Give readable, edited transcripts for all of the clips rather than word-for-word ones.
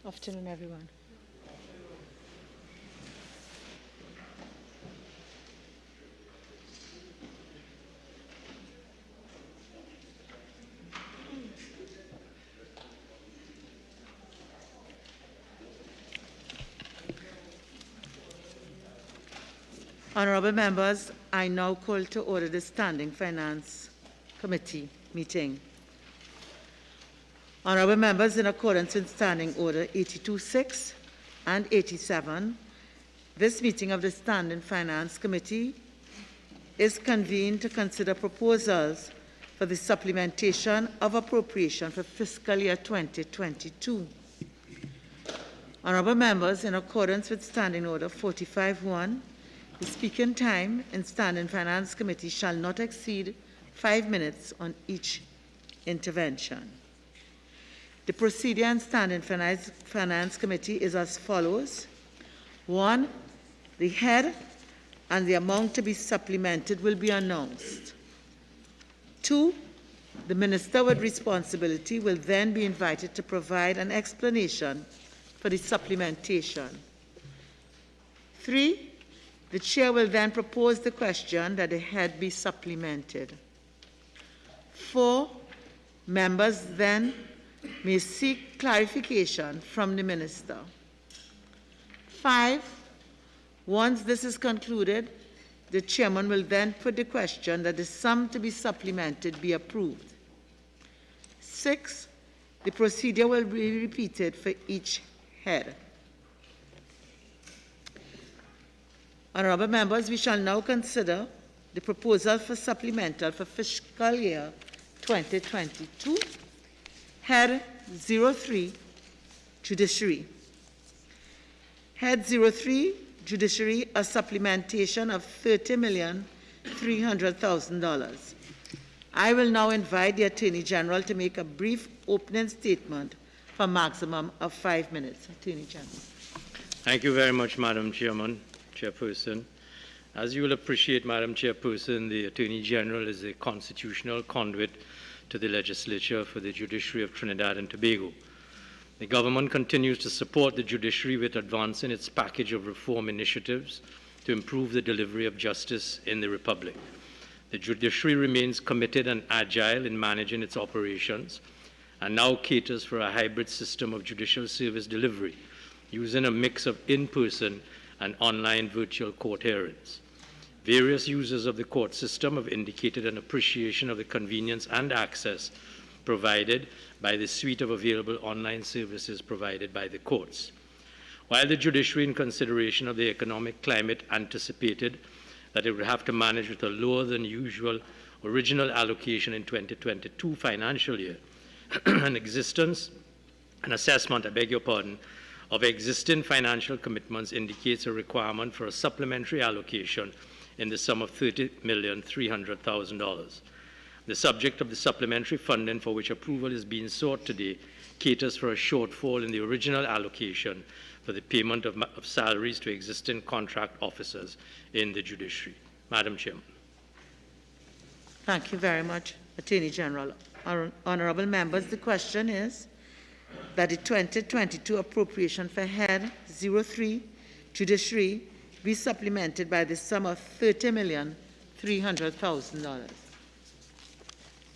Afternoon, everyone. Honorable members, I now call to order the Standing Finance Committee meeting. Honorable members, in accordance with Standing Order 82.6 and 87, this meeting of the Standing Finance Committee is convened to consider proposals for the supplementation of appropriation for fiscal year 2022. Honorable members, in accordance with Standing Order 45.1, the speaking time in Standing Finance Committee shall not exceed 5 minutes on each intervention. The procedure in Standing Finance Committee is as follows. 1, the head and the amount to be supplemented will be announced. 2, the minister with responsibility will then be invited to provide an explanation for the supplementation. 3, the chair will then propose the question that the head be supplemented. 4, members then may seek clarification from the minister. 5, once this is concluded, the chairman will then put the question that the sum to be supplemented be approved. 6, the procedure will be repeated for each head. Honorable members, we shall now consider the proposal for supplemental for fiscal year 2022, Head 03, Judiciary. Head 03, Judiciary, a supplementation of $30,300,000. I will now invite the Attorney General to make a brief opening statement for a maximum of 5 minutes. Attorney General. Thank you very much, Madam Chairperson. As you will appreciate, Madam Chairperson, the Attorney General is a constitutional conduit to the legislature for the Judiciary of Trinidad and Tobago. The government continues to support the judiciary with advancing its package of reform initiatives to improve the delivery of justice in the Republic. The judiciary remains committed and agile in managing its operations and now caters for a hybrid system of judicial service delivery using a mix of in-person and online virtual court hearings. Various users of the court system have indicated an appreciation of the convenience and access provided by the suite of available online services provided by the courts. While the judiciary, in consideration of the economic climate, anticipated that it would have to manage with a lower than usual original allocation in 2022 financial year, an assessment, of existing financial commitments indicates a requirement for a supplementary allocation in the sum of $30,300,000. The subject of the supplementary funding for which approval is being sought today caters for a shortfall in the original allocation for the payment of salaries to existing contract officers in the judiciary. Madam Chairman. Thank you very much, Attorney General. Honorable members, the question is that the 2022 appropriation for Head 03, Judiciary, be supplemented by the sum of $30,300,000.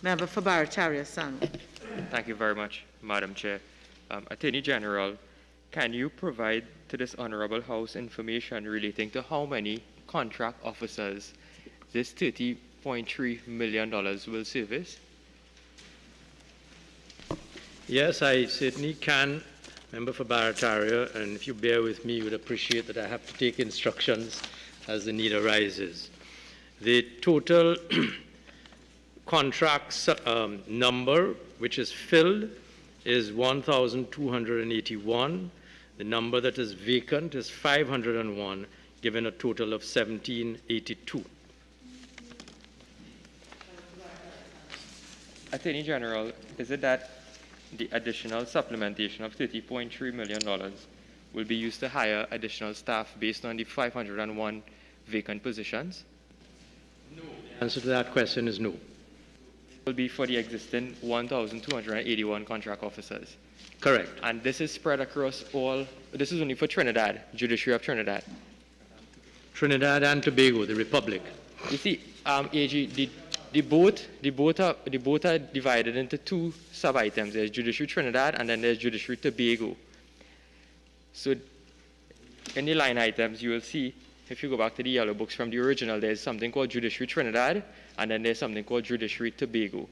Member for Barataria-Sanu. Thank you very much, Madam Chair. Attorney General, can you provide to this Honorable House information relating to how many contract officers this $30.3 million will service? Yes, I certainly can, Member for Barataria, and if you bear with me, you would appreciate that I have to take instructions as the need arises. The total contract number which is filled is 1,281. The number that is vacant is 501, giving a total of 1,782. Attorney General, is it that the additional supplementation of $30.3 million will be used to hire additional staff based on the 501 vacant positions? No. The answer to that question is no. It will be for the existing 1,281 contract officers. Correct. And this is spread across all, this is only for Trinidad, Judiciary of Trinidad. Trinidad and Tobago, the Republic. You see, AG, the both are divided into two sub-items. There's Judiciary Trinidad and then there's Judiciary Tobago. So in the line items, you will see, if you go back to the yellow books from the original, there's something called Judiciary Trinidad and then there's something called Judiciary Tobago.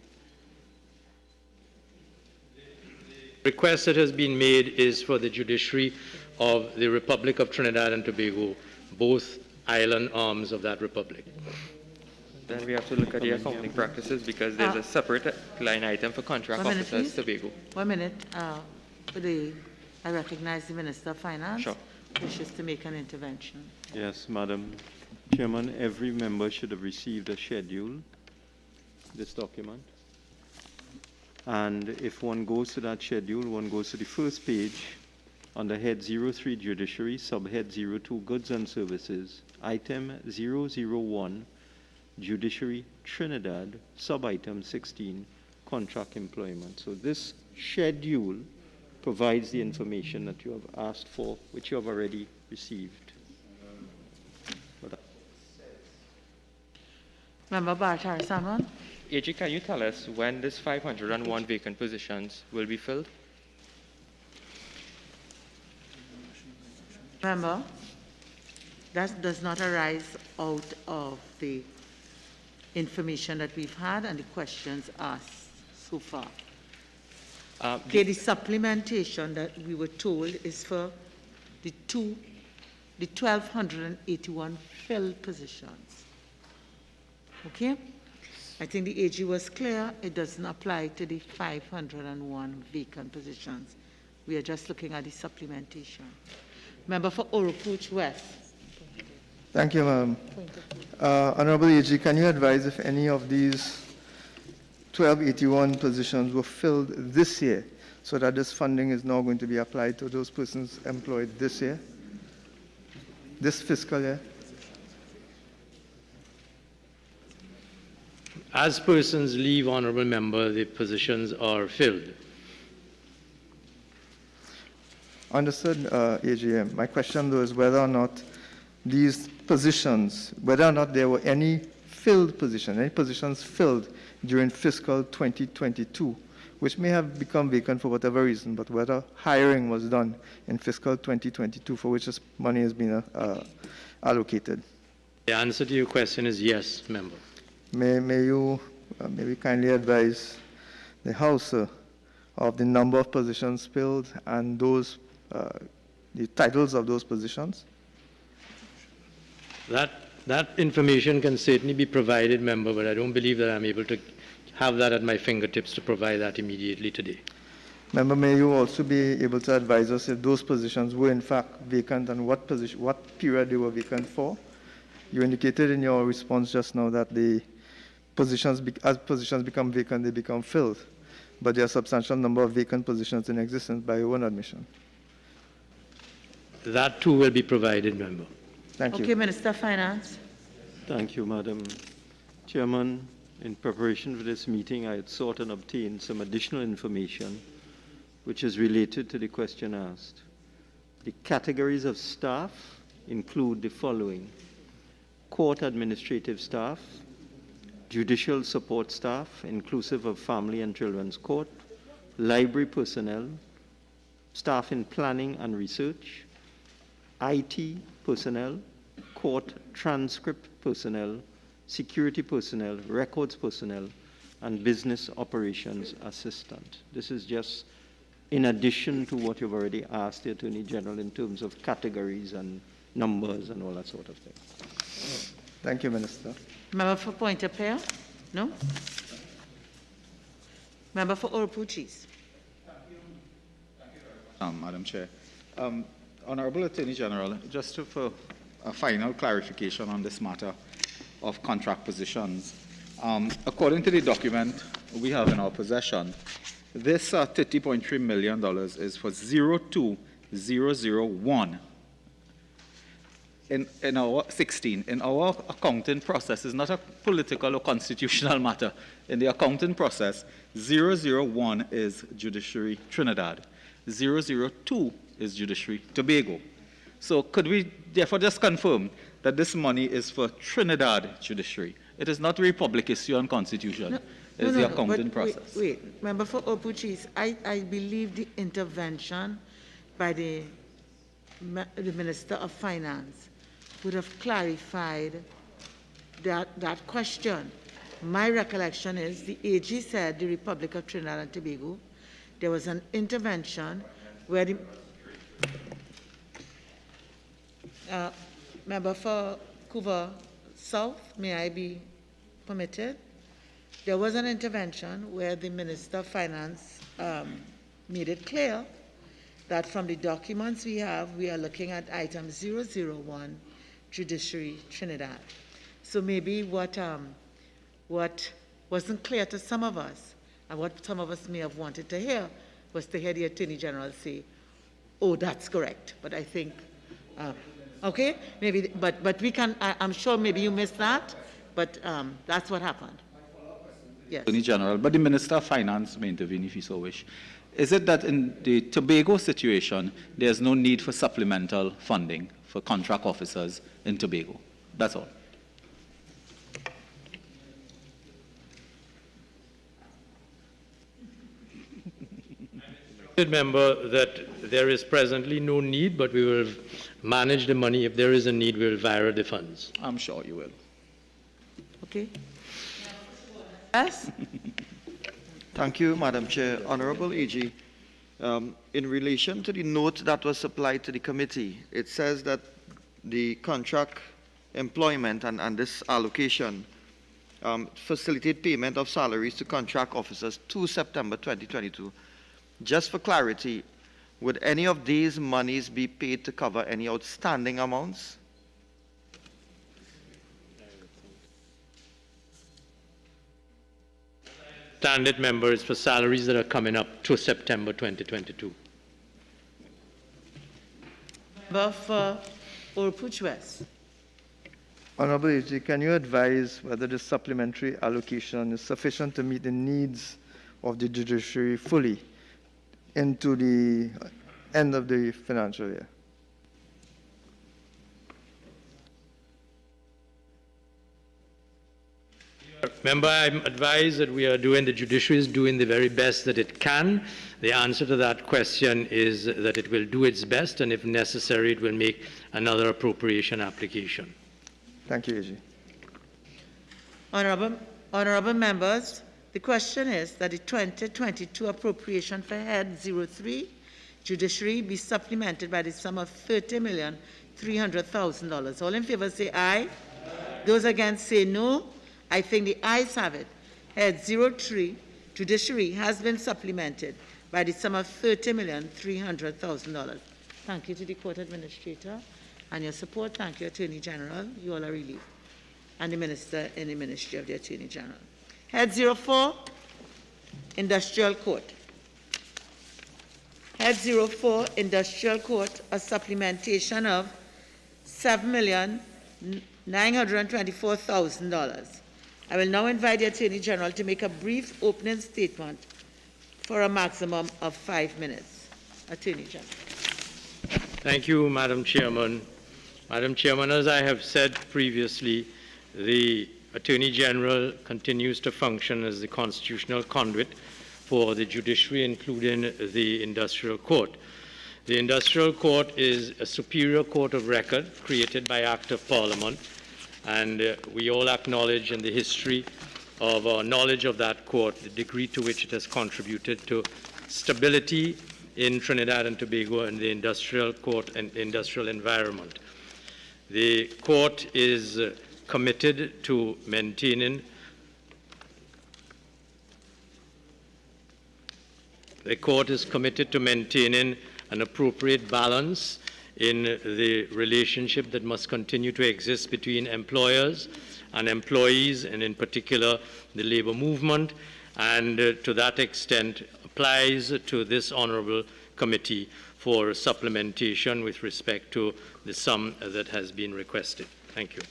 The request that has been made is for the Judiciary of the Republic of Trinidad and Tobago, both island arms of that republic. Then we have to look at the accounting practices because there's a separate line item for contract 1 minute, officers, please. Tobago. 1 minute. I recognize the Minister of Finance. Sure. Wishes to make an intervention. Yes, Madam Chairman, every member should have received a schedule, this document. And if one goes to that schedule, one goes to the first page under head 03 Judiciary, subhead 02 Goods and Services, item 001 Judiciary Trinidad, sub-item 16 Contract Employment. So this schedule provides the information that you have asked for, which you have already received. Member Bart Harrison. AG, can you tell us when this 501 vacant positions will be filled? Member, that does not arise out of the information that we've had and the questions asked so far. Okay, the supplementation that we were told is for the 1,281 filled positions. Okay? I think the AG was clear. It doesn't apply to the 501 vacant positions. We are just looking at the supplementation. Member for Oropouche West. Thank you, Madam. Honorable AG, can you advise if any of these 1281 positions were filled this year so that this funding is now going to be applied to those persons employed this year, this fiscal year? As persons leave, Honourable Member, the positions are filled. Understood, AGM. My question, though, is whether or not these positions, whether or not there were any filled positions, any positions filled during fiscal 2022, which may have become vacant for whatever reason, but whether hiring was done in fiscal 2022 for which this money has been allocated. The answer to your question is yes, Member. May you maybe kindly advise the House of the number of positions filled and those the titles of those positions? That information can certainly be provided, Member, but I don't believe that I'm able to have that at my fingertips to provide that immediately today. Member, may you also be able to advise us if those positions were in fact vacant and what period they were vacant for? You indicated in your response just now that the positions, as positions become vacant, they become filled, but there are a substantial number of vacant positions in existence by your own admission. That too will be provided, Member. Thank you. Okay, Minister of Finance. Thank you, Madam Chairman. In preparation for this meeting, I had sought and obtained some additional information which is related to the question asked. The categories of staff include the following: court administrative staff, judicial support staff, inclusive of family and children's court, library personnel, staff in planning and research, IT personnel, court transcript personnel, security personnel, records personnel, and business operations assistant. This is just in addition to what you've already asked the Attorney General in terms of categories and numbers and all that sort of thing. Thank you, Minister. Member for Point of Pear? No? Member for Oropouche. Madam Chair. Honorable Attorney General, just for a final clarification on this matter of contract positions. According to the document we have in our possession, this $30.3 million is for 02001. In our 16, in our accounting process, it's not a political or constitutional matter. In the accounting process, 001 is Judiciary Trinidad. 002 is Judiciary Tobago. So could we therefore just confirm that this money is for Trinidad Judiciary? It is not a Republic issue on Constitution. It's the accounting process. Wait, Member for Opuchis, I believe the intervention by the Minister of Finance would have clarified that question. My recollection is the AG said the Republic of Trinidad and Tobago, there was an intervention where the Member for Couva South, may I be permitted? There was an intervention where the Minister of Finance made it clear that from the documents we have, we are looking at item 001, Judiciary Trinidad. So maybe what wasn't clear to some of us, and what some of us may have wanted to hear, was to hear the Attorney General say, oh, that's correct. But I think, okay, maybe, but we can, I'm sure maybe you missed that, but that's what happened. Yes. Attorney General, but the Minister of Finance may intervene if he so wish. Is it that in the Tobago situation, there's no need for supplemental funding for contract officers in Tobago? That's all. Member, that there is presently no need, but we will manage the money. If there is a need, we will vary the funds. I'm sure you will. Okay. Yes? Thank you, Madam Chair. Honorable AG, in relation to the note that was supplied to the committee, it says that the contract employment and this allocation facilitate payment of salaries to contract officers to September 2022. Just for clarity, would any of these monies be paid to cover any outstanding amounts? Standard members for salaries that are coming up to September 2022. Member for Opuch West. Honorable AG, can you advise whether the supplementary allocation is sufficient to meet the needs of the judiciary fully into the end of the financial year? Member, I'm advised that the judiciary is doing the very best that it can. The answer to that question is that it will do its best, and if necessary, it will make another appropriation application. Thank you, AG. Honorable members, the question is that the 2022 appropriation for Head 03, Judiciary, be supplemented by the sum of $30,300,000. All in favor say aye. Aye. Those against say no. I think the ayes have it. Head 03, Judiciary, has been supplemented by the sum of $30,300,000. Thank you to the Court Administrator and your support. Thank you, Attorney General. You all are relieved. And the Minister in the Ministry of the Attorney General. Head 04, Industrial Court. Head 04, Industrial Court, a supplementation of $7,924,000. I will now invite the Attorney General to make a brief opening statement for a maximum of 5 minutes. Attorney General. Thank you, Madam Chairman. Madam Chairman, as I have said previously, the Attorney General continues to function as the constitutional conduit for the judiciary, including the Industrial Court. The Industrial Court is a superior court of record created by Act of Parliament, and we all acknowledge in the history of our knowledge of that court the degree to which it has contributed to stability in Trinidad and Tobago and the industrial court and industrial environment. The court is committed to maintaining an appropriate balance in the relationship that must continue to exist between employers and employees, and in particular the labor movement, and to that extent applies to this honorable committee for supplementation with respect to the sum that has been requested. Thank you.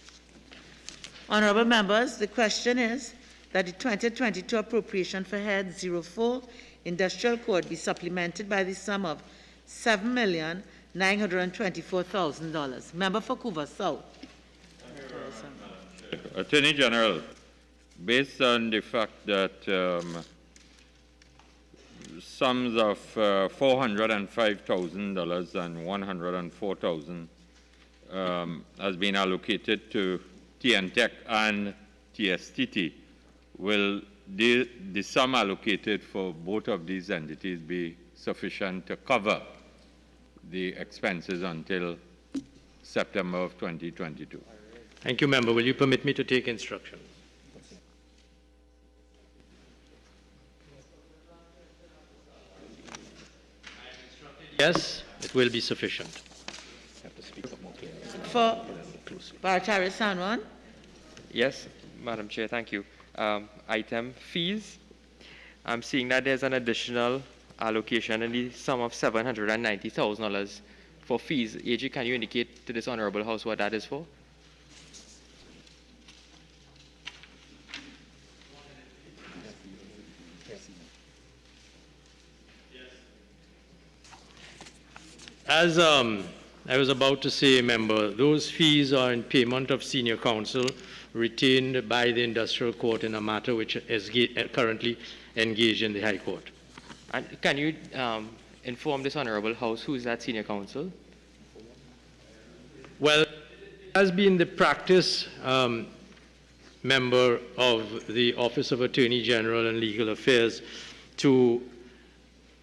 Honorable members, the question is that the 2022 appropriation for Head 04 Industrial Court be supplemented by the sum of $7,924,000. Member for Couva South. Attorney General, based on the fact that sums of $405,000 and $104,000 has been allocated to TNTech and TSTT, will the sum allocated for both of these entities be sufficient to cover the expenses until September of 2022? Thank you, member. Will you permit me to take instruction? Yes, it will be sufficient. For Bartari Sanwan. Yes, Madam Chair, thank you. Item fees. I'm seeing that there's an additional allocation in the sum of $790,000 for fees. AG, can you indicate to this Honorable House what that is for? As I was about to say, member, those fees are in payment of senior counsel retained by the Industrial Court in a matter which is currently engaged in the High Court. And can you inform this Honorable House who is that senior counsel? Well, it has been the practice, member of the Office of Attorney General and Legal Affairs, to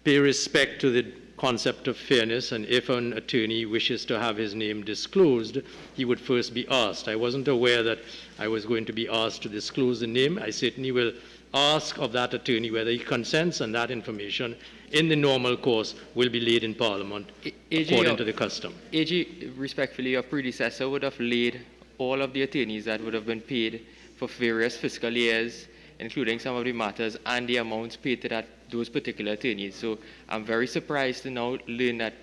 pay respect to the concept of fairness, and if an attorney wishes to have his name disclosed, he would first be asked. I wasn't aware that I was going to be asked to disclose the name. I certainly will ask of that attorney whether he consents, and that information in the normal course will be laid in Parliament according to the custom. AG, respectfully, your predecessor would have laid all of the attorneys that would have been paid for various fiscal years, including some of the matters and the amounts paid to those particular attorneys. So I'm very surprised to now learn that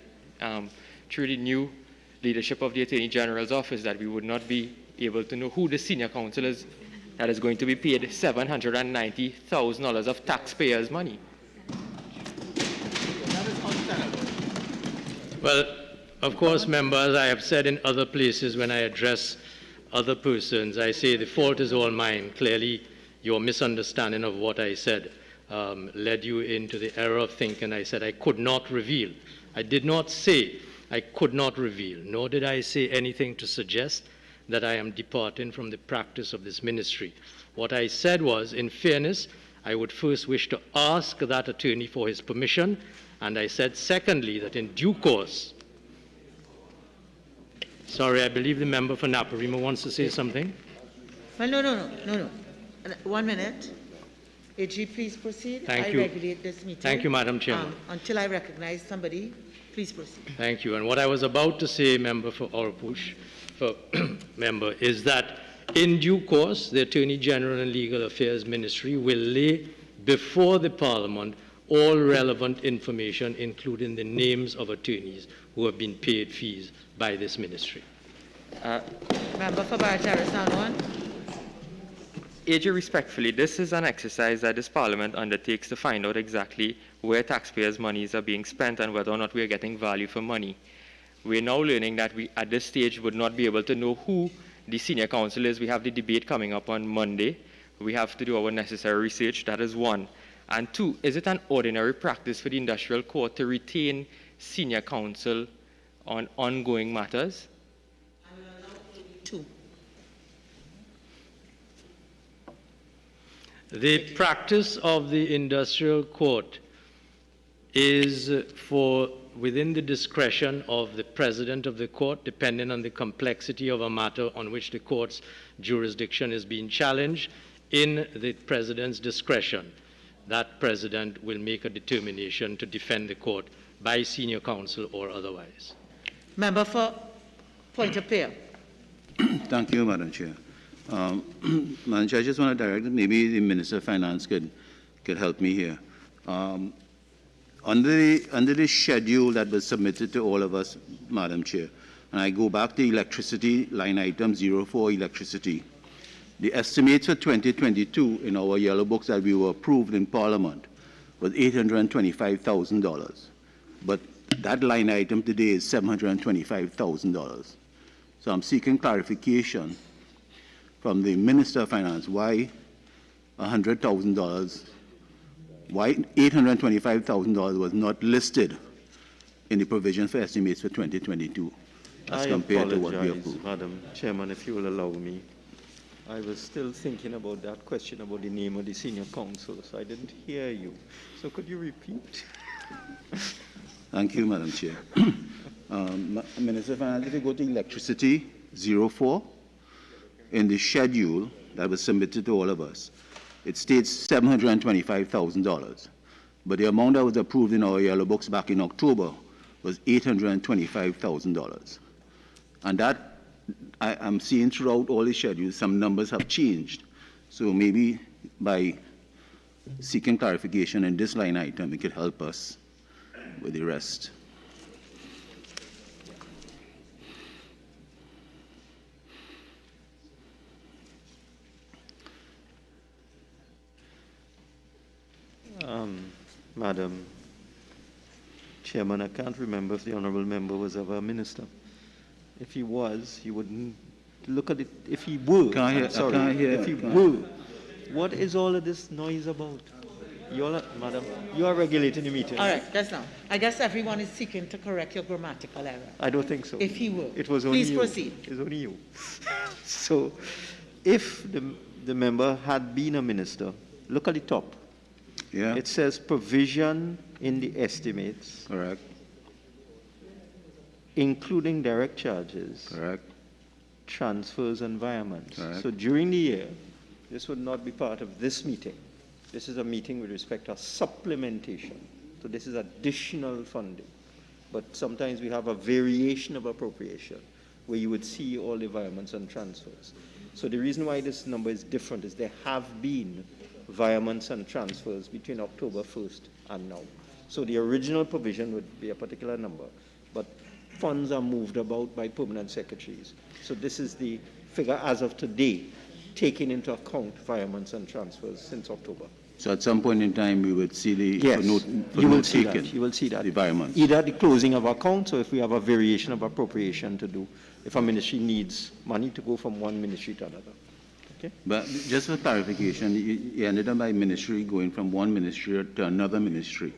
through the new leadership of the Attorney General's office that we would not be able to know who the senior counsel is that is going to be paid $790,000 of taxpayers' money. Well, of course, members, I have said in other places when I address other persons, I say the fault is all mine. Clearly, your misunderstanding of what I said led you into the error of thinking I said I could not reveal. I did not say I could not reveal, nor did I say anything to suggest that I am departing from the practice of this ministry. What I said was, in fairness, I would first wish to ask that attorney for his permission, and I said, secondly, that in due course. Sorry, I believe the member for Naparima wants to say something. Well, no. 1 minute. AG, please proceed. Thank you. I regulate this meeting. Thank you, Madam Chairman. Until I recognize somebody, please proceed. Thank you. And what I was about to say, member for Orpush, member, is that in due course, the Attorney General and Legal Affairs Ministry will lay before the Parliament all relevant information, including the names of attorneys who have been paid fees by this ministry. Member for Bartari Sanwan. AG, respectfully, this is an exercise that this Parliament undertakes to find out exactly where taxpayers' monies are being spent and whether or not we are getting value for money. We're now learning that we, at this stage, would not be able to know who the senior counsel is. We have the debate coming up on Monday. We have to do our necessary research. That is one. And two, is it an ordinary practice for the Industrial Court to retain senior counsel on ongoing matters? Two. The practice of the Industrial Court is for within the discretion of the President of the Court, depending on the complexity of a matter on which the Court's jurisdiction is being challenged, in the President's discretion. That President will make a determination to defend the Court by senior counsel or otherwise. Member for Point of Peer. Thank you, Madam Chair. Madam Chair, I just want to direct, maybe the Minister of Finance could help me here. Under the schedule that was submitted to all of us, Madam Chair, and I go back to electricity, line item 04, electricity, The estimate for 2022 in our yellow books that we were approved in Parliament was $825,000. But that line item today is $725,000. So I'm seeking clarification from the Minister of Finance, why $100,000, why $825,000 was not listed in the provision for estimates for 2022 as compared to what we approved. Madam Chairman, if you will allow me. I was still thinking about that question about the name of the senior counsel, so I didn't hear you. So could you repeat? Thank you, Madam Chair. Minister of Finance, if you go to electricity 04, in the schedule that was submitted to all of us, it states $725,000. But the amount that was approved in our yellow books back in October was $825,000. And that, I'm seeing throughout all the schedules, some numbers have changed. So maybe by seeking clarification in this line item, it could help us with the rest. Madam Chairman, I can't remember if the honourable member was ever a minister. If he was, he wouldn't look at it. If he were, if he were, what is all of this noise about? Madam, you are regulating the meeting. All right, that's now. I guess everyone is seeking to correct your grammatical error. I don't think so. If he were. It was only Please you. proceed. It was only you. So, if the member had been a minister, look at the top. Yeah. It says provision in the estimates. Correct. Including direct charges. Correct. Transfers and environments. Correct. So during the year, this would not be part of this meeting. This is a meeting with respect to supplementation. So this is additional funding. But sometimes we have a variation of appropriation where you would see all the environments and transfers. So the reason why this number is different is there have been environments and transfers between October 1st and now. So the original provision would be a particular number, but funds are moved about by permanent secretaries. So this is the figure as of today, taking into account environments and transfers since October. So at some point in time, we would see the Yes, you will see taken, that. You will see that. the environment. Either the closing of accounts, or if we have a variation of appropriation to do, if a ministry needs money to go from one ministry to another. Okay? But just for clarification, you ended up by ministry going from one ministry to another ministry.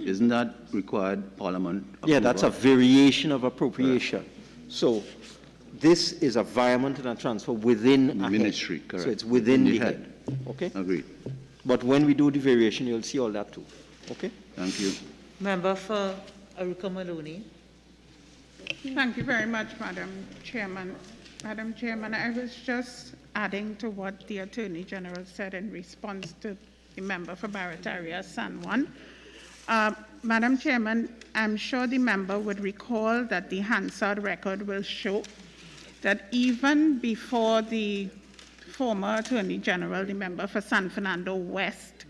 Isn't that required Parliament approval? Yeah, that's a variation of appropriation. Correct. So this is a environment and a transfer within a ministry, head. correct. So it's within the head. Okay? Agreed. But when we do the variation, you'll see all that too. Okay? Thank you. Member for Aruka Maloney. Thank you very much, Madam Chairman. Madam Chairman, I was just adding to what the Attorney General said in response to the member for Barataria San Juan. Madam Chairman, I'm sure the member would recall that the Hansard record will show that even before the former Attorney General, the member for San Fernando West,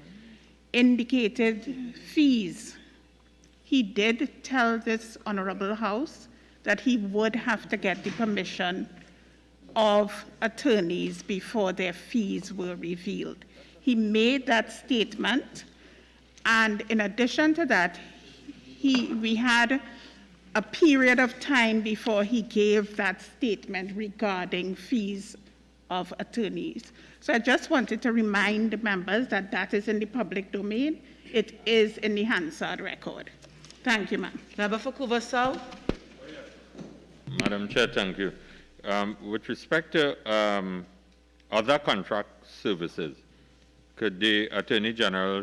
indicated fees, he did tell this Honorable House that he would have to get the permission of attorneys before their fees were revealed. He made that statement, and in addition to that, we had a period of time before he gave that statement regarding fees of attorneys. So I just wanted to remind the members that that is in the public domain. It is in the Hansard record. Thank you, ma'am. Member for Curaçao. Madam Chair, thank you. With respect to other contract services, could the Attorney General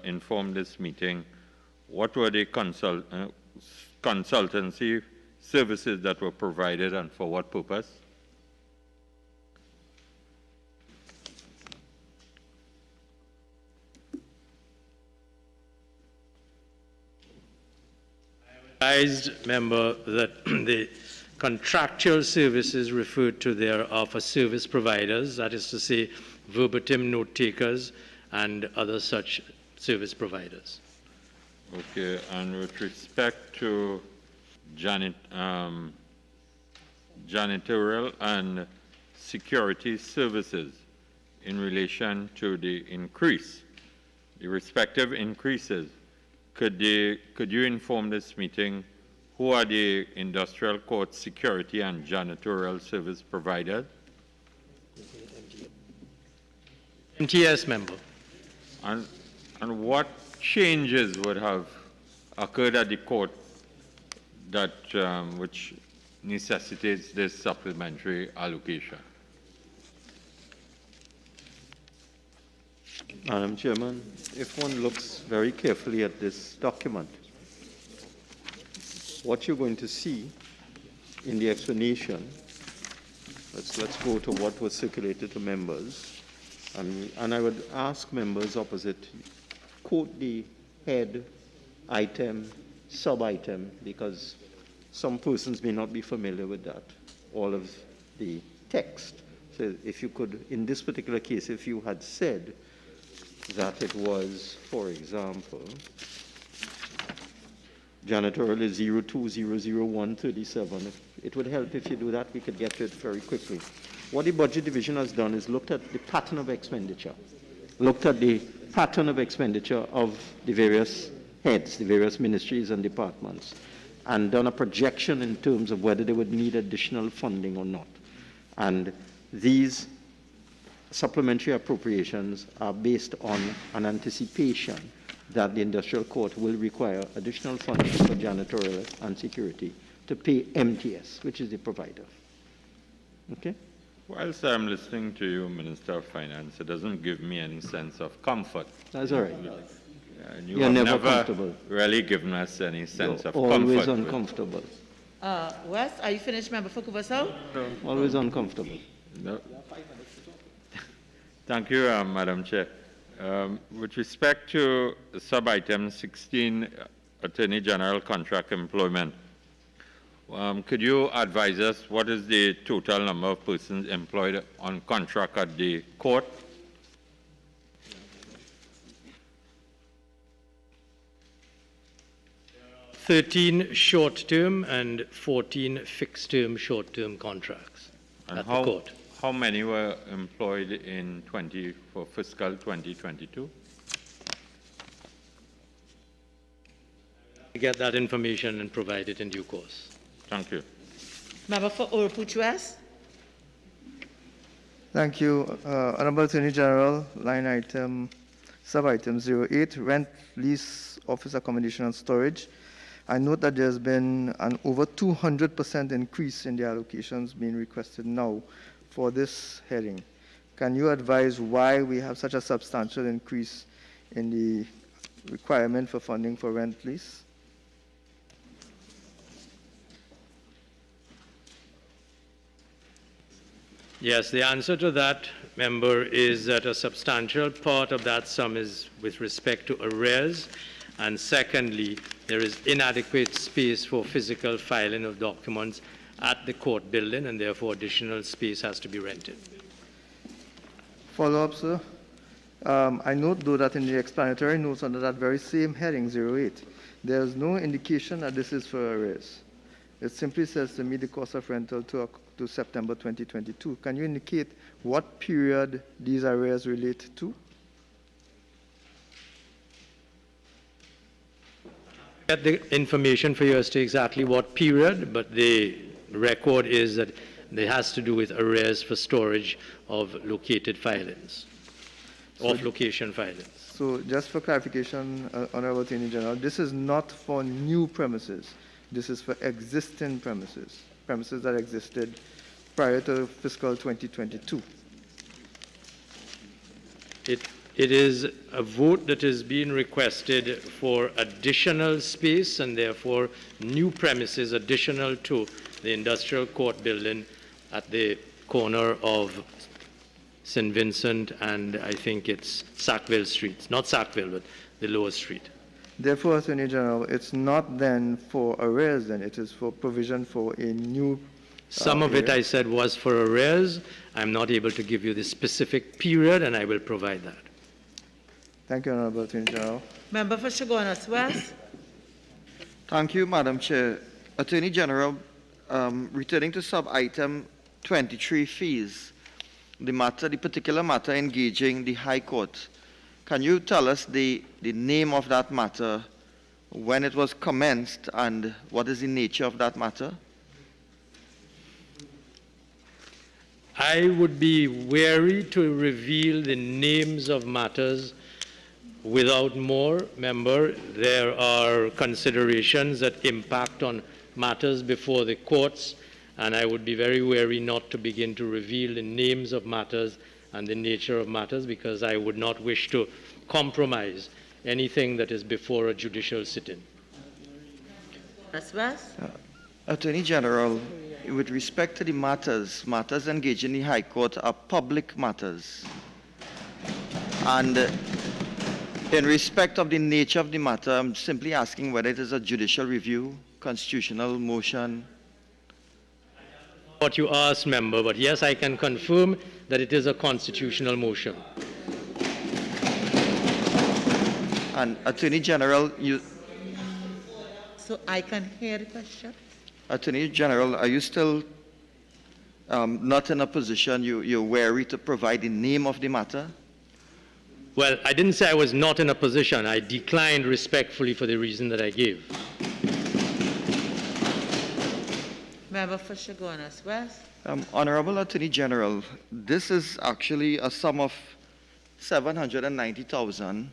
inform this meeting what were the consultancy services that were provided and for what purpose? Member that the contractual services referred to there are for service providers, that is to say verbatim note takers and other such service providers. Okay, and with respect to janitorial and Security Services in relation to the increase, the respective increases. Could you inform this meeting who are the industrial court security and janitorial service providers? MTS member. And what changes would have occurred at the court that which necessitates this supplementary allocation? Madam Chairman, if one looks very carefully at this document, what you're going to see in the explanation, let's go to what was circulated to members, and I would ask members opposite, quote the head, item, sub-item, because some persons may not be familiar with that, all of the text. So if you could, in this particular case, if you had said that it was, for example, janitorial is 02000137. It would help if you do that. We could get to it very quickly. What the Budget Division has done is looked at the pattern of expenditure, of the various heads, the various ministries and departments, and done a projection in terms of whether they would need additional funding or not. And these supplementary appropriations are based on an anticipation that the industrial court will require additional funding for janitorial and security to pay MTS, which is the provider. Okay? Whilst I'm listening to you, Minister of Finance, it doesn't give me any sense of comfort. That's all right. And You're never comfortable. Really given us any sense of Always comfort. uncomfortable. West, are you finished, member for Curaçao? No. Always uncomfortable. No. Thank you, Madam Chair. With respect to sub-item 16, Attorney General Contract Employment, could you advise us what is the total number of persons employed on contract at the court? $13 short-term and 14 fixed-term short-term contracts And at the court. How many were employed in for fiscal 2022? Get that information and provide it in due course. Thank you. Member for Oropouche West? Thank you. Honorable Attorney General, line item, sub-item 08, rent, lease, office accommodation and storage. I note that there's been an over 200% increase in the allocations being requested now for this heading. Can you advise why we have such a substantial increase in the requirement for funding for rent lease? Yes, the answer to that, member, is that a substantial part of that sum is with respect to arrears, and secondly, there is inadequate space for physical filing of documents at the court building, and therefore additional space has to be rented. Follow-up, sir. I note, though, that in the explanatory notes under that very same heading, 08, there is no indication that this is for arrears. It simply says to meet the cost of rental to September 2022. Can you indicate what period these arrears relate to? Get the information for you as to exactly what period, but the record is that it has to do with arrears for storage of located filings, off-location filings. So just for clarification, Honorable Attorney General, this is not for new premises. This is for existing premises, premises that existed prior to fiscal 2022. It is a vote that is being requested for additional space and therefore new premises additional to the industrial court building at the corner of St. Vincent and I think it's Sackville Street. Not Sackville, but the lower street. Therefore, Attorney General, it's not then for arrears, then it is for provision for a new. Some of it I said was for arrears. I'm not able to give you the specific period, and I will provide that. Thank you, Honorable Attorney General. Member for Chaguanas West? Thank you, Madam Chair. Attorney General, returning to sub-item 23 fees, the particular matter engaging the High Court. Can you tell us the name of that matter, when it was commenced, and what is the nature of that matter? I would be wary to reveal the names of matters without more. Remember, there are considerations that impact on matters before the courts, and I would be very wary not to begin to reveal the names of matters and the nature of matters, because I would not wish to compromise anything that is before a judicial sitting. Attorney General, with respect to the matters engaged in the High Court are public matters. And in respect of the nature of the matter, I'm simply asking whether it is a judicial review, constitutional motion. What you asked, member, but yes, I can confirm that it is a constitutional motion. And Attorney General, So I can hear the question? Attorney General, are you still not in a position, you're wary to provide the name of the matter? Well, I didn't say I was not in a position. I declined respectfully for the reason that I gave. Member for Chaguanas West. Honorable Attorney General, this is actually a sum of $790,000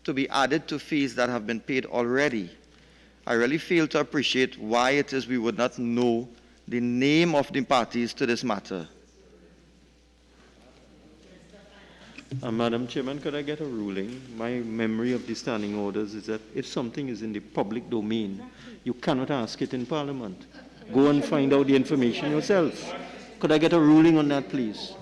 to be added to fees that have been paid already. I really fail to appreciate why it is we would not know the name of the parties to this matter. Madam Chairman, could I get a ruling? My memory of the standing orders is that if something is in the public domain, you cannot ask it in Parliament. Go and find out the information yourself. Could I get a ruling on that, please?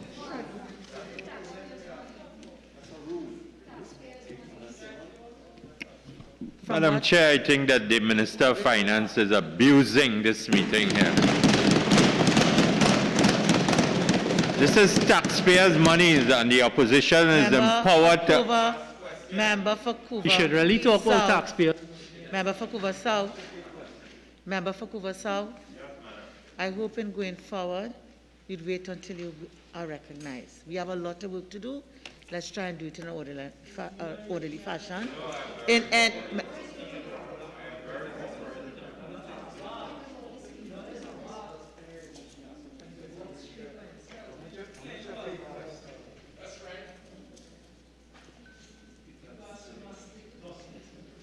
Madam Chair, I think that the Minister of Finance is abusing this meeting here. This is taxpayers' money, and the opposition is empowered to... Member for Couva. You should really talk about taxpayers. Member for Couva South. Member for Couva South. I hope in going forward, you'd wait until you are recognized. We have a lot of work to do. Let's try and do it in an orderly fashion.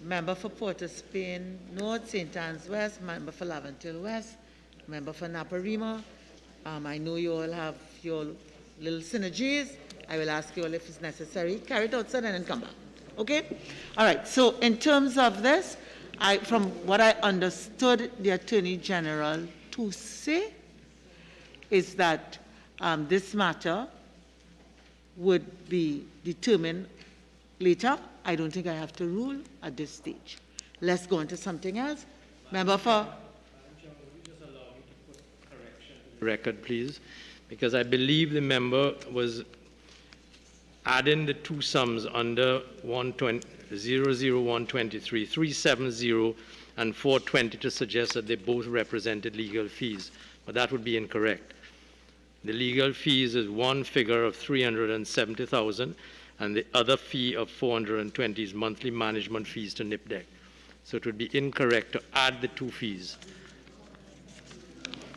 Member for Port of Spain North, St. Anne's West, member for Laventille West, member for Naparima. I know you all have your little synergies. I will ask you all if it's necessary. Carry it outside and then come back. Okay? All right. So in terms of this, from what I understood the Attorney General to say is that this matter would be determined later. I don't think I have to rule at this stage. Let's go on to something else. Member for... Record, please, because I believe the member was adding the two sums under 00123, 370 and 420 to suggest that they both represented legal fees, but that would be incorrect. The legal fees is one figure of 370,000 and the other fee of 420 is monthly management fees to NIPDEC. So it would be incorrect to add the two fees.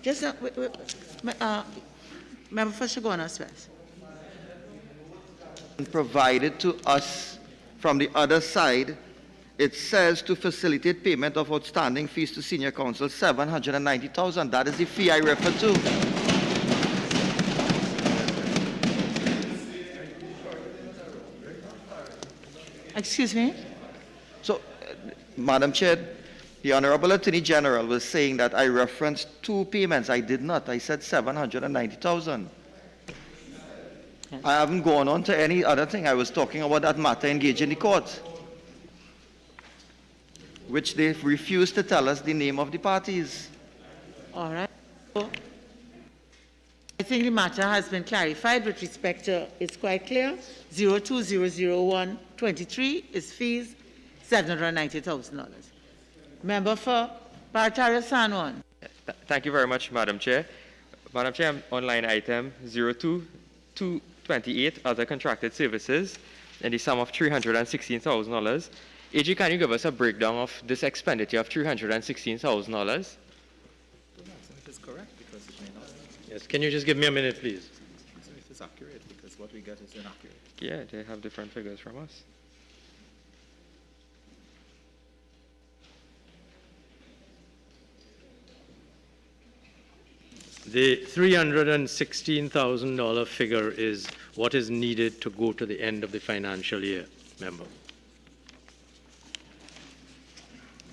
Just member for Chaguanas West. Provided to us from the other side, it says to facilitate payment of outstanding fees to senior counsel, $790,000. That is the fee I refer to. Excuse me? So, Madam Chair, the Honorable Attorney General was saying that I referenced two payments. I did not. I said $790,000. Yes. I haven't gone on to any other thing. I was talking about that matter engaged in the court, which they refused to tell us the name of the parties. All right. So, I think the matter has been clarified with respect to, it's quite clear, 0200123 is fees, $790,000. Member for Barataria San Juan. Thank you very much, Madam Chair. Madam Chair, on line item 228 other contracted services in the sum of $316,000. AG, can you give us a breakdown of this expenditure of $316,000? It's correct because it may not. Yes, can you just give me a minute, please? If it's accurate, because what we get is inaccurate. Yeah, they have different figures from us. The $316,000 figure is what is needed to go to the end of the financial year, member.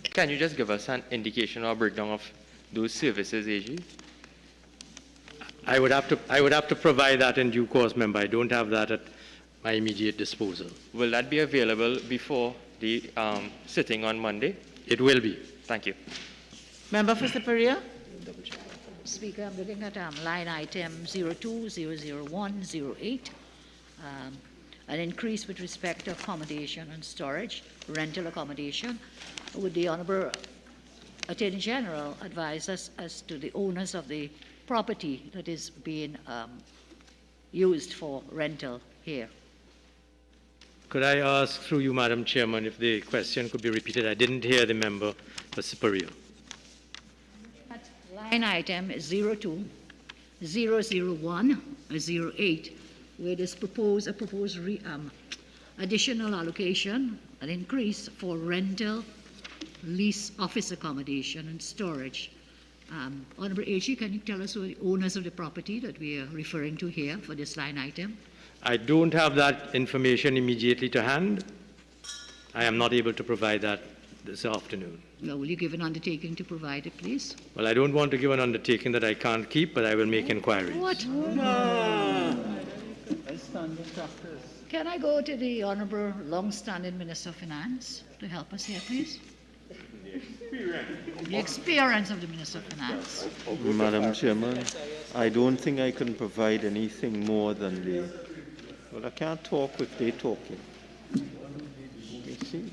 Can you just give us an indication or breakdown of those services, AG? I would have to provide that in due course, member. I don't have that at my immediate disposal. Will that be available before the sitting on Monday? It will be. Thank you. Member for Superior? Speaker, I'm looking at line item 02-00108, an increase with respect to accommodation and storage, rental accommodation. Would the Honourable Attorney General advise us as to the owners of the property that is being used for rental here? Could I ask through you, Madam Chairman, if the question could be repeated? I didn't hear the member for Superior. Line item 02-00108, where there's a proposed additional allocation, an increase for rental, lease, office accommodation, and storage. Honourable AG, can you tell us who are the owners of the property that we are referring to here for this line item? I don't have that information immediately to hand. I am not able to provide that this afternoon. Now, will you give an undertaking to provide it, please? Well, I don't want to give an undertaking that I can't keep, but I will make inquiries. What? Can I go to the Honourable Long-Standing Minister of Finance to help us here, please? The experience of the Minister of Finance. Madam Chairman, I don't think I can provide anything more than the... Well, I can't talk if they're talking. You see?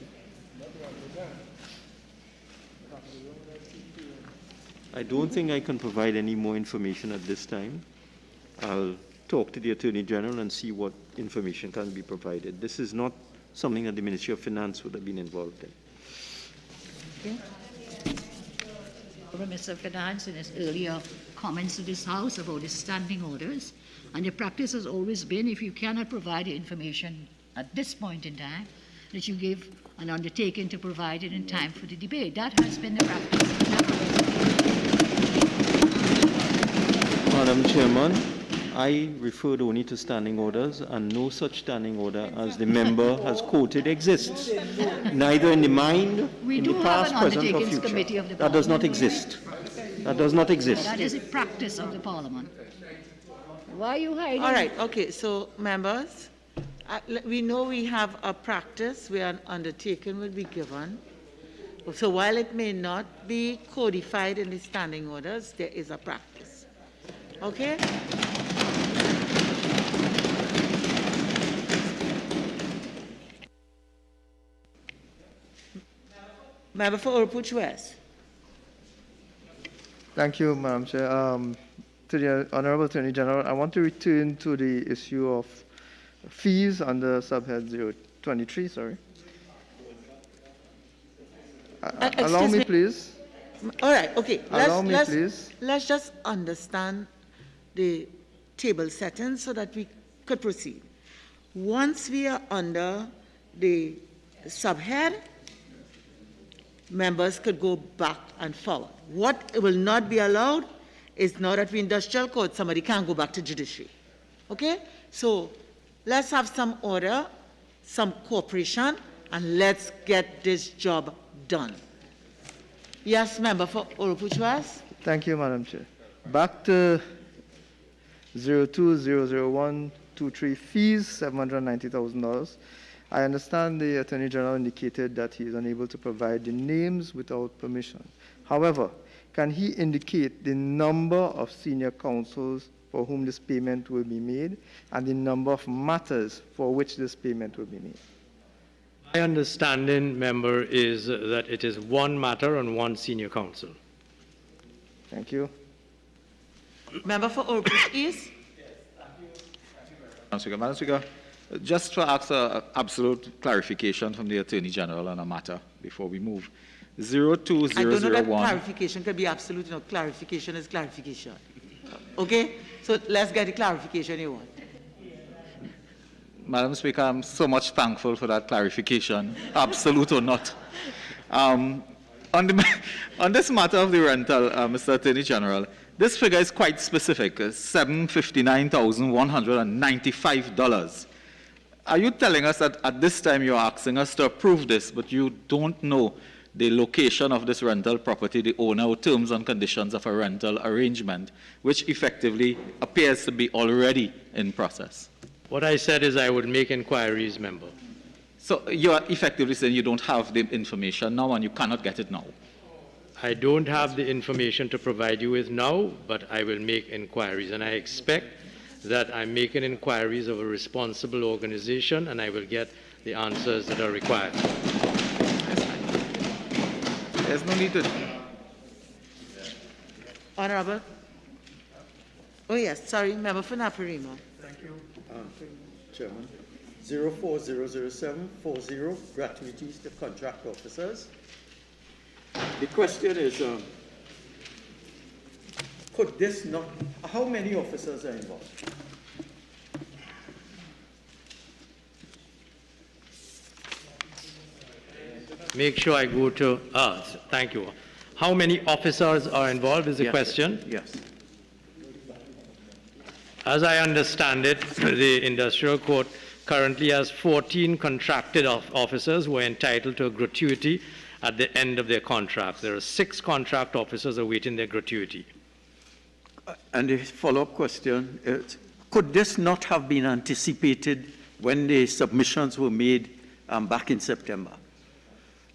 I don't think I can provide any more information at this time. I'll talk to the Attorney General and see what information can be provided. This is not something that the Ministry of Finance would have been involved in. Okay. The Minister of Finance in his earlier comments to this House about the standing orders, and the practice has always been, if you cannot provide the information at this point in time, that you give an undertaking to provide it in time for the debate. That has been the practice. Madam Chairman, I referred only to standing orders, and no such standing order as the member has quoted exists, neither in the mind, in the past, present, or future. That does not exist. That does not exist. That is a practice of the Parliament. Why are you hiding? All right, okay, so members, we know we have a practice where an undertaking will be given. So while it may not be codified in the standing orders, there is a practice. Okay? Member for Oropouche West. Thank you, Madam Chair. To the Honourable Attorney General, I want to return to the issue of fees under subhead 023, sorry. Allow me, please. All right, okay. Allow me, please. Let's just understand the table settings so that we could proceed. Once we are under the subhead, members could go back and forward. What will not be allowed is not at the industrial code. Somebody can't go back to judiciary. Okay? So let's have some order, some cooperation, and let's get this job done. Yes, member for Oropouche West. Thank you, Madam Chair. Back to 02-00123 fees, $790,000. I understand the Attorney General indicated that he is unable to provide the names without permission. However, can he indicate the number of senior counsels for whom this payment will be made and the number of matters for which this payment will be made? My understanding, member, is that it is one matter and one senior counsel. Thank you. Member for Oropouche East. Madam Speaker, just to ask an absolute clarification from the Attorney General on a matter before we move. I don't know that 02001. clarification can be absolute. You know, clarification is clarification. Okay? So let's get the clarification you want. Madam Speaker, I'm so much thankful for that clarification, absolute or not. On this matter of the rental, Mr. Attorney General, this figure is quite specific, $759,195. Are you telling us that at this time you're asking us to approve this, but you don't know the location of this rental property, the owner, or terms and conditions of a rental arrangement, which effectively appears to be already in process? What I said is I would make inquiries, member. So you are effectively saying you don't have the information now and you cannot get it now? I don't have the information to provide you with now, but I will make inquiries, and I expect that I'm making inquiries of a responsible organization, and I will get the answers that are required. There's no need to... Honorable. Oh, yes, sorry, Member for Naparima. Thank you, Chairman. 0400740, gratuities to contract officers. The question is, could this not, how many officers are involved? Make sure I go to, thank you. How many officers are involved is the question? Yes. As I understand it, the industrial court currently has 14 contracted officers who are entitled to a gratuity at the end of their contract. There are 6 contract officers awaiting their gratuity. And the follow-up question is, could this not have been anticipated when the submissions were made back in September?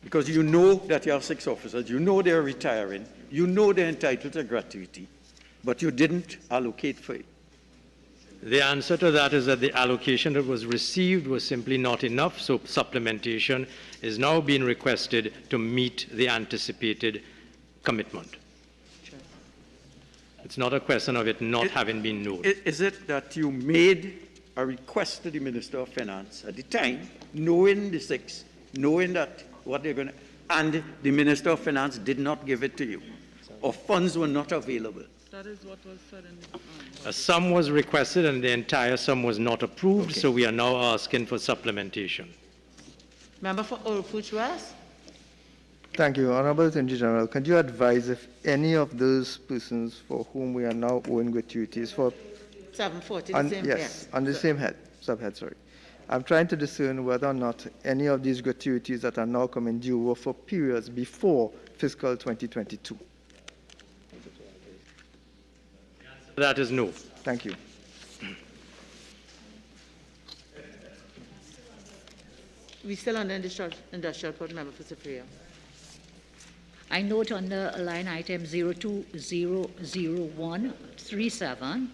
Because you know that you have 6 officers, you know they're retiring, you know they're entitled to gratuity, but you didn't allocate for it. The answer to that is that the allocation that was received was simply not enough, so supplementation is now being requested to meet the anticipated commitment. It's not a question of it not having been known. Is it that you made a request to the Minister of Finance at the time, knowing the 6, knowing that what they're going to, and the Minister of Finance did not give it to you, or funds were not available? That is what was said in the... A sum was requested and the entire sum was not approved, so we are now asking for supplementation. Member for Old West. Thank you. Honorable Attorney General, can you advise if any of those persons for whom we are now owing gratuities for... 740, the same yes, on the same subhead, sorry. I'm trying to discern whether or not any of these gratuities that are now coming due were for periods before fiscal 2022. That is no. Thank you. We still on the industrial court, Member for Superior. I note under line item 020137,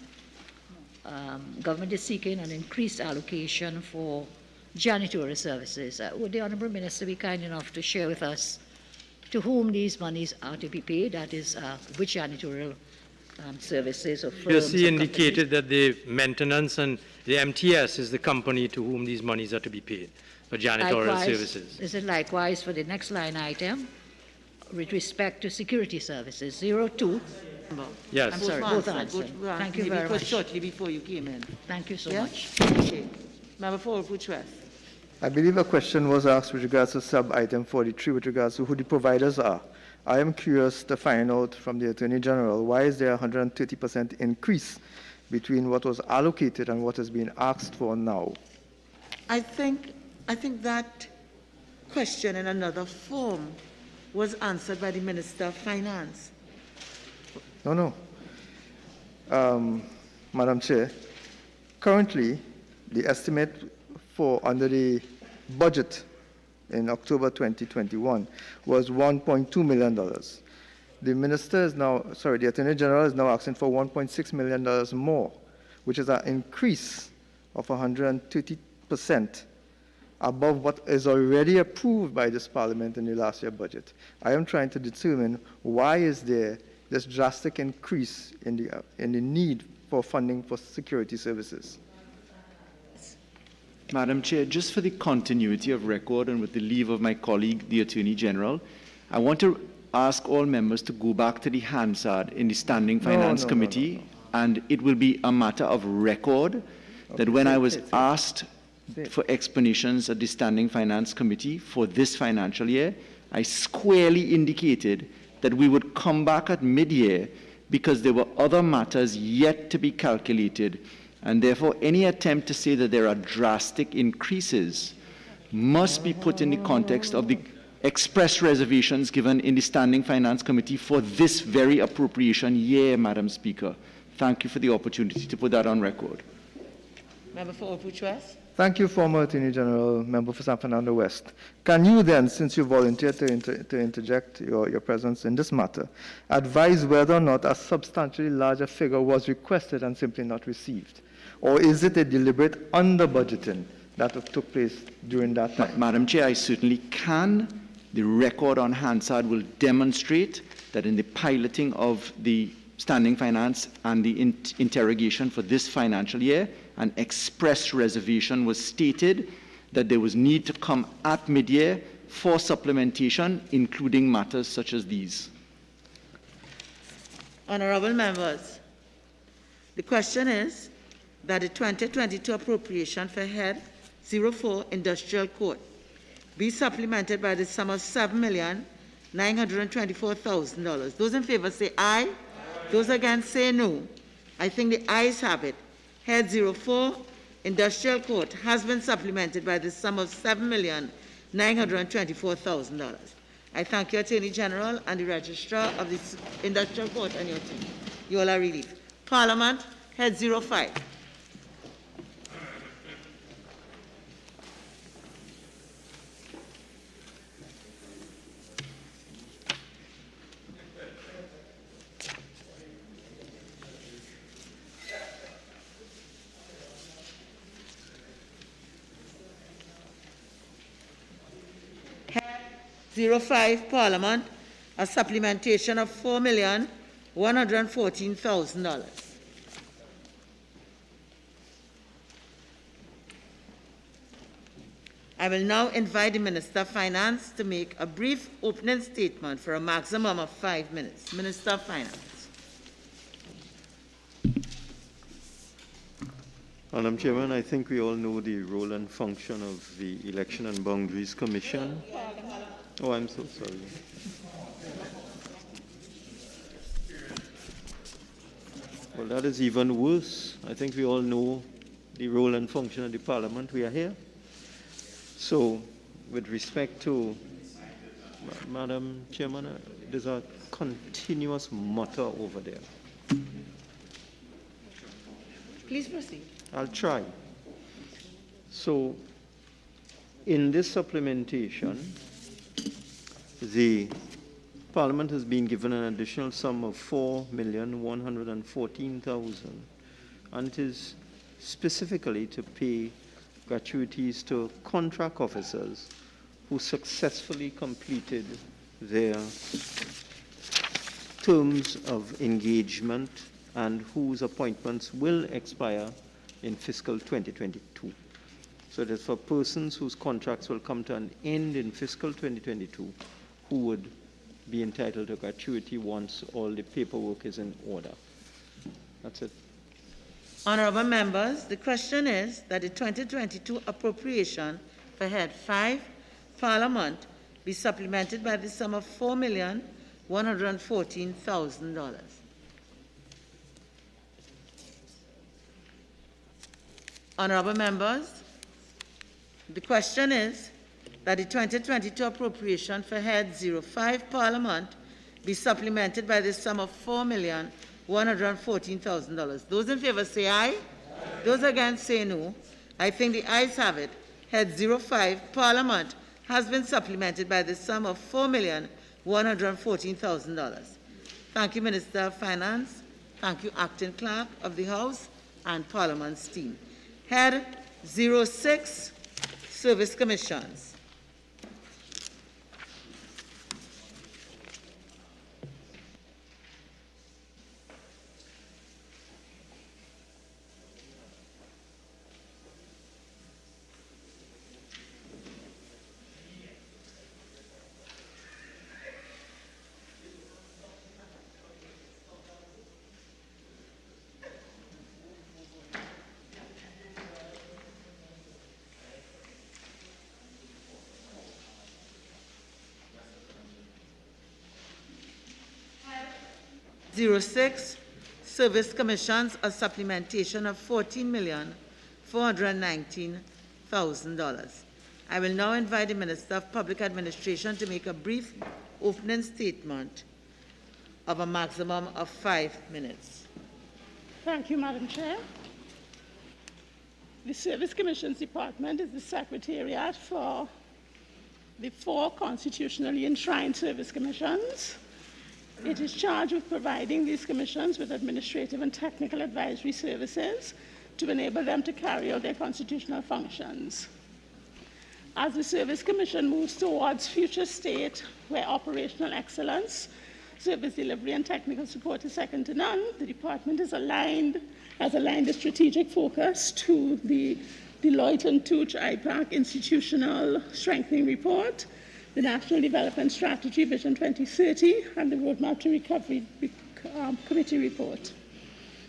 government is seeking an increased allocation for janitorial services. Would the Honourable Minister be kind enough to share with us to whom these monies are to be paid? That is, which janitorial services or firms? He indicated that the maintenance and the MTS is the company to whom these monies are to be paid for janitorial services. Is it likewise for the next line item with respect to security services? 02. Yes. I'm sorry, both answered. Thank you very much. Shortly before you came in. Thank you so Yeah? much. Okay. Member for Old West. I believe a question was asked with regards to sub-item 43 with regards to who the providers are. I am curious to find out from the Attorney General, why is there a 130% increase between what was allocated and what is being asked for now? I think that question in another form was answered by the Minister of Finance. No. Madam Chair, currently the estimate for under the budget in October 2021 was $1.2 million. The Minister is now, the Attorney General is now asking for $1.6 million more, which is an increase of 130% above what is already approved by this Parliament in the last year budget. I am trying to determine why is there this drastic increase in the need for funding for security services. Madam Chair, just for the continuity of record and with the leave of my colleague, the Attorney General, I want to ask all members to go back to the Hansard in the Standing Finance Committee, and it will be a matter of record that when I was asked for explanations at the Standing Finance Committee for this financial year, I squarely indicated that we would come back at mid-year because there were other matters yet to be calculated, and therefore any attempt to say that there are drastic increases must be put in the context of the express reservations given in the Standing Finance Committee for this very appropriation year, Madam Speaker. Thank you for the opportunity to put that on record. Member for Oakwood West. Thank you, former Attorney General, Member for San Fernando West. Can you then, since you volunteered to interject your presence in this matter, advise whether or not a substantially larger figure was requested and simply not received? Or is it a deliberate under-budgeting that took place during that time? Madam Chair, I certainly can. The record on Hansard will demonstrate that in the piloting of the Standing Finance and the interrogation for this financial year, an express reservation was stated that there was need to come at mid-year for supplementation, including matters such as these. Honorable members, the question is that the 2022 appropriation for Head 04 Industrial Court be supplemented by the sum of $7,924,000. Those in favor say aye. Those against say no. I think the ayes have it. Head 04, Industrial Court, has been supplemented by the sum of $7,924,000. I thank you, Attorney General, and the Registrar of the Industrial Court and your team. You all are relieved. Parliament, Head 05. Head 05, Parliament, a supplementation of $4,114,000. I will now invite the Minister of Finance to make a brief opening statement for a maximum of 5 minutes. Minister of Finance. Madam Chairman, I think we all know the role and function of the Election and Boundaries Commission. Oh, I'm so sorry. Well, that is even worse. I think we all know the role and function of the Parliament. We are here. So, with respect to, Madam Chairman, there's a continuous mutter over there. Please proceed. I'll try. So, in this supplementation, the Parliament has been given an additional sum of $4,114,000, and it is specifically to pay gratuities to contract officers who successfully completed their terms of engagement and whose appointments will expire in fiscal 2022. So that for persons whose contracts will come to an end in fiscal 2022, who would be entitled to gratuity once all the paperwork is in order. That's it. Honorable members, the question is that the 2022 appropriation for Head 5, Parliament, be supplemented by the sum of $4,114,000. Honorable members, the question is that the 2022 appropriation for Head 05, Parliament, be supplemented by the sum of $4,114,000. Those in favor say aye. Those against say no. I think the ayes have it. Head 05, Parliament, has been supplemented by the sum of $4,114,000. Thank you, Minister of Finance. Thank you, Acting Clerk of the House and Parliament's team. Head 06, Service Commissions. 06, Service Commissions, a supplementation of $14,419,000. I will now invite the Minister of Public Administration to make a brief opening statement of a maximum of 5 minutes. Thank you, Madam Chair. The Service Commissions Department is the secretariat for the 4 constitutionally enshrined service commissions. It is charged with providing these commissions with administrative and technical advisory services to enable them to carry out their constitutional functions. As the Service Commission moves towards future state where operational excellence, service delivery, and technical support is second to none, the department has aligned a strategic focus to the Deloitte & Touche IPAC Institutional Strengthening Report, the National Development Strategy Vision 2030, and the Roadmap to Recovery Committee Report.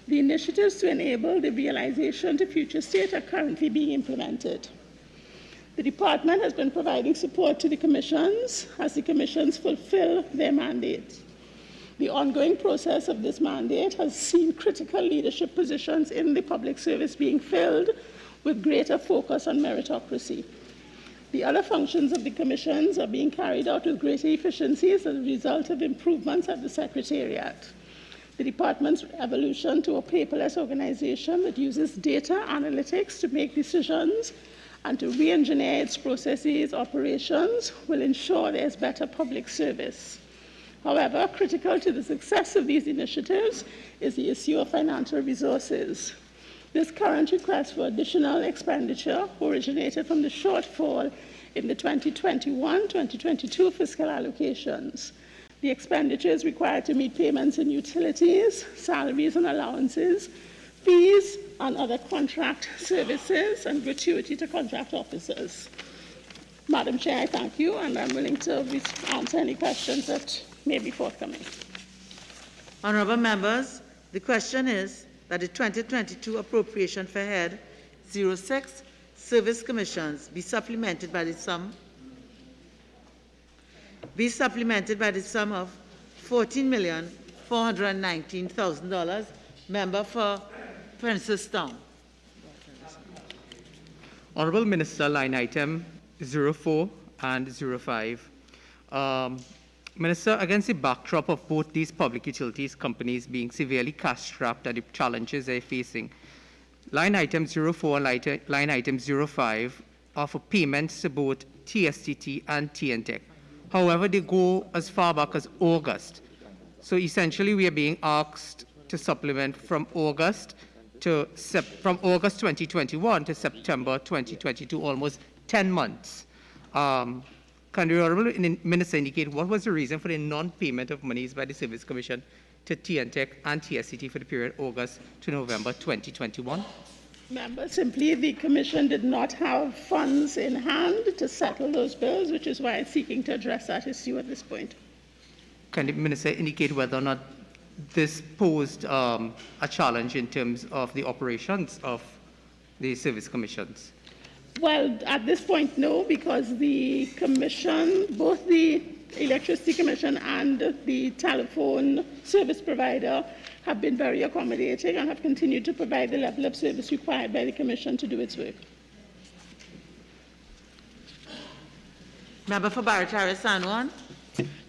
The initiatives to enable the realization to future state are currently being implemented. The department has been providing support to the commissions as the commissions fulfill their mandate. The ongoing process of this mandate has seen critical leadership positions in the public service being filled with greater focus on meritocracy. The other functions of the commissions are being carried out with greater efficiencies as a result of improvements at the Secretariat. The department's evolution to a paperless organization that uses data analytics to make decisions and to re-engineer its processes, operations, will ensure there's better public service. However, critical to the success of these initiatives is the issue of financial resources. This current request for additional expenditure originated from the shortfall in the 2021-2022 fiscal allocations. The expenditure is required to meet payments in utilities, salaries and allowances, fees and other contract services, and gratuity to contract officers. Madam Chair, I thank you, and I'm willing to answer any questions that may be forthcoming. Honourable members, the question is that the 2022 appropriation for Head 06 Service Commissions be supplemented by the sum of $14,419,000. Member for Princess-Town. Honourable Minister, line item 04 and 05. Minister, against the backdrop of both these public utilities companies being severely cash-strapped and the challenges they're facing, line item 04 and line item 05 are for payments to both TSTT and TNTEC. However, they go as far back as August. So essentially, we are being asked to supplement from August 2021 to September 2022, almost 10 months. Can the Honourable Minister indicate what was the reason for the non-payment of monies by the Service Commission to TNTEC and TSCT for the period August to November 2021? Member, simply the Commission did not have funds in hand to settle those bills, which is why it's seeking to address that issue at this point. Can the Minister indicate whether or not this posed a challenge in terms of the operations of the Service Commissions? Well, at this point, no, because the Commission, both the Electricity Commission and the telephone service provider, have been very accommodating and have continued to provide the level of service required by the Commission to do its work. Member for Barataria San Juan.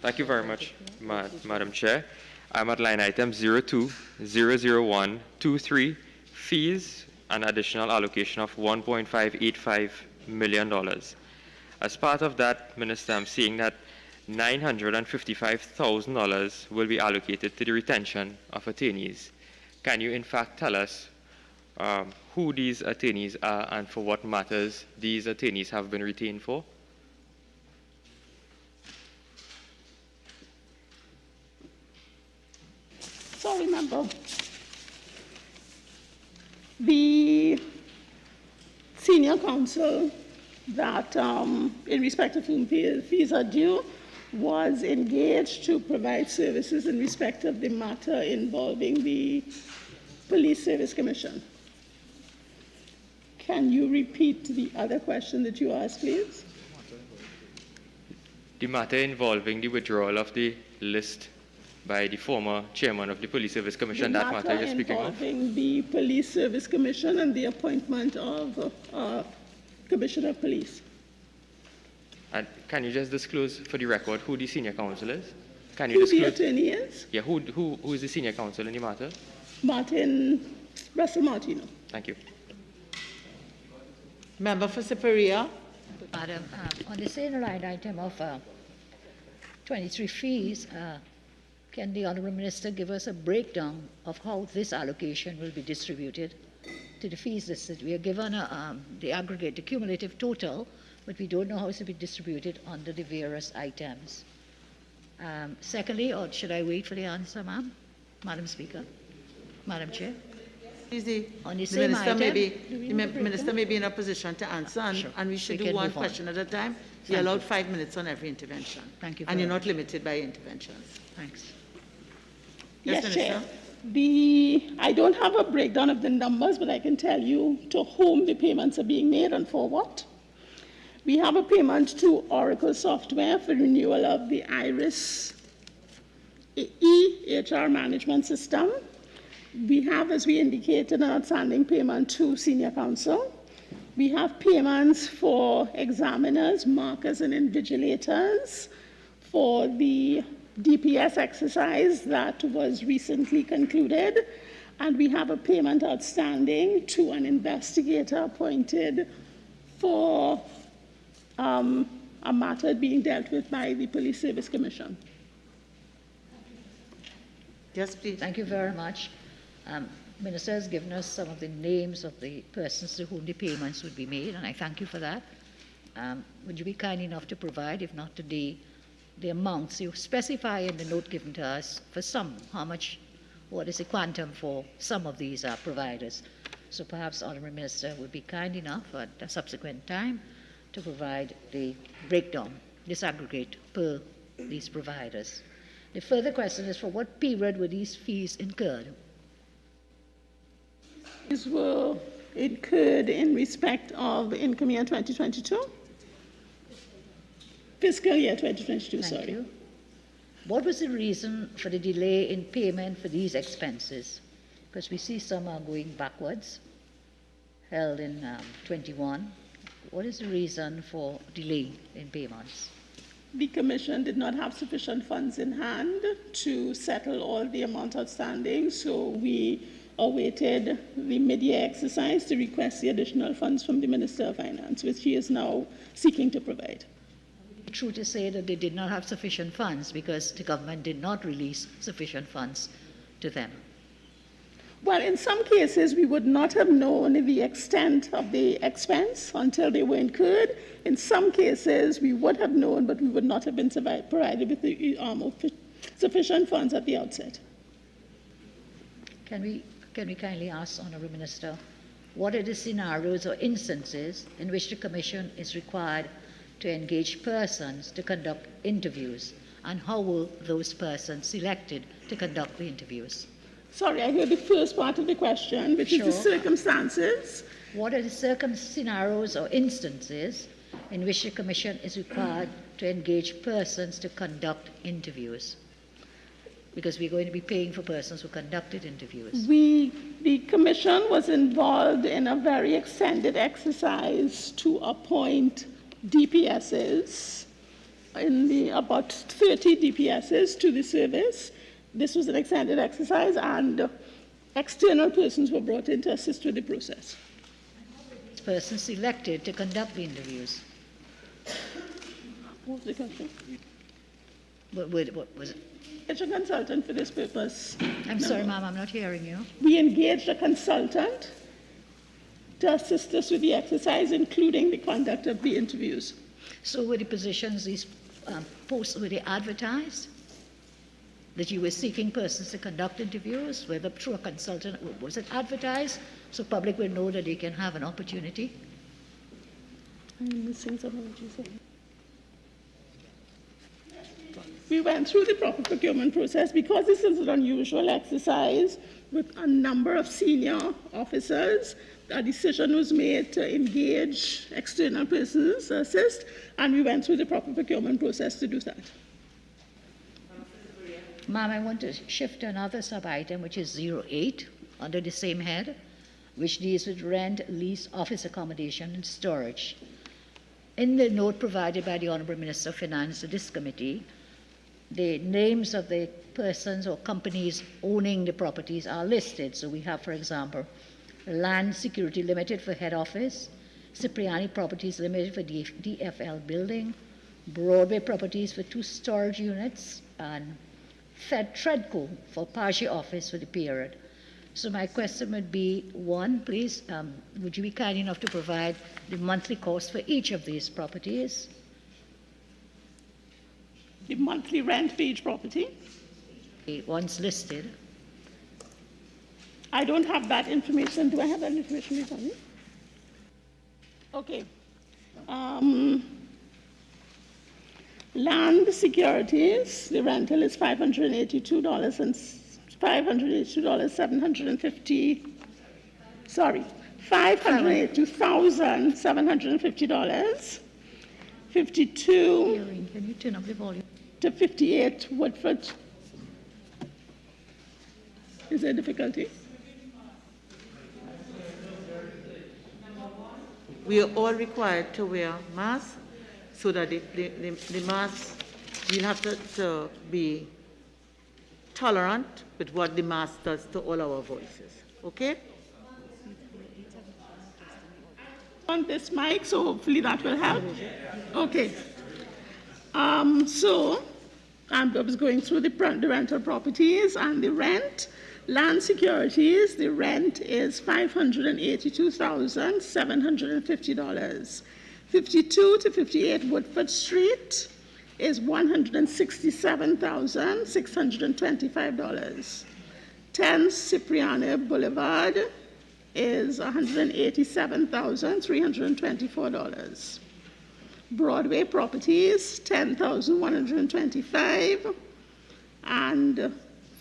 Thank you very much, Madam Chair. I'm at line item 02-00123, fees and additional allocation of $1.585 million. As part of that, Minister, I'm seeing that $955,000 will be allocated to the retention of attorneys. Can you in fact tell us who these attorneys are and for what matters these attorneys have been retained for? Sorry, Member. The senior counsel that, in respect of whom fees are due, was engaged to provide services in respect of the matter involving the Police Service Commission. Can you repeat the other question that you asked, please? The matter involving the withdrawal of the list by the former chairman of the Police Service Commission, that matter you're speaking of? Involving the Police Service Commission and the appointment of Commissioner of Police. And can you just disclose for the record who the senior counsel is? Can you Who disclose? the attorney is? Yeah, who is the senior counsel in the matter? Russell Martino. Thank you. Member for Superior. Madam, on the same line item of 23 fees, can the Honourable Minister give us a breakdown of how this allocation will be distributed to the fees listed? We are given the aggregate, the cumulative total, but we don't know how it will be distributed under the various items. Secondly, or should I wait for the answer, ma'am? Madam Speaker, Madam Chair. On the same minister item, the minister may be in a position to answer, and we should do one question at a time. You're allowed 5 minutes on every intervention. Thank you. And you're not limited by interventions. Thanks. Yes, Minister. Chair. I don't have a breakdown of the numbers, but I can tell you to whom the payments are being made and for what. We have a payment to Oracle Software for renewal of the IRIS HR management system. We have, as we indicated, an outstanding payment to Senior Counsel. We have payments for examiners, markers, and invigilators for the DPS exercise that was recently concluded. And we have a payment outstanding to an investigator appointed for a matter being dealt with by the Police Service Commission. Yes, please. Thank you very much. Minister has given us some of the names of the persons to whom the payments would be made, and I thank you for that. Would you be kind enough to provide, if not today, the amounts you specify in the note given to us for some, how much, what is the quantum for some of these providers? So perhaps Honourable Minister would be kind enough at a subsequent time to provide the breakdown, disaggregate per these providers. The further question is, for what period were these fees incurred? These were incurred in respect of income year 2022? Fiscal year 2022, Thank sorry. you. What was the reason for the delay in payment for these expenses? Because we see some are going backwards, held in 21. What is the reason for delay in payments? The Commission did not have sufficient funds in hand to settle all the amount outstanding, so we awaited the mid-year exercise to request the additional funds from the Minister of Finance, which he is now seeking to provide. True to say that they did not have sufficient funds because the government did not release sufficient funds to them. Well, in some cases, we would not have known the extent of the expense until they were incurred. In some cases, we would have known, but we would not have been provided with the sufficient funds at the outset. Can we kindly ask Honourable Minister, what are the scenarios or instances in which the Commission is required to engage persons to conduct interviews, and how were those persons selected to conduct the interviews? Sorry, I heard the first part of the question, which is the circumstances. What are the scenarios or instances in which the Commission is required to engage persons to conduct interviews? Because we're going to be paying for persons who conducted interviews. The Commission was involved in a very extended exercise to appoint DPSs, about 30 DPSs to the service. This was an extended exercise, and external persons were brought in to assist with the process. Persons selected to conduct the interviews. What was the question? What was it? Engaged a consultant for this purpose. I'm sorry, ma'am, I'm not hearing you. We engaged a consultant to assist us with the exercise, including the conduct of the interviews. So were the positions, these posts, were they advertised? That you were seeking persons to conduct interviews, whether through a consultant, was it advertised so public will know that they can have an opportunity? I'm missing some of what you said. We went through the proper procurement process because this is an unusual exercise with a number of senior officers. A decision was made to engage external persons to assist, and we went through the proper procurement process to do that. Ma'am, I want to shift to another sub-item, which is 08, under the same head, which deals with rent, lease, office accommodation, and storage. In the note provided by the Honorable Minister of Finance to this committee, the names of the persons or companies owning the properties are listed. So we have, for example, Land Security Limited for head office, Cipriani Properties Limited for DFL building, Broadway Properties for 2 storage units, and Tredco for partial office for the period. So my question would be, one, please, would you be kind enough to provide the monthly cost for each of these properties? The monthly rent for each property? The ones listed. I don't have that information. Do I have that information before me? Okay. Land Securities, the rental is $582 and $582,750. Sorry, $582,750. 52. Can you turn up the volume? To 58 Woodford. Is there difficulty? We are all required to wear masks, so that the mask, we'll have to be tolerant with what the mask does to all our voices. Okay? On this mic, so hopefully that will help. Okay. So I was going through the rental properties and the rent. Land Securities, the rent is $582,750. 52 to 58 Woodford Street is $167,625. 10 Cipriani Boulevard is $187,324. Broadway Properties, $10,125, and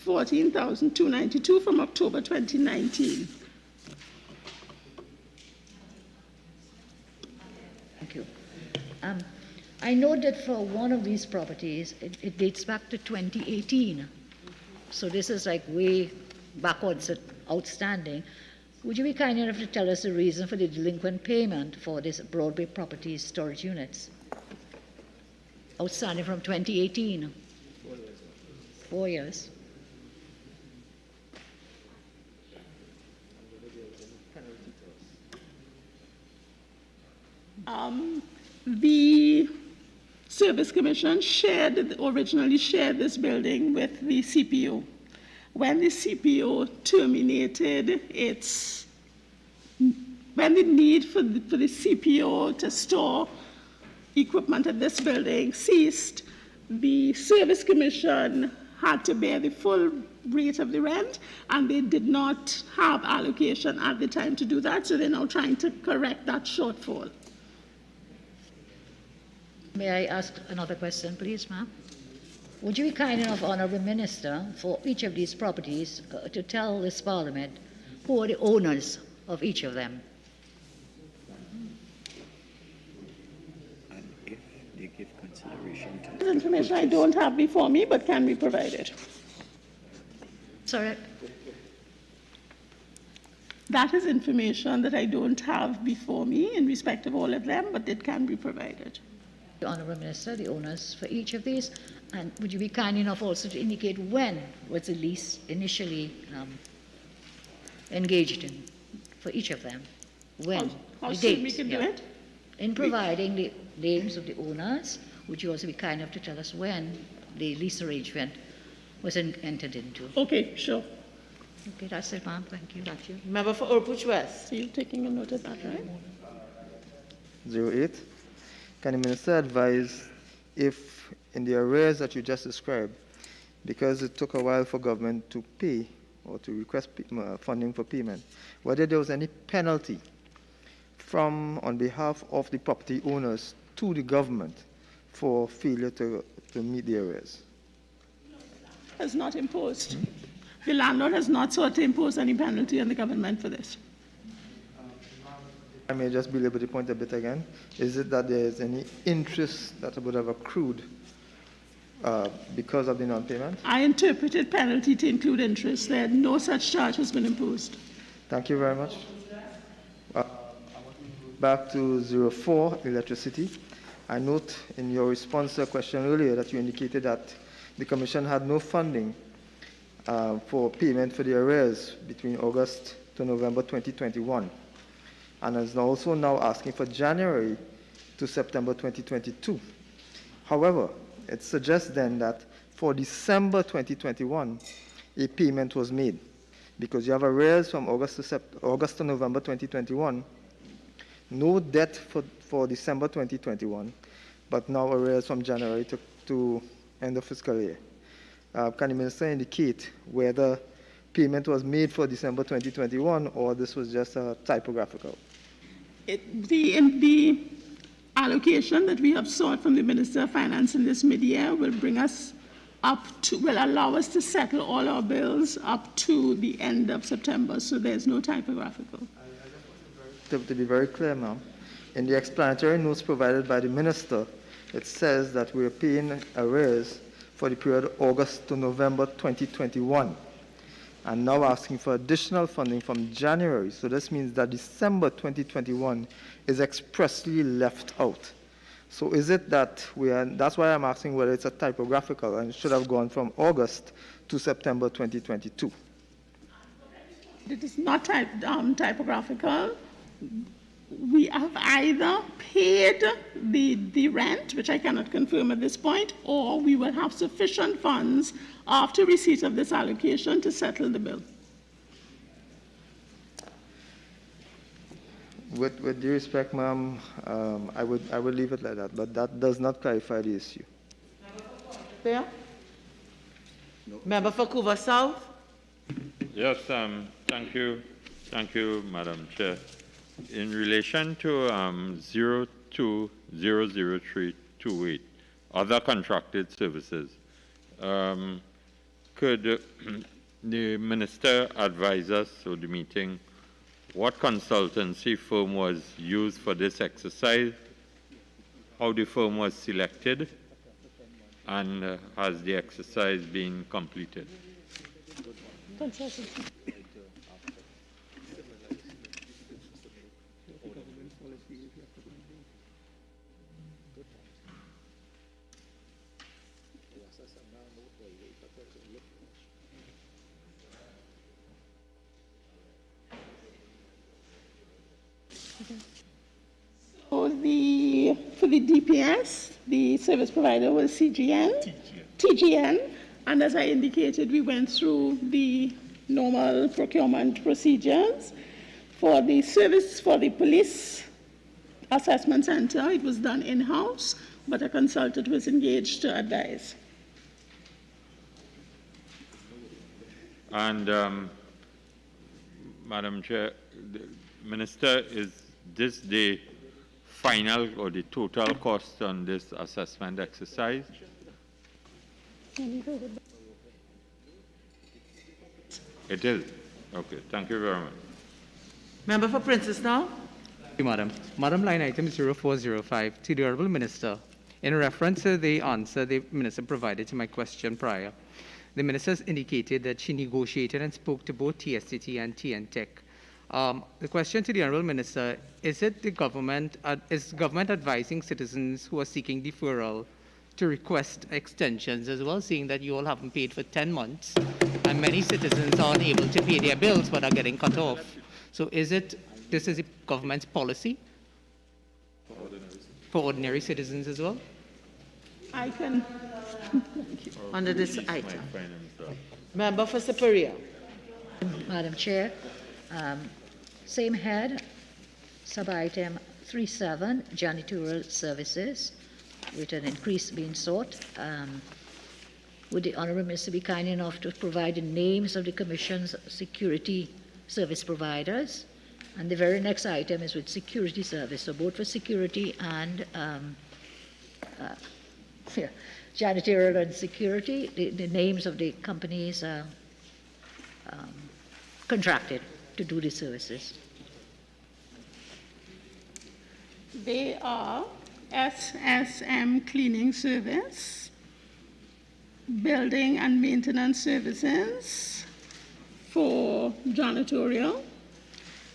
$14,292 from October 2019. Thank you. I know that for one of these properties, it dates back to 2018. So this is like way backwards outstanding. Would you be kind enough to tell us the reason for the delinquent payment for this Broadway Properties storage units? Outstanding from 2018. 4 years. The Service Commission originally shared this building with the CPO. When the CPO terminated when the need for the CPO to store equipment at this building ceased, the Service Commission had to bear the full rate of the rent, and they did not have allocation at the time to do that, so they're now trying to correct that shortfall. May I ask another question, please, ma'am? Would you be kind enough, Honourable Minister, for each of these properties to tell this Parliament who are the owners of each of them? And if they give consideration to This information I don't have before me, but can be provided. Sorry? That is information that I don't have before me in respect of all of them, but it can be provided. The Honourable Minister, the owners for each of these, and would you be kind enough also to indicate when was the lease initially engaged in for each of them? When? How the soon date, we can do it? In providing the names of the owners, would you also be kind enough to tell us when the lease arrangement was entered into? Okay, sure. Okay, that's it, ma'am. Thank you. Thank you. Member for Oakwood West. So you're taking a note of that, right? 08. Can the Minister advise if, in the arrears that you just described, because it took a while for government to pay or to request funding for payment, whether there was any penalty on behalf of the property owners to the government for failure to meet the arrears? Has not imposed. The landlord has not sought to impose any penalty on the government for this. I may just belabor the point a bit again. Is it that there is any interest that would have accrued because of the non-payment? I interpreted penalty to include interest. There, no such charge has been imposed. Thank you very much. Back to 04, electricity. I note in your response to a question earlier that you indicated that the Commission had no funding for payment for the arrears between August to November 2021, and is also now asking for January to September 2022. However, it suggests then that for December 2021, a payment was made, because you have arrears from August to November 2021, no debt for December 2021, but now arrears from January to end of fiscal year. Can the Minister indicate whether payment was made for December 2021 or this was just a typographical? The allocation that we have sought from the Minister of Finance in this mid-year will bring us will allow us to settle all our bills up to the end of September, so there's no typographical. To be very clear, ma'am, in the explanatory notes provided by the Minister, it says that we are paying arrears for the period August to November 2021, and now asking for additional funding from January. So this means that December 2021 is expressly left out. So is it that that's why I'm asking whether it's a typographical and it should have gone from August to September 2022. It is not typographical. We have either paid the rent, which I cannot confirm at this point, or we will have sufficient funds after receipt of this allocation to settle the bill. With due respect, ma'am, I would leave it like that, but that does not clarify the issue. Fair? No. Member for Couva South? Yes, thank you, Madam Chair. In relation to 02-00328, other contracted services, could the Minister advise us, or the meeting, what consultancy firm was used for this exercise, how the firm was selected, and has the exercise been completed? For the DPS, the service provider was TGN, and as I indicated, we went through the normal procurement procedures. For the service for the police assessment center, it was done in-house, but a consultant was engaged to advise. And Madam Chair, the Minister, is this the final or the total cost on this assessment exercise? It is. Okay, thank you very much. Member for Princess now? Thank you, Madam. Madam, line item 0405 to the Honourable Minister. In reference to the answer the Minister provided to my question prior, the Minister has indicated that she negotiated and spoke to both TSTT and TNTech. The question to the Honourable Minister, is government advising citizens who are seeking deferral to request extensions as well, seeing that you all haven't paid for 10 months and many citizens are unable to pay their bills but are getting cut off? So this is the government's policy for ordinary citizens as well? I can. Under this item. Member for Superior. Madam Chair, same head, sub-item 37, Janitorial Services, with an increase being sought. Would the Honourable Minister be kind enough to provide the names of the Commission's security service providers? And the very next item is with security service, so both for security and janitorial and security, the names of the companies contracted to do these services. They are SSM Cleaning Service, building and maintenance services, for janitorial,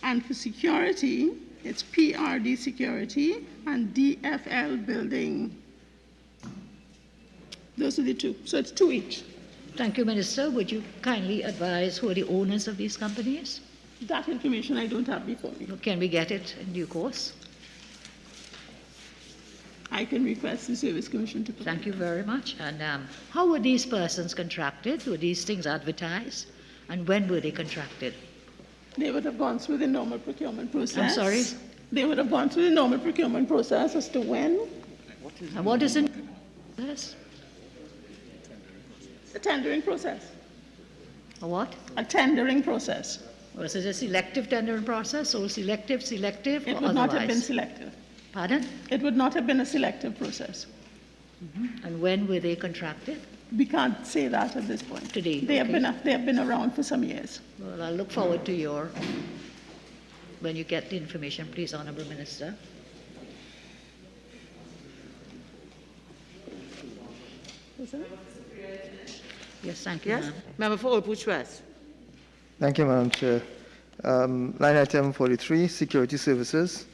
and for security, it's PRD security and DFL building. Those are the two. So it's two each. Thank you, Minister. Would you kindly advise who are the owners of these companies? That information I don't have before me. Can we get it in due course? I can request the Service Commission to provide. Thank you very much. And how were these persons contracted? Were these things advertised? And when were they contracted? They would have gone through the normal procurement process. I'm sorry? They would have gone through the normal procurement process as to when. And what is in this? A tendering process. A what? A tendering process. Was it a selective tendering process or selective, It or would not have been otherwise? selective. Pardon? It would not have been a selective process. And when were they contracted? We can't say that at this point. Today, They okay. have been around for some years. Well, I'll look forward to your, when you get the information, please, Honourable Minister. Yes, thank you, Yes? ma'am. Member for Old Puch West. Thank you, Madam Chair. Line item 43, security services.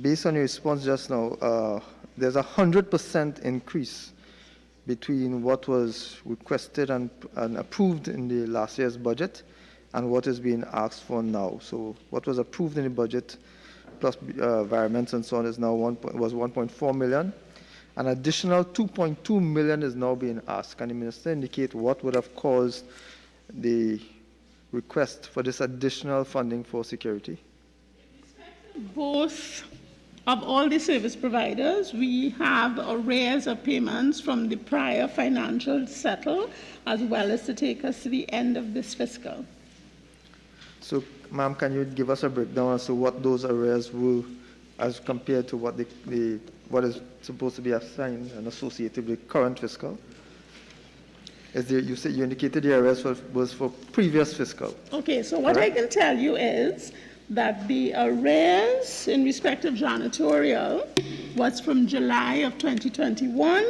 Based on your response just now, there's a 100% increase between what was requested and approved in the last year's budget and what is being asked for now. So what was approved in the budget plus environments and so on is now was 1.4 million. An additional 2.2 million is now being asked. Can the Minister indicate what would have caused the request for this additional funding for security? Both of all the service providers, we have arrears of payments from the prior financial cycle, as well as to take us to the end of this fiscal. So, ma'am, can you give us a breakdown as to what those arrears were as compared to what what is supposed to be assigned and associated with current fiscal? Is there, you indicated the arrears was for previous fiscal. Okay, so what I can tell you is that the arrears in respect of janitorial was from July of 2021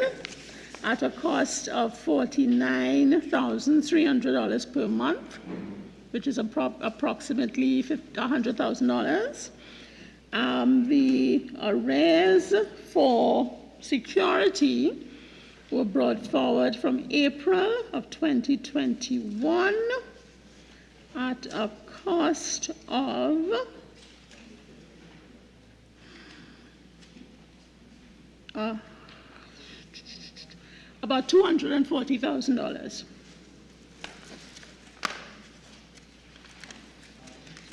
at a cost of $49,300 per month, which is approximately $100,000. The arrears for security were brought forward from April of 2021 at a cost of about $240,000.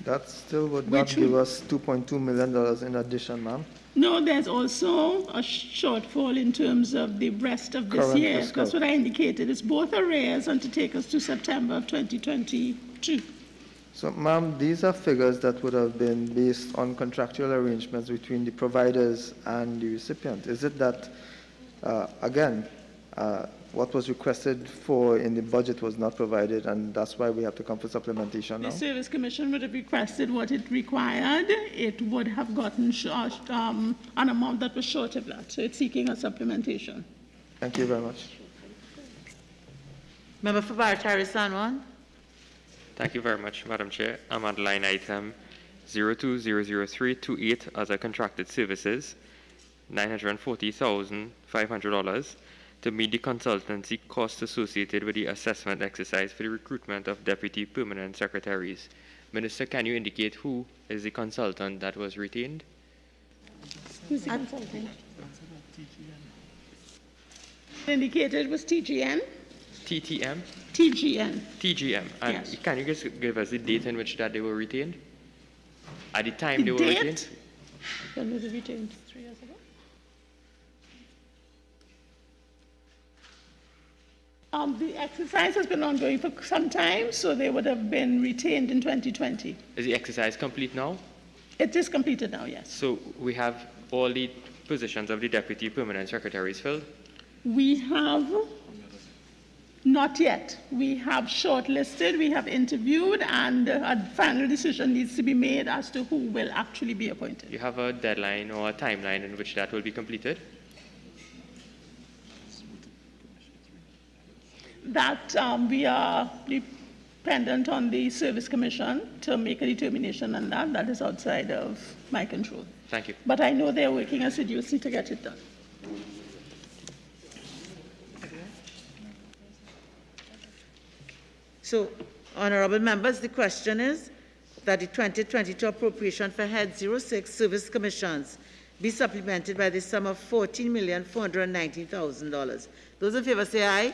That still would not give us $2.2 million in addition, ma'am. No, there's also a shortfall in terms of the rest of this Current year. fiscal. That's what I indicated. It's both arrears and to take us to September of 2022. So, ma'am, these are figures that would have been based on contractual arrangements between the providers and the recipient. Is it that, again, what was requested for in the budget was not provided, and that's why we have to come for supplementation now? The Service Commission would have requested what it required. It would have gotten short, an amount that was short of that. So it's seeking a supplementation. Thank you very much. Member for Barataria San Juan. Thank you very much, Madam Chair. I'm on line item 02-00328 other contracted services, $940,500 to meet the consultancy costs associated with the assessment exercise for the recruitment of deputy permanent secretaries. Minister, can you indicate who is the consultant that was retained? Who's the consultant? Indicated was TGN. TTM? TGN. TGM. And Yes. can you just give us the date in which that they were retained? At the time The they were date? retained? When was it retained? 3 years ago? The exercise has been ongoing for some time, so they would have been retained in 2020. Is the exercise complete now? It is completed now, yes. So we have all the positions of the deputy permanent secretaries filled? We have not yet. We have shortlisted, we have interviewed, and a final decision needs to be made as to who will actually be appointed. You have a deadline or a timeline in which that will be completed? that we are dependent on the Service Commission to make a determination on that. That is outside of my control. Thank you. But I know they're working assiduously to get it done. So, honorable members, the question is that the 2022 appropriation for Head 06 Service Commissions be supplemented by the sum of $14,419,000. Those in favor say aye.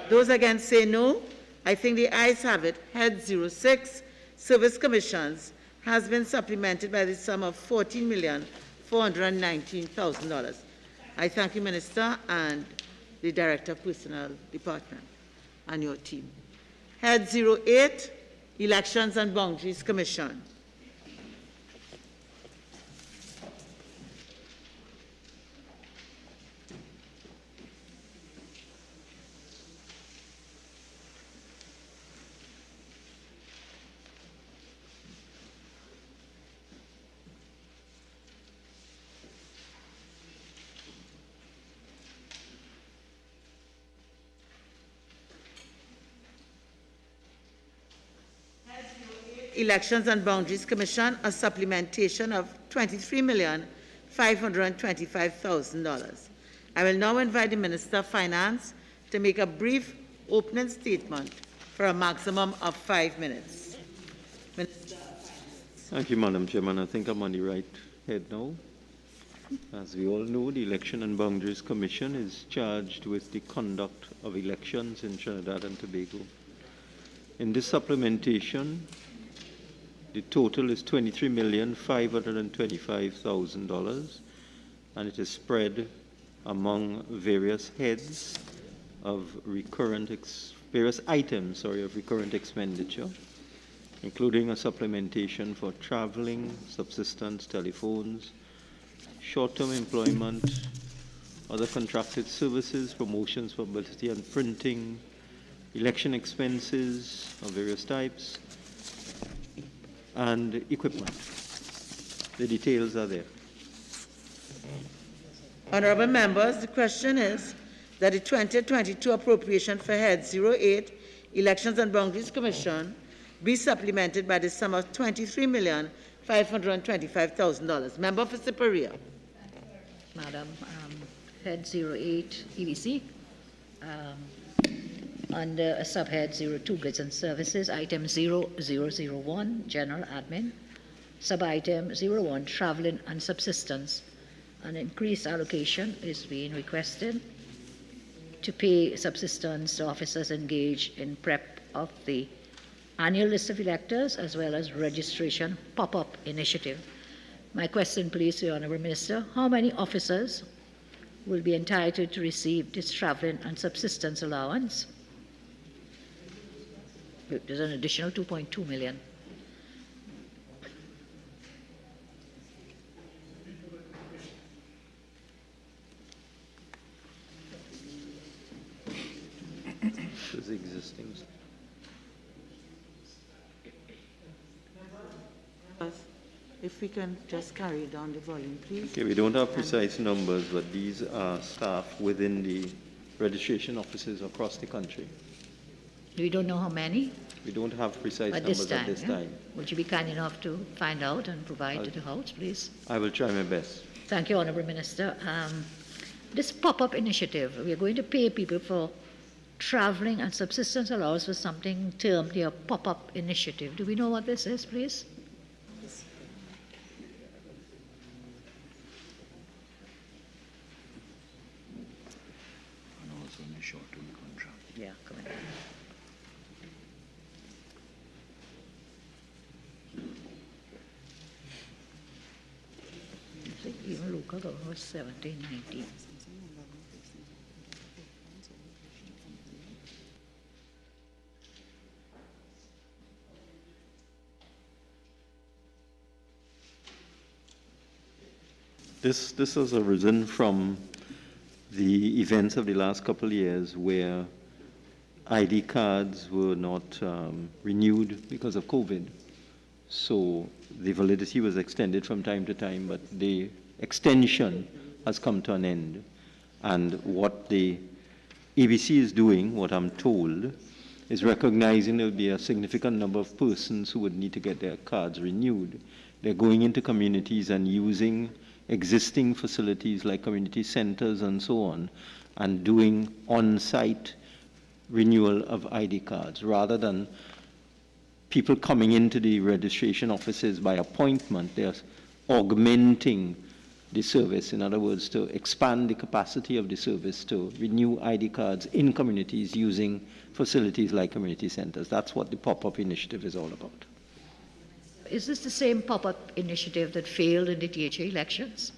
Those against say no. I think the ayes have it. Head 06 Service Commissions has been supplemented by the sum of $14,419,000. I thank you, Minister, and the Director of Personnel Department and your team. Head 08, Elections and Boundaries Commission. Elections and Boundaries Commission, a supplementation of $23,525,000. I will now invite the Minister of Finance to make a brief opening statement for a maximum of 5 minutes. Minister. Thank you, Madam Chairman. I think I'm on the right head now. As we all know, the Election and Boundaries Commission is charged with the conduct of elections in Trinidad and Tobago. In this supplementation, the total is $23,525,000, and it is spread among various heads of various items of recurrent expenditure, including a supplementation for traveling, subsistence, telephones, short-term employment, other contracted services, promotions, publicity and printing, election expenses of various types, and equipment. The details are there. Honorable members, the question is that the 2022 appropriation for Head 08, Elections and Boundaries Commission, be supplemented by the sum of $23,525,000. Member for Siparia. Madam, Head 08, EBC. Under subhead 02, Goods and Services, item 0001, General Admin, sub-item 01, Traveling and Subsistence. An increased allocation is being requested to pay subsistence to officers engaged in prep of the annual list of electors as well as registration pop-up initiative. My question, please, to the Honourable Minister, how many officers will be entitled to receive this traveling and subsistence allowance? There's an additional 2.2 million. This is existing. If we can just carry down the volume, please. Okay, we don't have precise numbers, but these are staff within the registration offices across the country. We don't know how many? We don't have precise at numbers at this time. Would you be kind enough to find out and provide to the House, please? I will try my best. Thank you, Honourable Minister. This pop-up initiative, we are going to pay people for travelling and subsistence allowance for something termed the pop-up initiative. Do we know what this is, please? Yeah, come in. I think even local government was 17, 19. This has arisen from the events of the last couple of years where ID cards were not renewed because of COVID. So the validity was extended from time to time, but the extension has come to an end. And what the ABC is doing, what I'm told, is recognizing there will be a significant number of persons who would need to get their cards renewed. They're going into communities and using existing facilities like community centers and so on, and doing on-site renewal of ID cards rather than people coming into the registration offices by appointment. They're augmenting the service, in other words, to expand the capacity of the service to renew ID cards in communities using facilities like community centers. That's what the pop-up initiative is all about. Is this the same pop-up initiative that failed in the THA elections?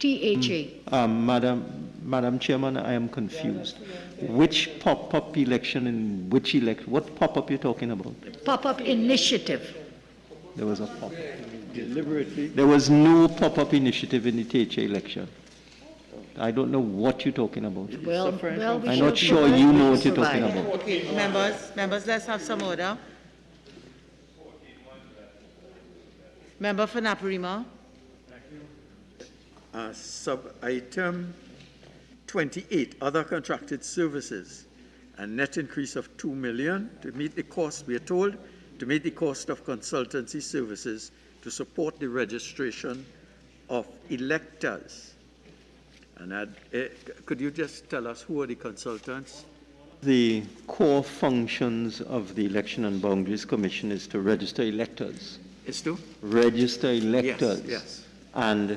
THA. Madam Chairman, I am confused. Which pop-up election in which election? What pop-up you're talking about? Pop-up initiative. There was a pop-up. Deliberately. There was no pop-up initiative in the THA election. I don't know what you're talking about. Well, I'm not sure you know what you're talking about. Okay, members, let's have some order. Member for Naparima. Sub-item 28, other contracted services, a net increase of 2 million to meet the cost, we are told, to meet the cost of consultancy services to support the registration of electors. And could you just tell us who are the consultants? The core functions of the Election and Boundaries Commission is to register electors. Is to? Register electors. Yes. And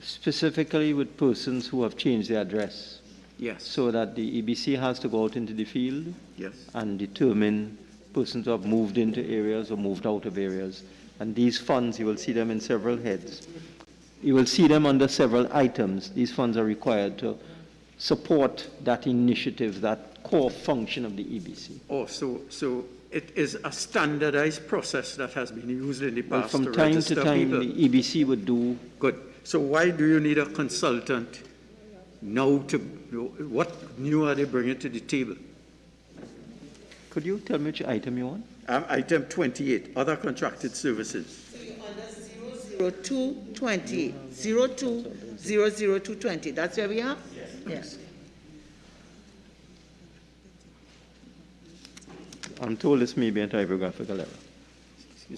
specifically with persons who have changed their address. Yes. So that the EBC has to go out into the field Yes. and determine persons who have moved into areas or moved out of areas. And these funds, you will see them in several heads. You will see them under several items. These funds are required to support that initiative, that core function of the EBC. Oh, so it is a standardized process that has been used in the past Well, from to time register to time, people. the EBC would do. Good. So why do you need a consultant now to, what new are they bringing to the table? Could you tell me which item you want? Item 28, other contracted services. 0220, 02000220. That's where we are? Yes. I'm told this may be a typographical error.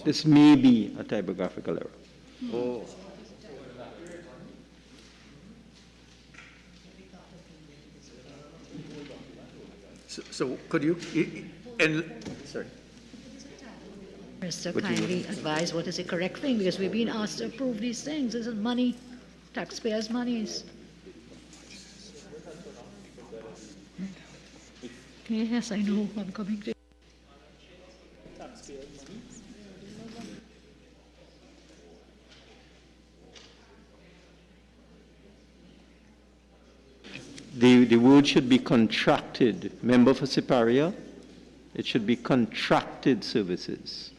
This may be a typographical error. Oh. So could you, sorry. Mr. kindly advise what is the correct thing, because we've been asked to approve these things. This is money, taxpayers' monies. Yes, I know, I'm coming to. The word should be contracted. Member for Siparia, it should be contracted services.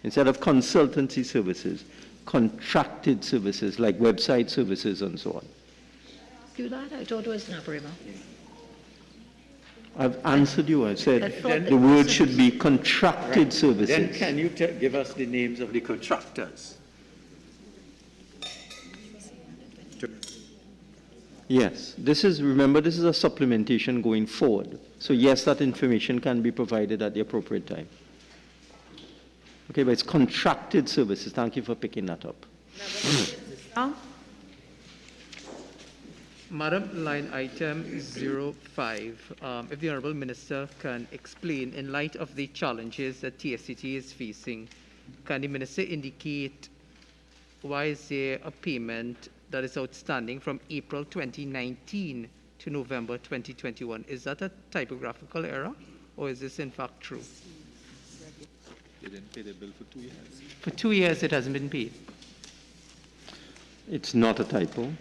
Instead of consultancy services, contracted services like website services and so on. Do that? I thought it was Naparima. I've answered you. I said the word should be contracted services. Then can you give us the names of the contractors? Yes, remember, this is a supplementation going forward. So yes, that information can be provided at the appropriate time. Okay, but it's contracted services. Thank you for picking that up. Madam, line item 05, if the Honourable Minister can explain, in light of the challenges that TSCT is facing, can the Minister indicate why is there a payment that is outstanding from April 2019 to November 2021? Is that a typographical error, or is this in fact true? They didn't pay the bill for 2 years. For 2 years, it hasn't been paid. It's not a typo.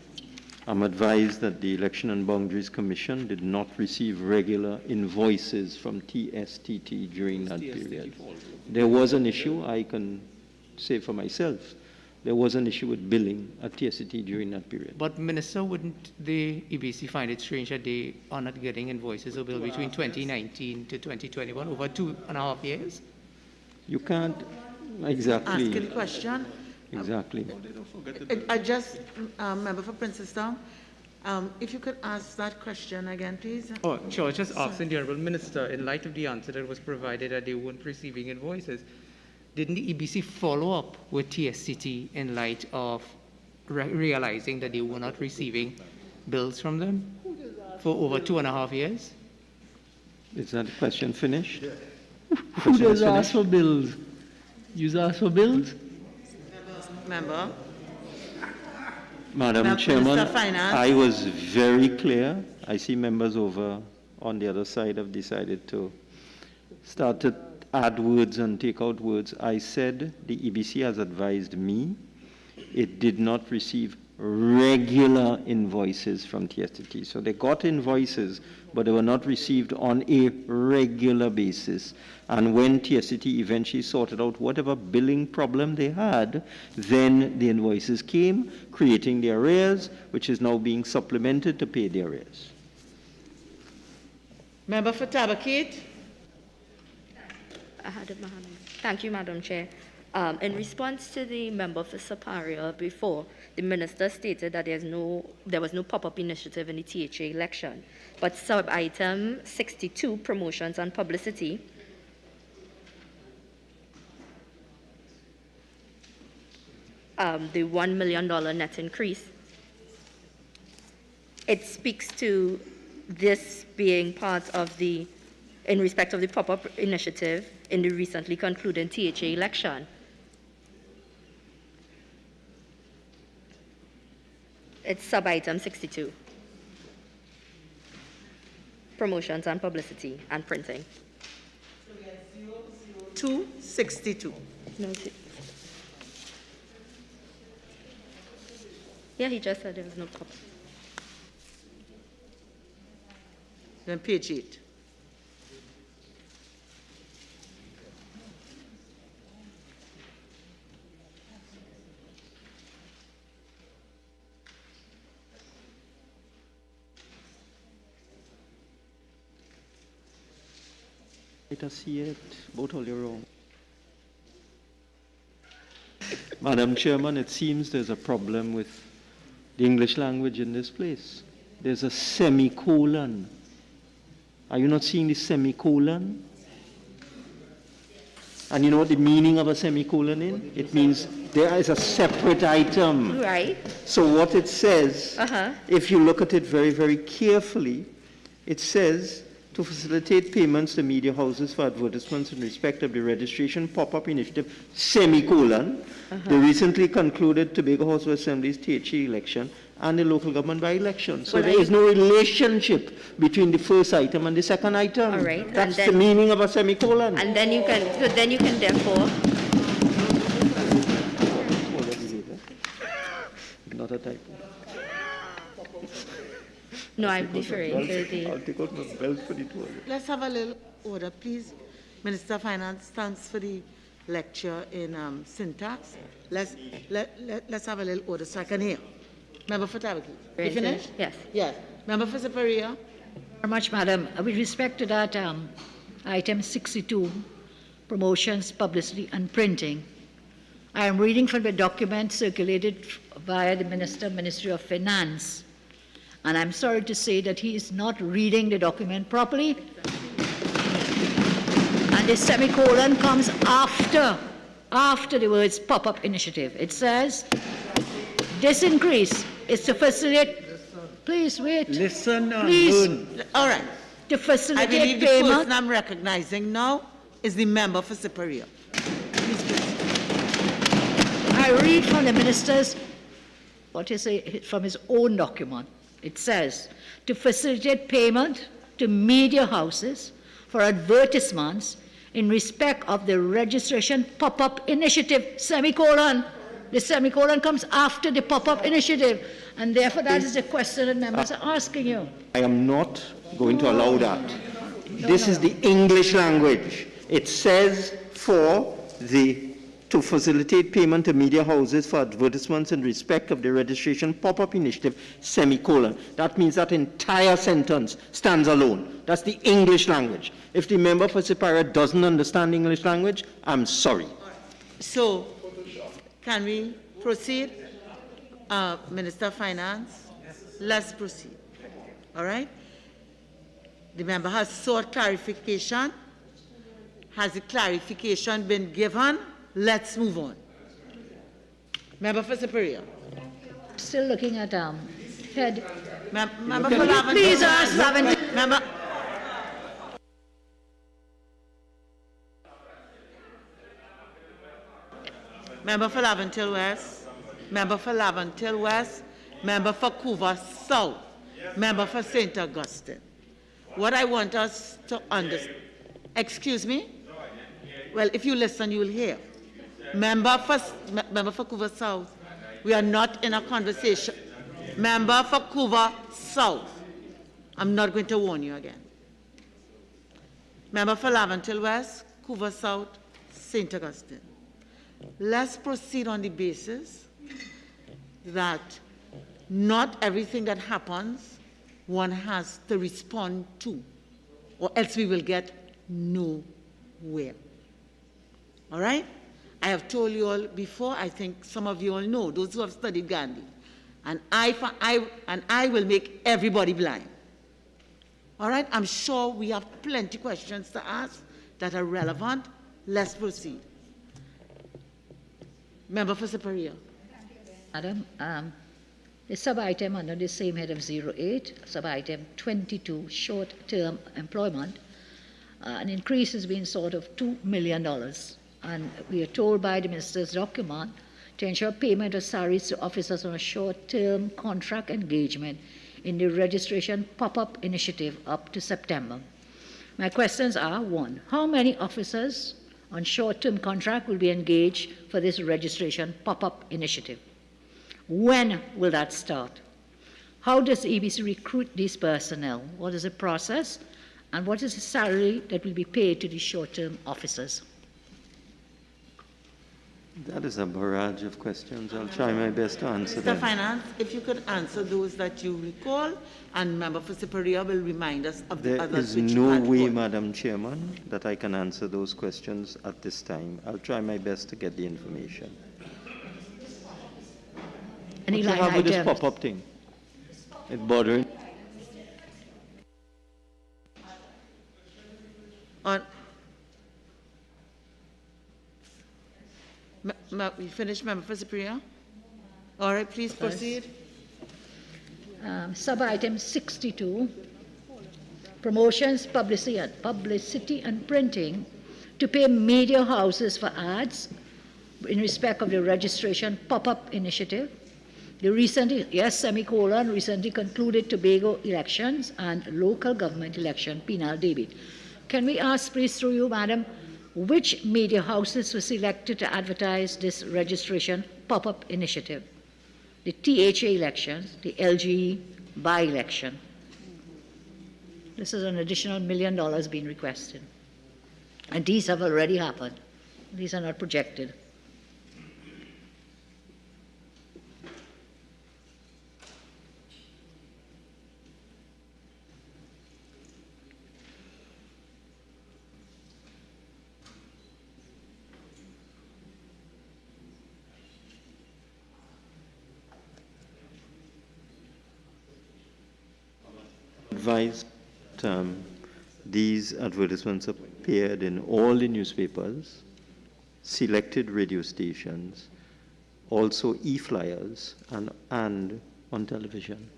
I'm advised that the Election and Boundaries Commission did not receive regular invoices from TSTT during that period. There was an issue, I can say for myself, there was an issue with billing at TSTT during that period. But Minister, wouldn't the EBC find it strange that they are not getting invoices or bill between 2019 to 2021, over 2.5 years? You can't exactly. Asking the question. Exactly. I just, Member for Princess Town, If you could ask that question again, please. Oh, sure. Just asking the Honourable Minister, in light of the answer that was provided that they weren't receiving invoices, didn't the EBC follow up with TSCT in light of realizing that they were not receiving bills from them for over 2.5 years? Is that question finished? Who does ask for bills? You ask for bills? Member. Madam Minister Chairman, of Finance. I was very clear. I see members over on the other side have decided to start to add words and take out words. I said the EBC has advised me it did not receive regular invoices from TSTT. So they got invoices, but they were not received on a regular basis. And when TSTT eventually sorted out whatever billing problem they had, then the invoices came, creating the arrears, which is now being supplemented to pay the arrears. Member for Tabakit. Thank you, Madam Chair. In response to the member for Superior before, the minister stated that there was no pop-up initiative in the THA election. But sub-item 62, promotions and publicity, the $1 million net increase, it speaks to this being part of the, in respect of the pop-up initiative in the recently concluded THA election. It's sub-item 62. Promotions and publicity and printing. 262. No, yeah, he just said there was no pop. Then page 8. Let us see it, both all you're wrong. Madam Chairman, it seems there's a problem with the English language in this place. There's a semicolon. Are you not seeing the semicolon? And you know what the meaning of a semicolon is? It means there is a separate item. Right. So what it says, if you look at it very, very carefully, it says, to facilitate payments to media houses for advertisements in respect of the registration pop-up initiative, semicolon, the recently concluded Tobago House of Assembly's THA election and the local government by-election. So there is no relationship between the first item and the second item. All right. That's the meaning of a semicolon. And then you can, so then you can therefore. Not a typo. No, I'm deferring to the. I'll take out my belt for the toilet. Let's have a little order, please. Minister of Finance, thanks for the lecture in syntax. Let's have a little order so I can hear. Member for Tabakit. You finished? Yes. Yes. Member for Superior. Very much, Madam. With respect to that item 62, promotions, publicity, and printing, I am reading from the document circulated via the Ministry of Finance. And I'm sorry to say that he is not reading the document properly. And the semicolon comes after the words pop-up initiative. It says, this increase is to facilitate, please wait. Listen and please. learn. All right. To facilitate I believe the payment. person I'm recognizing now is the member for Superior. I read from the minister's, from his own document. It says, to facilitate payment to media houses for advertisements in respect of the registration pop-up initiative, semicolon. The semicolon comes after the pop-up initiative, and therefore that is the question that members are asking you. I am not going to allow that. This is the English language. It says to facilitate payment to media houses for advertisements in respect of the registration pop-up initiative, semicolon. That means that entire sentence stands alone. That's the English language. If the member for Superior doesn't understand English language, I'm sorry. So, can we proceed? Minister of Finance? Let's proceed. All right? The member has sought clarification. Has the clarification been given? Let's move on. Member for Superior. Still looking at head. Member for Lavender. Please ask Lavender. Member for Laventille West. Member for Laventille West. Member for Couva South. Member for St. Augustine. What I want us to understand. Excuse me? Well, if you listen, you will hear. Member for Couva South. We are not in a conversation. Member for Couva South. I'm not going to warn you again. Member for Laventille West, Couva South, St. Augustine. Let's proceed on the basis that not everything that happens one has to respond to, or else we will get nowhere. All right? I have told you all before, I think some of you all know, those who have studied Gandhi, and I will make everybody blind. All right? I'm sure we have plenty of questions to ask that are relevant. Let's proceed. Member for Superior. Madam, the sub-item under the same head of 08, sub-item 22, short-term employment, an increase has been sought of $2 million. And we are told by the minister's document to ensure payment of salaries to officers on a short-term contract engagement in the registration pop-up initiative up to September. My questions are, 1, how many officers on short-term contract will be engaged for this registration pop-up initiative? When will that start? How does the EBC recruit these personnel? What is the process? And what is the salary that will be paid to the short-term officers? That is a barrage of questions. I'll try my best to answer Mr. them. Finance, if you could answer those that you recall, and Member for Superior will remind us of the others which you There is had no way, called. Madam Chairman, that I can answer those questions at this time. I'll try my best to get the information. Any What you line have with this items? pop-up thing? It's bothering. We finished, Member for Superior? All right, please proceed. Sub-item 62, promotions, publicity and printing to pay media houses for ads in respect of the registration pop-up initiative. The recently concluded Tobago elections and local government election penal debate. Can we ask, please, through you, Madam, which media houses were selected to advertise this registration pop-up initiative? The THA elections, the LGE by-election. This is an additional $1 million being requested. And these have already happened. These are not projected. Advised these advertisements appeared in all the newspapers, selected radio stations, also e-flyers, and on television.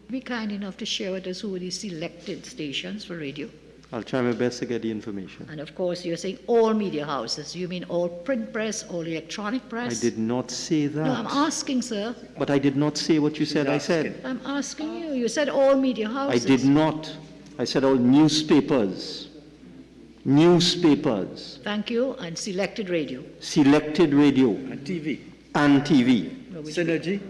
Be kind enough to share with us who are the selected stations for radio. I'll try my best to get the information. And of course, you're saying all media houses. You mean all print press, all electronic press? I did not say that. No, I'm asking, sir. But I did not say what you said I said. I'm asking you. You said all media I houses. did not. I said all newspapers. Newspapers. Thank you. And selected radio. Selected radio. And TV. And TV. Synergy.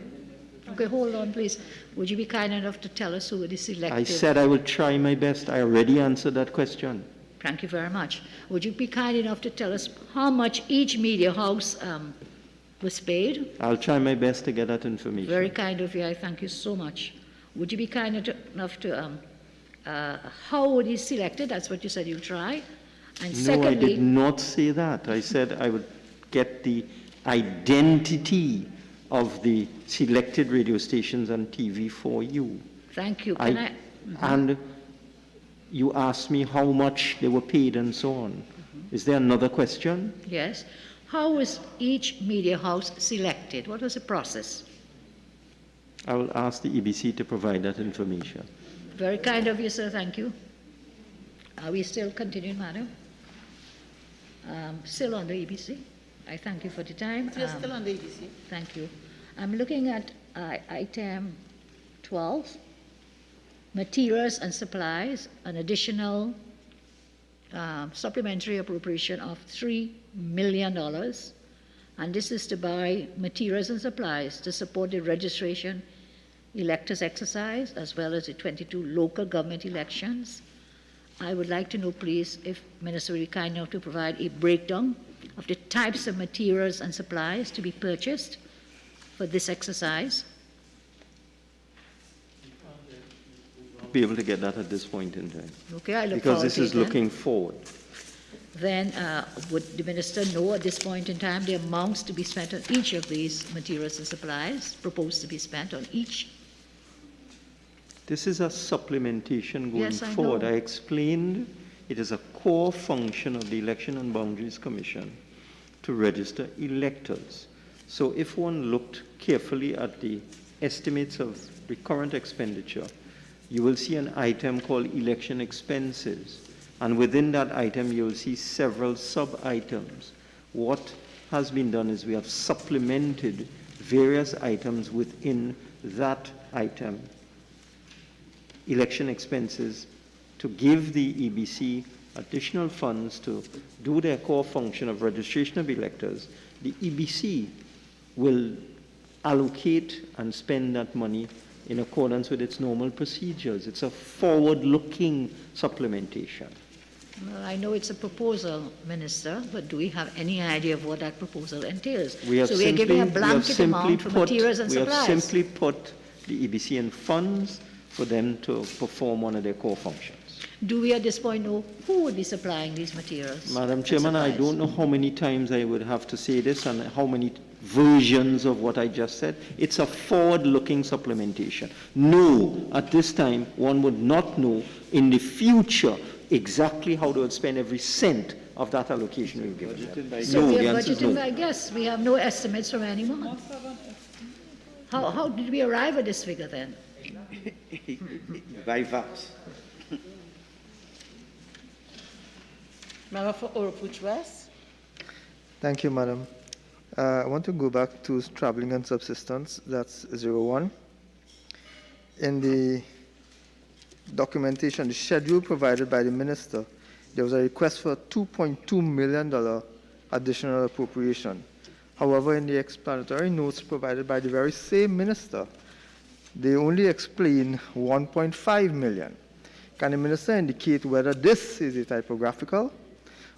Okay, hold on, please. Would you be kind enough to tell us who are the selected? I said I will try my best. I already answered that question. Thank you very much. Would you be kind enough to tell us how much each media house was paid? I'll try my best to get that information. Very kind of you. I thank you so much. Would you be kind enough to, how were these selected? That's what you said you'll try. And No, secondly, I did not say that. I said I would get the identity of the selected radio stations on TV for you. Thank you. And you asked me how much they were paid and so on. Is there another question? Yes. How was each media house selected? What was the process? I will ask the EBC to provide that information. Very kind of you, sir. Thank you. Are we still continuing, madam? Still on the EBC. I thank you for the time. We're still on the EBC. Thank you. I'm looking at item 12, materials and supplies, an additional supplementary appropriation of $3 million. And this is to buy materials and supplies to support the registration electors exercise as well as the 22 local government elections. I would like to know, please, if Minister will be kind enough to provide a breakdown of the types of materials and supplies to be purchased for this exercise. Be able to get that at this point in time. Okay, I look because forward this to is it then. looking forward. Then would the minister know at this point in time the amounts to be spent on each of these materials and supplies proposed to be spent on each? This is a supplementation going Yes, I forward. know. I explained it is a core function of the Election and Boundaries Commission to register electors. So if one looked carefully at the estimates of the current expenditure, you will see an item called election expenses. And within that item, you will see several sub-items. What has been done is we have supplemented various items within that item, election expenses, to give the EBC additional funds to do their core function of registration of electors. The EBC will allocate and spend that money in accordance with its normal procedures. It's a forward-looking supplementation. Well, I know it's a proposal, Minister, but do we have any idea of what that proposal entails? We have so we are giving a we have blanket amount for materials and we supplies. have simply put the EBC in funds for them to perform one of their core functions. Do we at this point know who would be supplying these materials? Madam Chairman, I don't know how many times I would have to say this and how many versions of what I just said. It's a forward-looking supplementation. No, at this time, one would not know in the future exactly how they would spend every cent of that allocation we've given them. So No, we the are answer is budgeting no. by guess. We have no estimates from anyone. How did we arrive at this figure then? By VAPs. Member for Oropouche West. Thank you, Madam. I want to go back to traveling and subsistence. That's 01. In the documentation, the schedule provided by the minister, there was a request for a $2.2 million additional appropriation. However, in the explanatory notes provided by the very same minister, they only explain 1.5 million. Can the minister indicate whether this is a typographical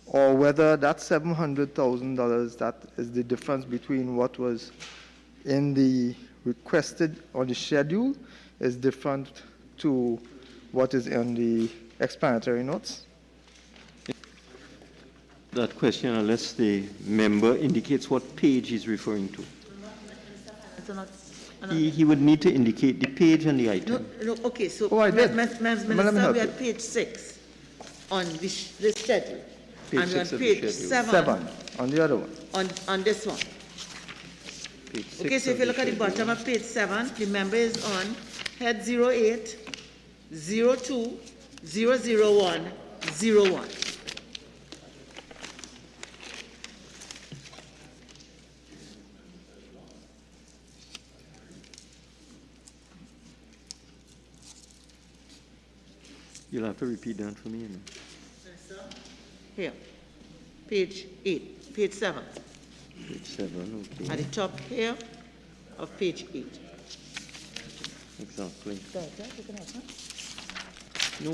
or whether that $700,000, that is the difference between what was in the requested or the schedule, is different to what is in the explanatory notes? That question, unless the member indicates what page he's referring to. He would need to indicate the page and the item. No, okay, so, Oh, I did. Minister, we're at page 6 on this schedule. Page and we're on 6 of the page schedule. 7 on the other one. On this one. Page Okay, 6 so if of you look at the schedule. bottom of page 7, the member is on head 08, 02, 001, 01. You'll have to repeat that for me. You know. Here, page 8, page 7. Page 7, okay. At the top here of page 8. Exactly. No,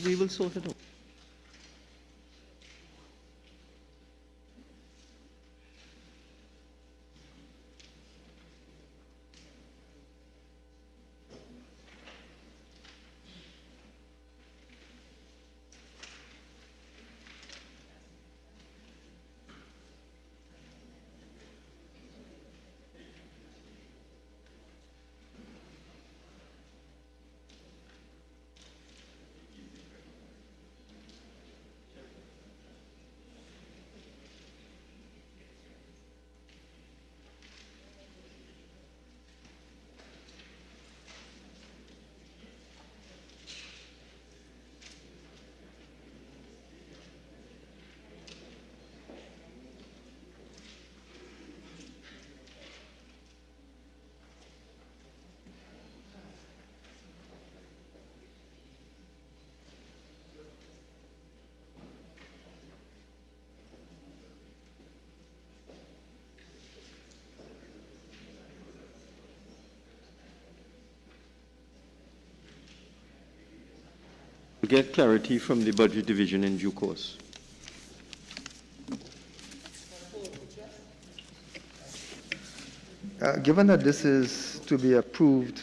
we will sort it out. get clarity from the Budget Division in due course. Given that this is to be approved,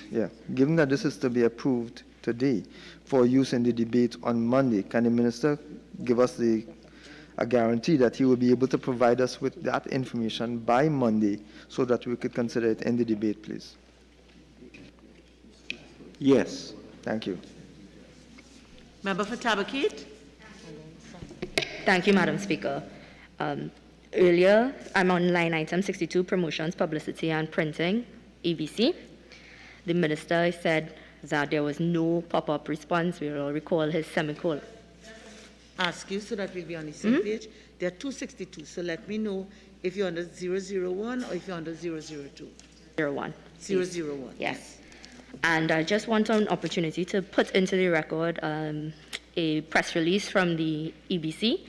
given that this is to be approved today for use in the debate on Monday, can the minister give us a guarantee that he will be able to provide us with that information by Monday so that we could consider it in the debate, please? Yes. Thank you. Member for Tabakit? Thank you, Madam Speaker. Earlier, I'm on line item 62, promotions, publicity, and printing, EBC. The minister said that there was no pop-up response. We will recall his semicolon. Ask you so that we'll be on the same page. There are 262, so let me know if you're under 001 or if you're under 002. 01. 001. Yes. And I just want an opportunity to put into the record a press release from the EBC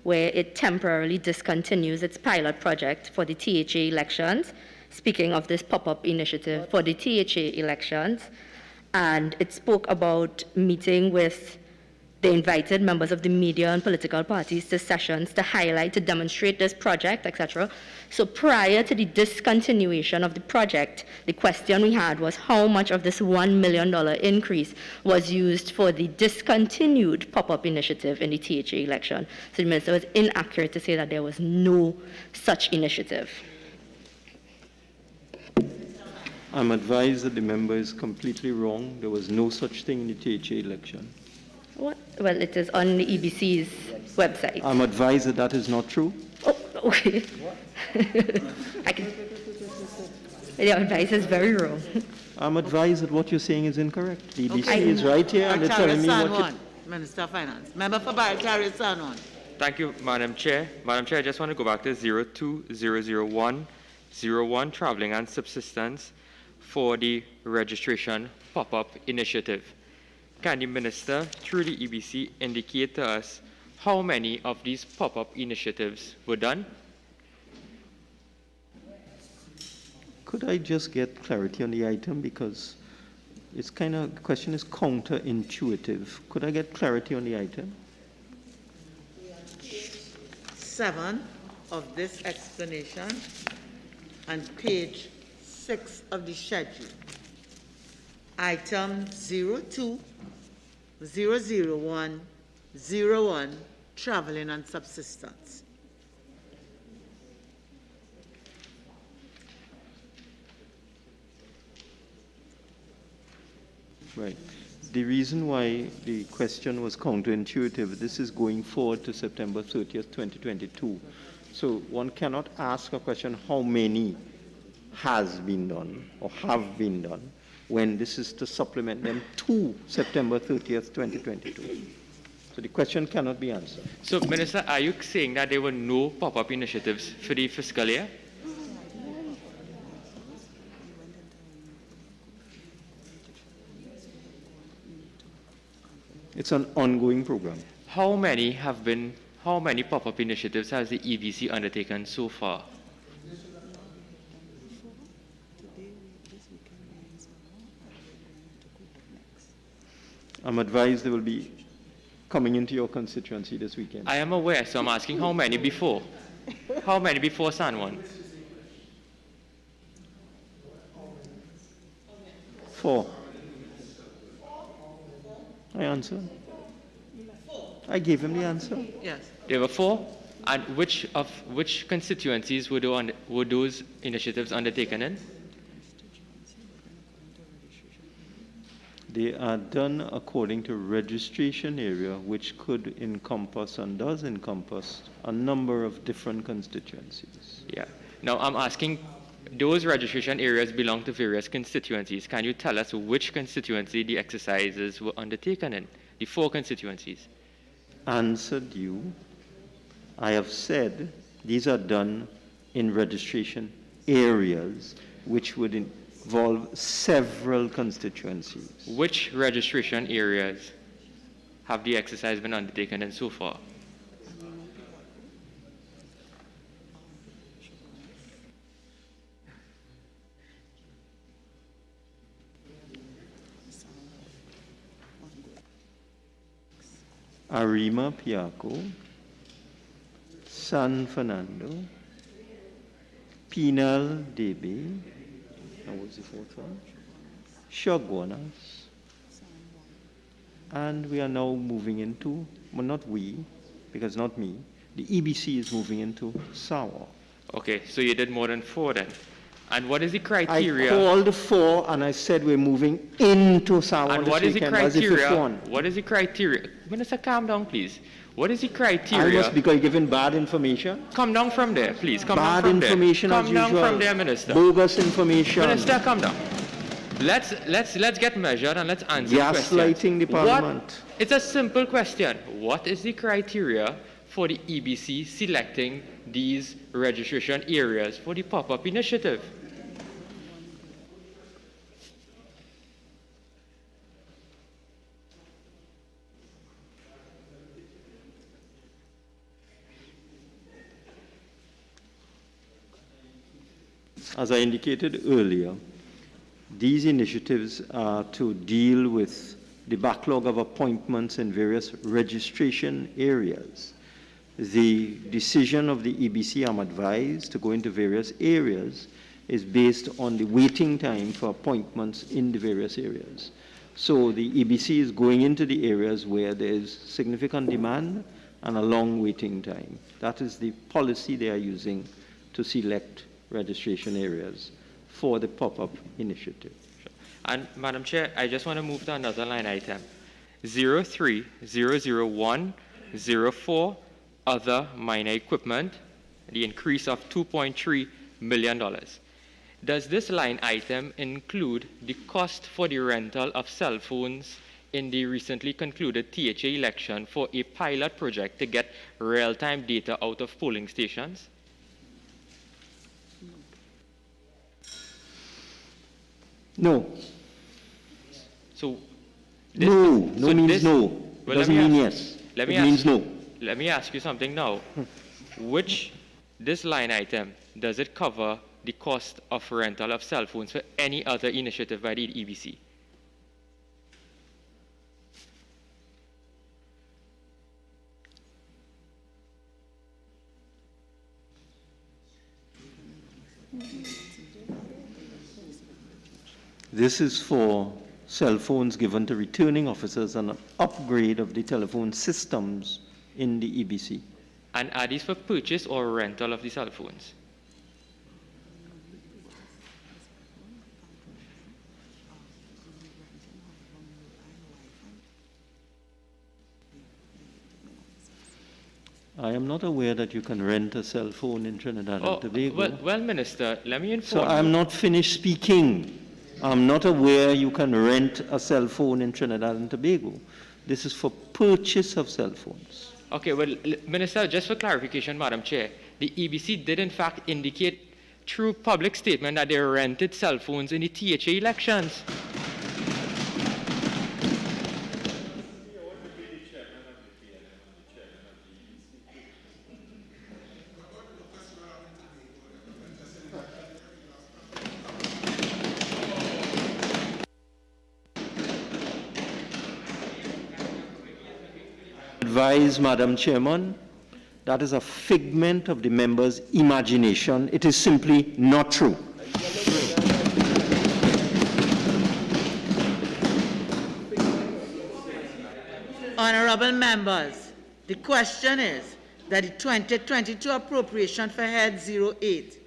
where it temporarily discontinues its pilot project for the THA elections. Speaking of this pop-up initiative for the THA elections, and it spoke about meeting with the invited members of the media and political parties to sessions to highlight, to demonstrate this project, etc. So prior to the discontinuation of the project, the question we had was how much of this $1 million increase was used for the discontinued pop-up initiative in the THA election. So the minister was inaccurate to say that there was no such initiative. I'm advised that the member is completely wrong. There was no such thing in the THA election. What? Well, it is on the EBC's website. I'm advised that that is not true. Oh, okay. The advice is very wrong. I'm advised that what you're saying is incorrect. The EBC is right here and they're telling me what Minister of Finance. Member for Barataria, San Juan. Thank you, Madam Chair. Madam Chair, I just want to go back to 0200101, traveling and subsistence for the registration pop-up initiative. Can the minister, through the EBC, indicate to us how many of these pop-up initiatives were done? Could I just get clarity on the item, because it's kind of, the question is counterintuitive. Could I get clarity on the item? 7 of this explanation and page 6 of the schedule. Item 02-001-01, traveling and subsistence. Right. The reason why the question was counterintuitive, this is going forward to September 30th, 2022. So one cannot ask a question how many has been done or have been done when this is to supplement them to September 30th, 2022. So the question cannot be answered. So, Minister, are you saying that there were no pop-up initiatives for the fiscal year? It's an ongoing program. How many pop-up initiatives has the EBC undertaken so far? I'm advised they will be coming into your constituency this weekend. I am aware, so I'm asking how many before? How many before San Juan? 4. I answered. I gave him the answer. Yes. There were 4. And which constituencies were those initiatives undertaken in? They are done according to registration area, which could encompass and does encompass a number of different constituencies. Yeah. Now I'm asking, those registration areas belong to various constituencies. Can you tell us which constituency the exercises were undertaken in? The 4 constituencies. Answered you. I have said these are done in registration areas, which would involve several constituencies. Which registration areas have the exercise been undertaken in so far? Arima Piaco, San Fernando, Pinal Debe, and what's the fourth one? Chaguanas. And we are now moving into, well, not we, because not me, the EBC is moving into Sawa. Okay, so you did more than 4 then. And what is the criteria? I called 4 and I said we're moving into Sawa And this what is the weekend, as if it's criteria? one. What is the criteria? Minister, calm down, please. What is the criteria? I must be giving bad information. Come down from there, please. Come Bad down from information there. as Come down usual. from there, Minister. Bogus information. Minister, come down. Let's get measured and let's answer questions. Gaslighting the Parliament. It's a simple question. What is the criteria for the EBC selecting these registration areas for the pop-up initiative? As I indicated earlier, these initiatives are to deal with the backlog of appointments in various registration areas. The decision of the EBC, I'm advised, to go into various areas is based on the waiting time for appointments in the various areas. So the EBC is going into the areas where there is significant demand and a long waiting time. That is the policy they are using to select registration areas for the pop-up initiative. And Madam Chair, I just want to move to another line item. 0300104, other minor equipment, the increase of $2.3 million. Does this line item include the cost for the rental of cell phones in the recently concluded THA election for a pilot project to get real-time data out of polling stations? No. So no means no. Well, Doesn't mean yes. It means no. Let me ask you something now. This line item, does it cover the cost of rental of cell phones for any other initiative by the EBC? This is for cell phones given to returning officers and an upgrade of the telephone systems in the EBC. And are these for purchase or rental of the cell phones? I am not aware that you can rent a cell phone in Trinidad and Tobago. Well, Minister, let me inform So I'm not finished speaking. I'm not aware you can rent a cell phone in Trinidad and Tobago. This is for purchase of cell phones. Okay, well, Minister, just for clarification, Madam Chair, the EBC did in fact indicate through public statement that they rented cell phones in the THA elections. Advise, Madam Chairman, that is a figment of the member's imagination. It is simply not true. Honorable members, the question is that the 2022 appropriation for Head 08.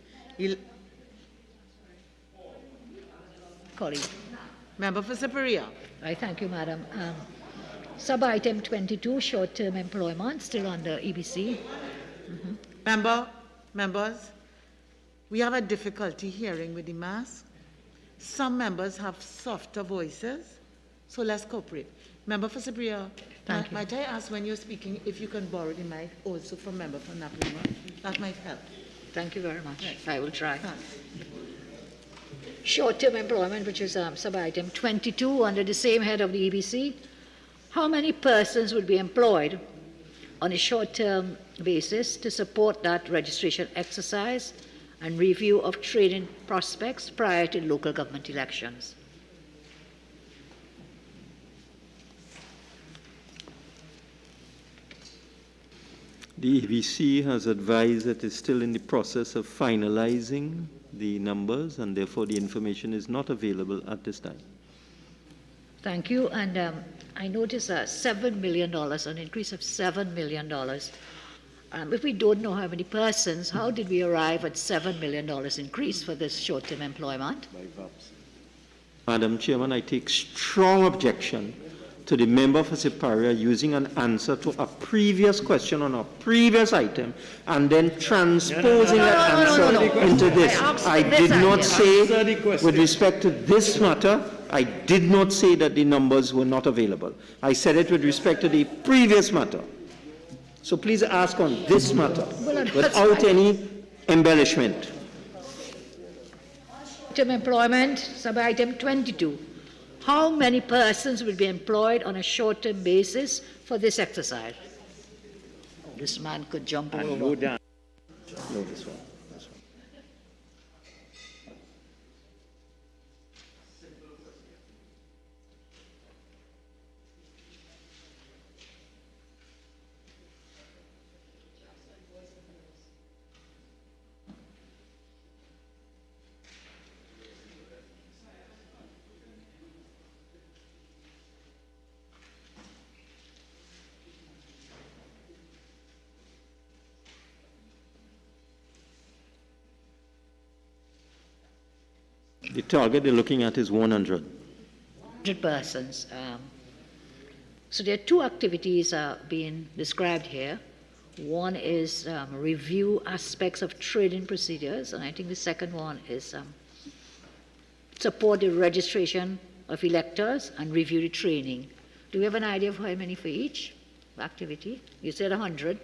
Colleague. Member for Superior. I thank you, Madam. Sub-item 22, short-term employment, still under EBC. Members, we have a difficulty hearing with the mask. Some members have softer voices, so let's cooperate. Member for Superior, might I ask when you're speaking if you can borrow the mic also from Member for Naparima? That might help. Thank you very much. Yes. I will try. Thanks. Short-term employment, which is sub-item 22 under the same head of the EBC. How many persons would be employed on a short-term basis to support that registration exercise and review of training prospects prior to local government elections? The EBC has advised that it's still in the process of finalizing the numbers, and therefore the information is not available at this time. Thank you. And I noticed $7 million, an increase of $7 million. If we don't know how many persons, how did we arrive at $7 million increase for this short-term employment? Madam Chairman, I take strong objection to the member for Siparia using an answer to a previous question on a previous item and then transposing that answer into this. I did not say, with respect to this matter, I did not say that the numbers were not available. I said it with respect to the previous matter. So please ask on this matter without any embellishment. Short-term employment, sub-item 22. How many persons will be employed on a short-term basis for this exercise? This man could jump over. No, this one. The target they're looking at is 100. 100 persons. So there are two activities being described here. One is review aspects of trading procedures, and I think the second one is support the registration of electors and review the training. Do we have an idea of how many for each activity? You said 100.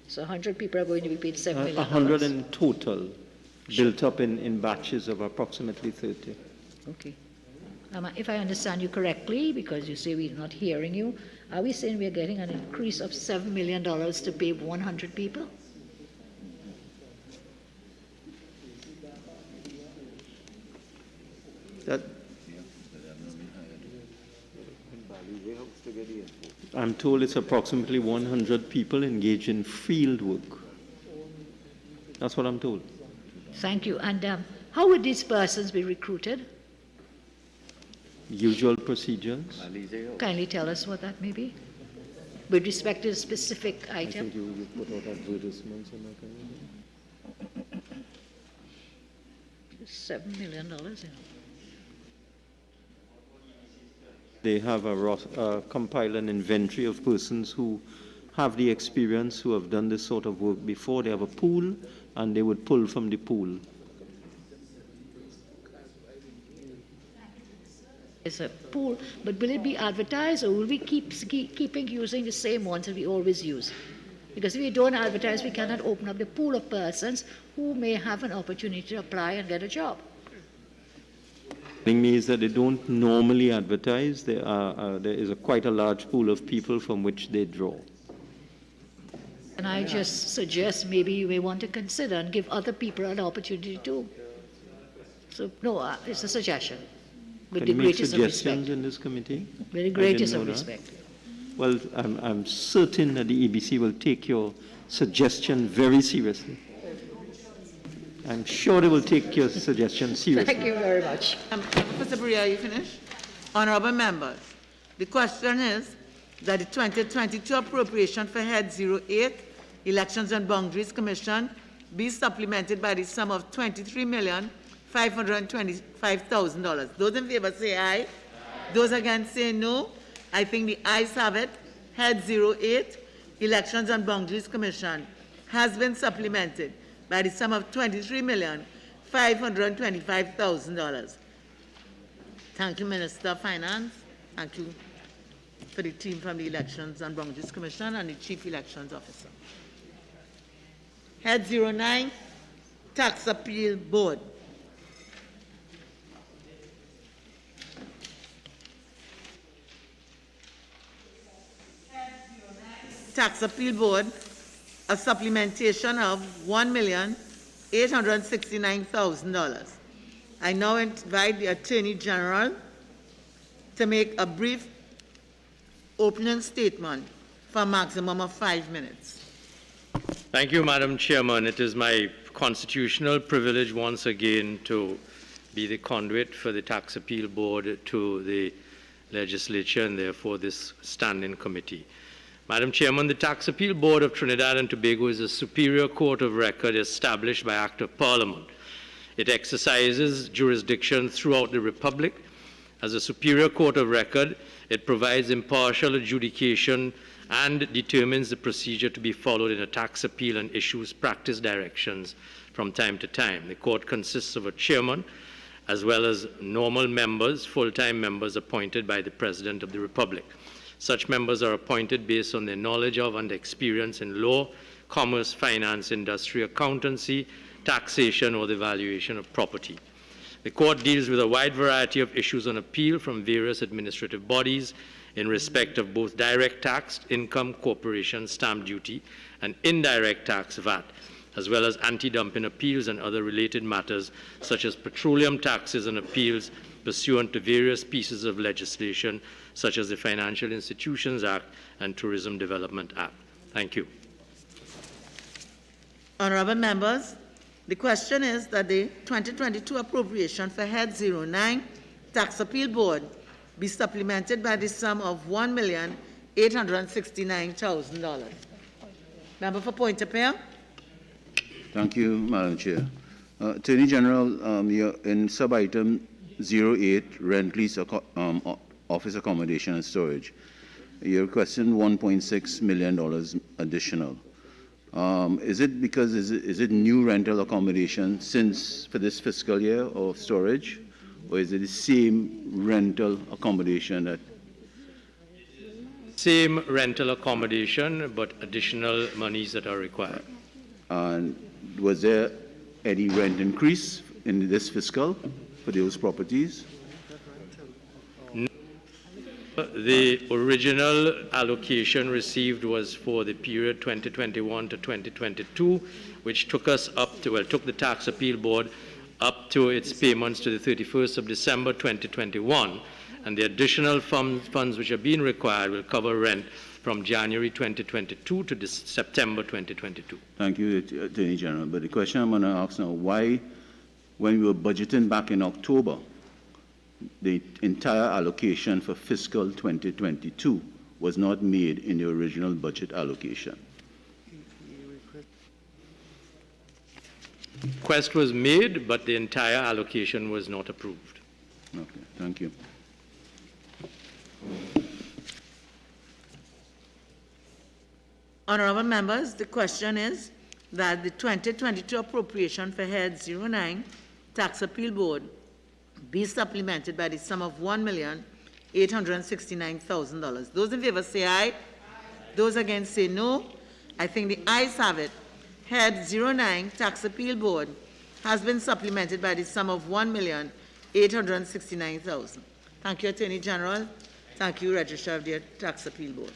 So 100 people are going to be paid $7 million. 100 in total, built up in batches of approximately 30. Okay. If I understand you correctly, because you say we're not hearing you, are we saying we're getting an increase of $7 million to pay 100 people? I'm told it's approximately 100 people engaged in field work. That's what I'm told. Thank you. And how would these persons be recruited? Usual procedures. Kindly tell us what that may be, with respect to a specific item. I think you put out advertisements and that kind of thing. $7 million, you know. They have compile an inventory of persons who have the experience, who have done this sort of work before. They have a pool, and they would pull from the pool. It's a pool, but will it be advertised, or will we keeping using the same ones that we always use? Because if we don't advertise, we cannot open up the pool of persons who may have an opportunity to apply and get a job. The thing is that they don't normally advertise. There is quite a large pool of people from which they draw. And I just suggest maybe you may want to consider and give other people an opportunity too. So, no, it's a suggestion. With the greatest of respect. Suggestions in this committee? With the greatest of respect. Well, I'm certain that the EBC will take your suggestion very seriously. I'm sure they will take your suggestion seriously. Thank you very much. Professor Bria, are you finished? Honorable members, the question is that the 2022 appropriation for Head 08, Elections and Boundaries Commission, be supplemented by the sum of $23,525,000. Those in favor say aye. Those against say no. I think the ayes have it. Head 08, Elections and Boundaries Commission, has been supplemented by the sum of $23,525,000. Thank you, Minister of Finance. Thank you for the team from the Elections and Boundaries Commission and the Chief Elections Officer. Head 09, Tax Appeal Board. Tax Appeal Board, a supplementation of $1,869,000. I now invite the Attorney General to make a brief opening statement for a maximum of 5 minutes. Thank you, Madam Chairman. It is my constitutional privilege once again to be the conduit for the Tax Appeal Board to the legislature and therefore this standing committee. Madam Chairman, the Tax Appeal Board of Trinidad and Tobago is a superior court of record established by Act of Parliament. It exercises jurisdiction throughout the Republic. As a superior court of record, it provides impartial adjudication and determines the procedure to be followed in a tax appeal and issues practice directions from time to time. The court consists of a chairman as well as normal members, full-time members appointed by the President of the Republic. Such members are appointed based on their knowledge of and experience in law, commerce, finance, industry, accountancy, taxation, or the valuation of property. The court deals with a wide variety of issues on appeal from various administrative bodies in respect of both direct tax, income, corporation, stamp duty, and indirect tax, VAT, as well as anti-dumping appeals and other related matters such as petroleum taxes and appeals pursuant to various pieces of legislation such as the Financial Institutions Act and Tourism Development Act. Thank you. Honorable members, the question is that the 2022 appropriation for Head 09 Tax Appeal Board be supplemented by the sum of $1,869,000. Member for Point of Appeal. Thank you, Madam Chair. Attorney General, you're in sub-item 08, rent lease office accommodation and storage. You're requesting $1.6 million additional. Is it because is it new rental accommodation since for this fiscal year of storage, or is it the same rental accommodation that? Same rental accommodation, but additional monies that are required. And was there any rent increase in this fiscal for those properties? The original allocation received was for the period 2021 to 2022, which took us up to, well, took the Tax Appeal Board up to its payments to the 31st of December 2021, and the additional funds which are being required will cover rent from January 2022 to September 2022. Thank you, Attorney General. But the question I'm going to ask now, why, when we were budgeting back in October, the entire allocation for fiscal 2022 was not made in the original budget allocation? Request was made, but the entire allocation was not approved. Okay, thank you. Honorable members, the question is that the 2022 appropriation for Head 09 Tax Appeal Board be supplemented by the sum of $1,869,000. Those in favor say aye. Those against say no. I think the ayes have it. Head 09 Tax Appeal Board has been supplemented by the sum of $1,869,000. Thank you, Attorney General. Thank you, Registrar of the Tax Appeal Board.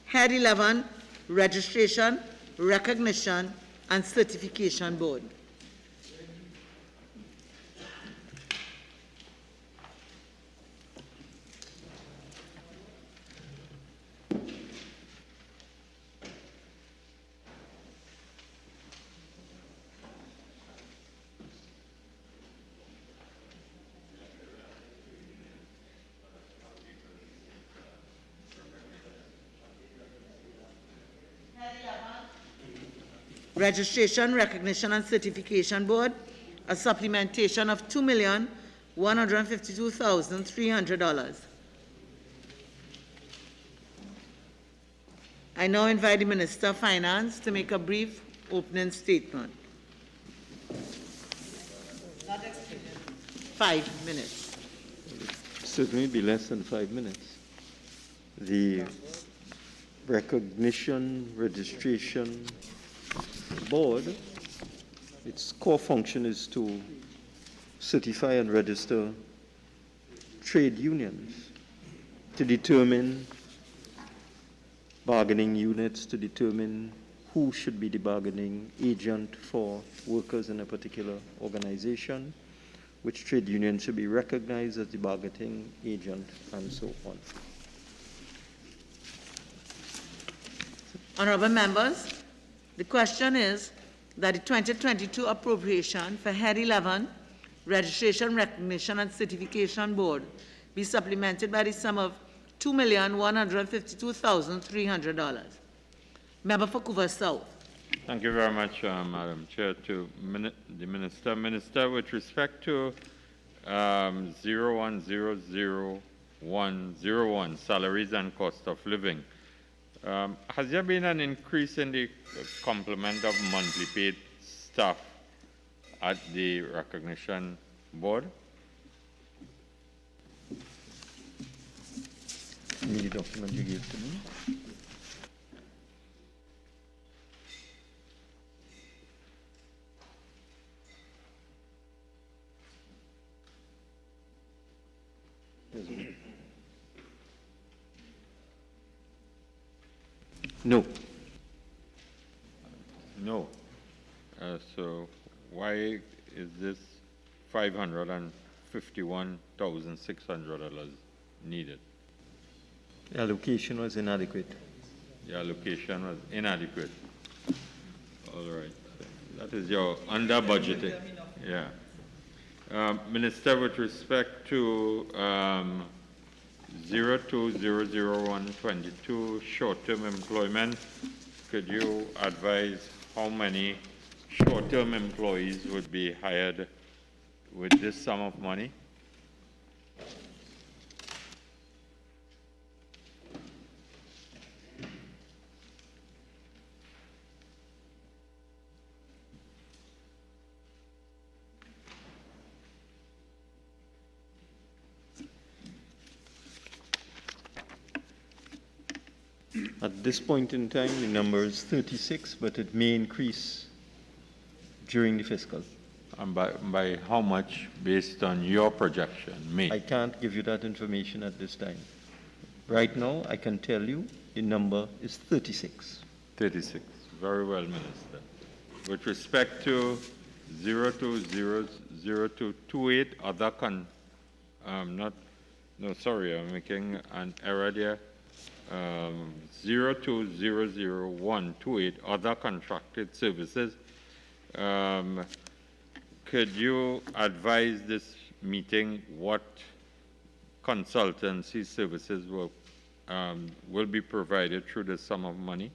Head 11, Registration, Recognition, and Certification Board. Registration, Recognition, and Certification Board, a supplementation of $2,152,300. I now invite the Minister of Finance to make a brief opening statement. Not exceeded 5 minutes. Certainly be less than 5 minutes. The Recognition, Registration Board, its core function is to certify and register trade unions, to determine bargaining units, to determine who should be the bargaining agent for workers in a particular organization, which trade union should be recognized as the bargaining agent, and so on. Honorable members, the question is that the 2022 appropriation for Head 11, Registration, Recognition, and Certification Board be supplemented by the sum of $2,152,300. Member for Couva South. Thank you very much, Madam Chair. To the Minister. Minister, with respect to 01000101, salaries and cost of living, has there been an increase in the complement of monthly paid staff at the recognition board? The document you gave to me. No. No. So why is this $551,600 needed? The allocation was inadequate. The allocation was inadequate. All right. That is your under budgeting. Yeah. Minister, with respect to 02000122 short-term employment, could you advise how many short-term employees would be hired with this sum of money? At this point in time, the number is 36, but it may increase during the fiscal. And by how much based on your projection? May? I can't give you that information at this time. Right now, I can tell you the number is 36. 36. Very well, Minister. With respect to 02000228, other I'm making an error there. 02000128, other contracted services. Could you advise this meeting what consultancy services will be provided through this sum of money?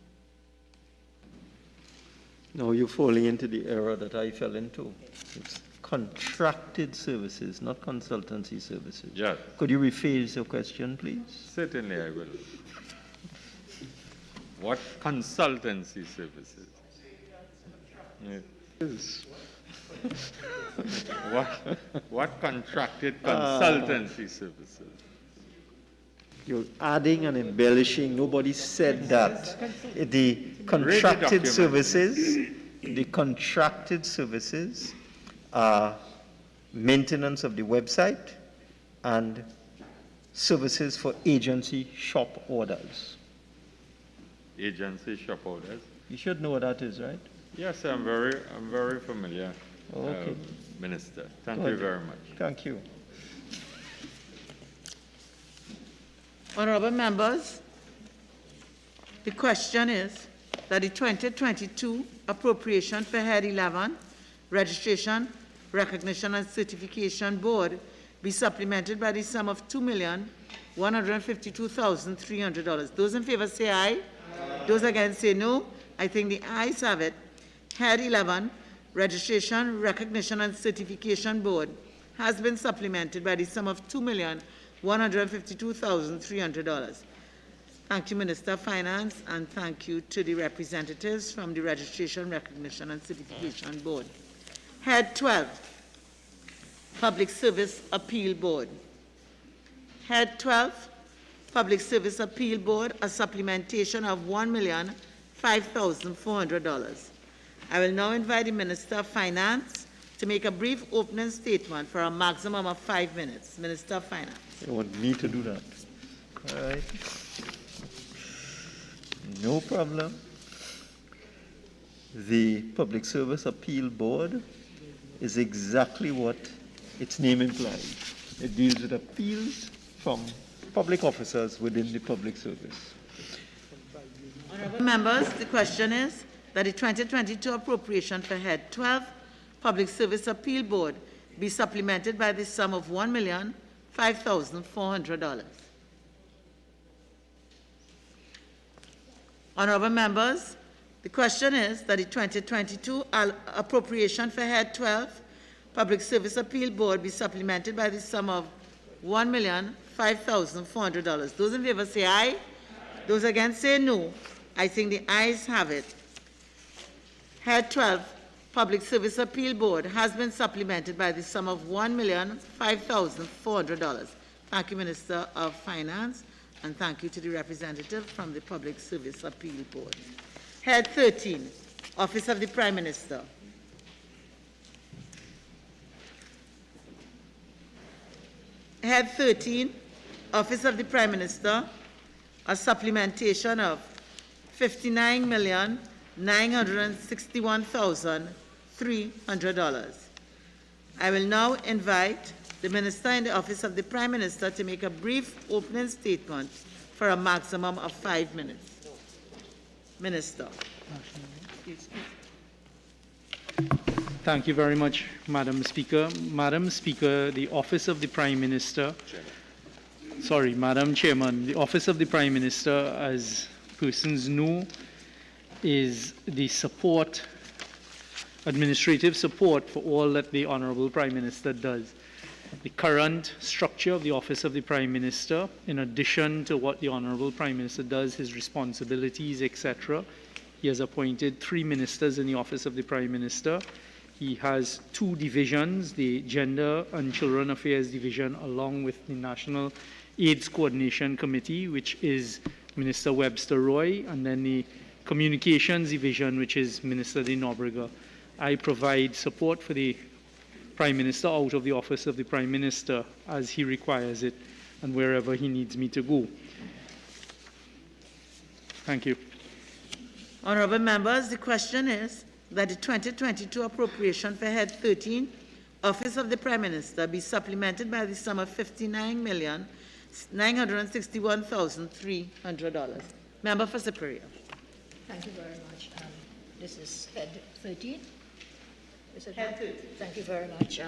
No, you're falling into the error that I fell into. It's contracted services, not consultancy services. Yes. Could you rephrase your question, please? Certainly I will. What consultancy services? Yes. What contracted consultancy services? You're adding and embellishing. Nobody said that. The contracted services are maintenance of the website and services for agency shop orders. Agency shop orders? You should know what that is, right? Yes, I'm very familiar, Okay. Minister. Thank you very much. Thank you. Honorable members, the question is that the 2022 appropriation for Head 11, Registration, Recognition, and Certification Board be supplemented by the sum of $2,152,300. Those in favor say aye. Those against say no. I think the ayes have it. Head 11, Registration, Recognition, and Certification Board has been supplemented by the sum of $2,152,300. Thank you, Minister of Finance, and thank you to the representatives from the Registration, Recognition, and Certification Board. Head 12, Public Service Appeal Board. Head 12, Public Service Appeal Board, a supplementation of $1,005,400. I will now invite the Minister of Finance to make a brief opening statement for a maximum of 5 minutes. Minister of Finance. You want me to do that? All right. No problem. The Public Service Appeal Board is exactly what its name implies. It deals with appeals from public officers within the public service. Members, the question is that the 2022 appropriation for Head 12 Public Service Appeal Board be supplemented by the sum of $1,005,400. Honorable members, the question is that the 2022 appropriation for Head 12 Public Service Appeal Board be supplemented by the sum of $1,005,400. Those in favor say aye. Those against say no. I think the ayes have it. Head 12 Public Service Appeal Board has been supplemented by the sum of $1,005,400. Thank you, Minister of Finance, and thank you to the representative from the Public Service Appeal Board. Head 13, Office of the Prime Minister. Head 13, Office of the Prime Minister, a supplementation of $59,961,300. I will now invite the Minister in the Office of the Prime Minister to make a brief opening statement for a maximum of 5 minutes. Minister. Thank you very much, Madam Speaker. Madam Speaker, the Office of the Prime Minister, Madam Chairman, the Office of the Prime Minister, as persons know, is the support, administrative support for all that the Honorable Prime Minister does. The current structure of the Office of the Prime Minister, in addition to what the Honorable Prime Minister does, his responsibilities, etc., he has appointed 3 ministers in the Office of the Prime Minister. He has 2 divisions, the Gender and Children Affairs Division, along with the National AIDS Coordination Committee, which is Minister Webster Roy, and then the Communications Division, which is Minister De Nobrega. I provide support for the Prime Minister out of the Office of the Prime Minister as he requires it and wherever he needs me to go. Thank you. Honorable members, the question is that the 2022 appropriation for Head 13, Office of the Prime Minister, be supplemented by the sum of $59,961,300. Member for Superior. Thank you very much. This is Head 13. Is it Head 13. Thank you very much.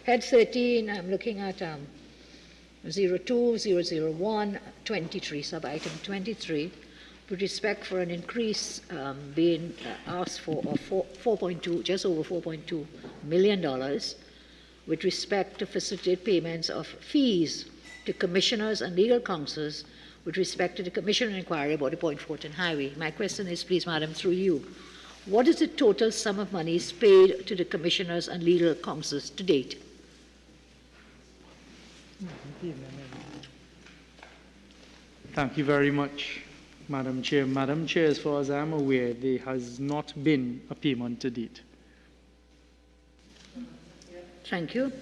Head 13, I'm looking at 02001 23, sub-item 23, with respect for an increase being asked for of 4.2, just over $4.2 million, with respect to facilitate payments of fees to commissioners and legal counsels with respect to the commission inquiry about the Point Fortin Highway. My question is, please, Madam, through you, what is the total sum of monies paid to the commissioners and legal counsels to date? Thank you very much, Madam Chair. Madam Chair, as far as I'm aware, there has not been a payment to date. Thank you.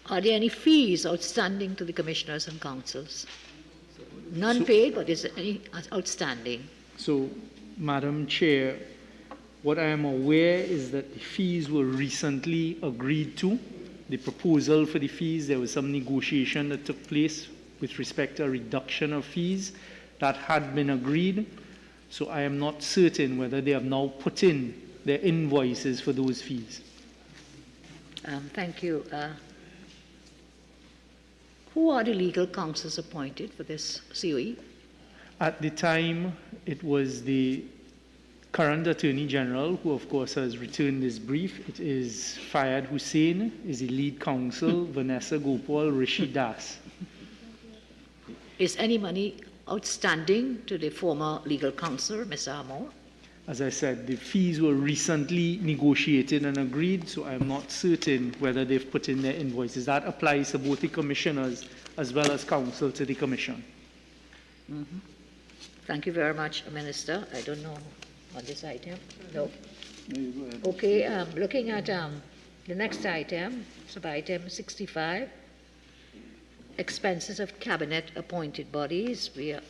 Are there any fees outstanding to the commissioners and councils? None paid, but is there any outstanding? So, Madam Chair, what I am aware is that the fees were recently agreed to. The proposal for the fees, there was some negotiation that took place with respect to a reduction of fees that had been agreed. So I am not certain whether they have now put in their invoices for those fees. Thank you. Who are the legal counsels appointed for this COE? At the time, it was the current Attorney General, who of course has returned this brief. It is Fayed Hussain, is the lead counsel, Vanessa Gopal, Rishi Das. Is any money outstanding to the former legal counsel, Mr. Amor? As I said, the fees were recently negotiated and agreed, so I'm not certain whether they've put in their invoices. That applies to both the commissioners as well as counsel to the commission. Mm-hmm. Thank you very much, Minister. I don't know on this item. No. Okay, looking at the next item, sub-item 65, expenses of cabinet appointed bodies. We are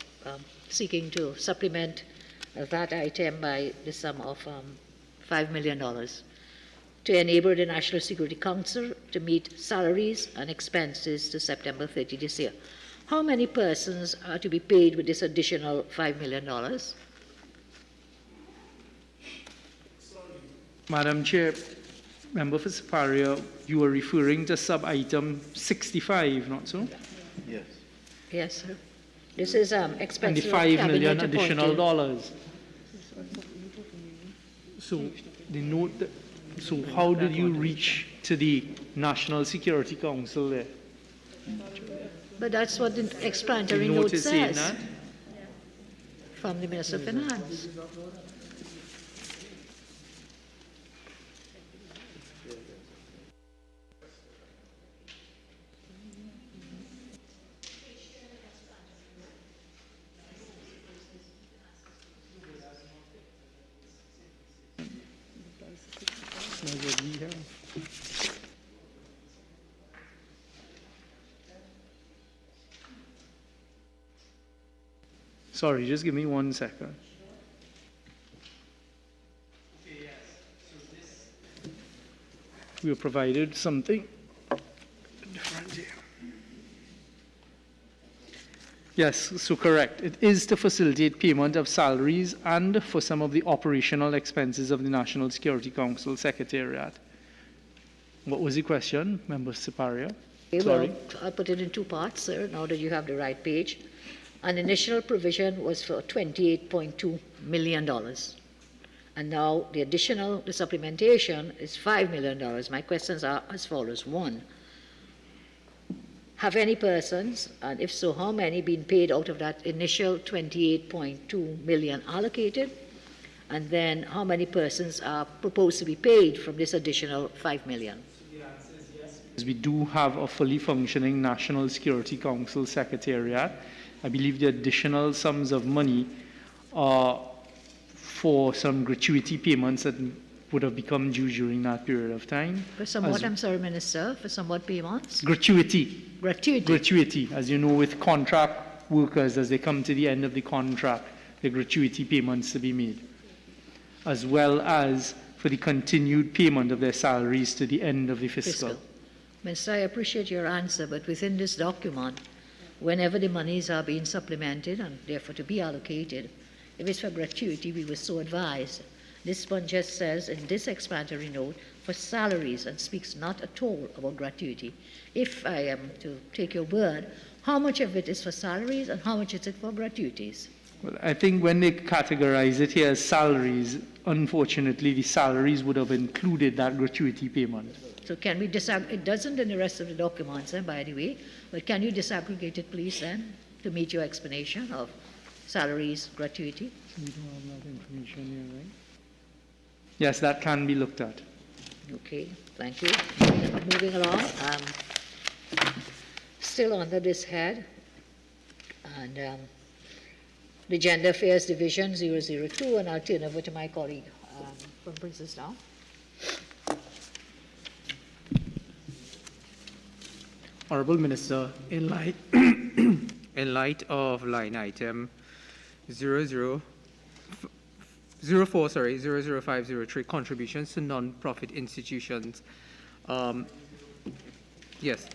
seeking to supplement that item by the sum of $5 million to enable the National Security Council to meet salaries and expenses to September 30 this year. How many persons are to be paid with this additional $5 million? Madam Chair, Member for Superior, you were referring to sub-item 65, not so? Yes. Yes, sir. This is And the expensive $5 million cabinet additional appointed. dollars. So the note, so how did you reach to the National Security Council there? But that's what the explanatory The note note is saying says that? from the Minister of Finance. Sorry, just give me 1 second. We were provided something different here. Yes, so correct. It is to facilitate payment of salaries and for some of the operational expenses of the National Security Council Secretariat. What was the question, Member Superior? Okay, Sorry. well, I'll put it in two parts, sir, now that you have the right page. An initial provision was for $28.2 million. And now the additional, the supplementation is $5 million. My questions are as follows. One, have any persons, and if so, how many, been paid out of that initial $28.2 million allocated? And then how many persons are proposed to be paid from this additional $5 million? We do have a fully functioning National Security Council Secretariat. I believe the additional sums of money are for some gratuity payments that would have become due during that period of time. For somewhat, I'm sorry, Minister, for somewhat payments? Gratuity. Gratuity. Gratuity. As you know, with contract workers, as they come to the end of the contract, the gratuity payments to be made, as well as for the continued payment of their salaries to the end of the fiscal. Minister, I appreciate your answer, but within this document, whenever the monies are being supplemented and therefore to be allocated, if it's for gratuity, we were so advised. This one just says in this explanatory note for salaries and speaks not at all about gratuity. If I am to take your word, how much of it is for salaries and how much is it for gratuities? Well, I think when they categorize it here as salaries, unfortunately, the salaries would have included that gratuity payment. So can we disaggregate? It doesn't in the rest of the documents, by the way, but can you disaggregate it, please, then, to meet your explanation of salaries, gratuity? We don't have that information here, right? Yes, that can be looked at. Okay, thank you. Moving along, still under this head, and the Gender Affairs Division 002, and I'll turn over to my colleague from Princess down. Honorable Minister, in light of line item 00503, contributions to non-profit institutions. Yes.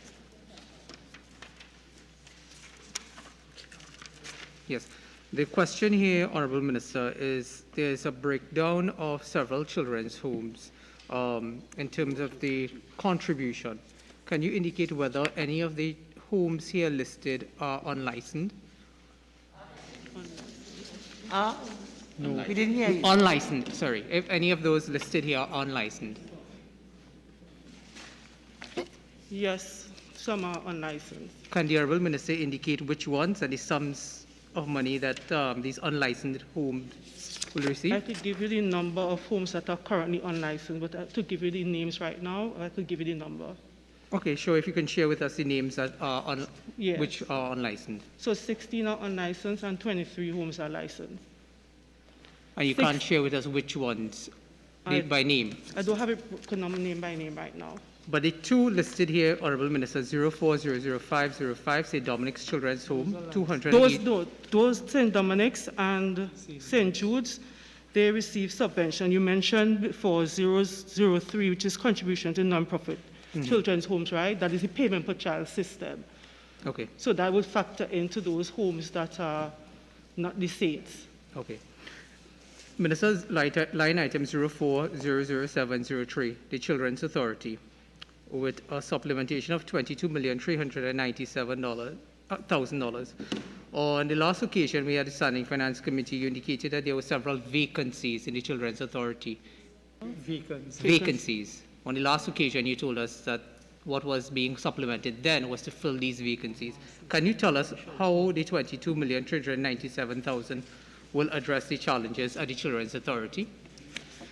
Yes. The question here, Honorable Minister, is there's a breakdown of several children's homes in terms of the contribution. Can you indicate whether any of the homes here listed are unlicensed? No, we didn't hear you. Unlicensed, sorry. If any of those listed here are unlicensed. Yes, some are unlicensed. Can the Honourable Minister indicate which ones and the sums of money that these unlicensed homes will receive? I could give you the number of homes that are currently unlicensed, but to give you the names right now, I could give you the number. Okay, sure. If you can share with us the names that are Yes. which are unlicensed. So 16 are unlicensed and 23 homes are licensed. And you can't share with us which ones by name. I don't have it name by name right now. But the two listed here, Honourable Minister, 0400505, say Dominic's Children's Home, 208. Those St. Dominic's and St. Jude's, they receive subvention. You mentioned before 003, which is contribution to non-profit children's homes, right? That is the payment per child system. Okay. So that would factor into those homes that are not the states. Okay. Minister's line item 04-00703, the Children's Authority, with a supplementation of $22,397,000. On the last occasion we had the Standing Finance Committee, you indicated that there were several vacancies in the Children's Authority. Vacancies. On the last occasion, you told us that what was being supplemented then was to fill these vacancies. Can you tell us how the $22,397,000 will address the challenges at the Children's Authority?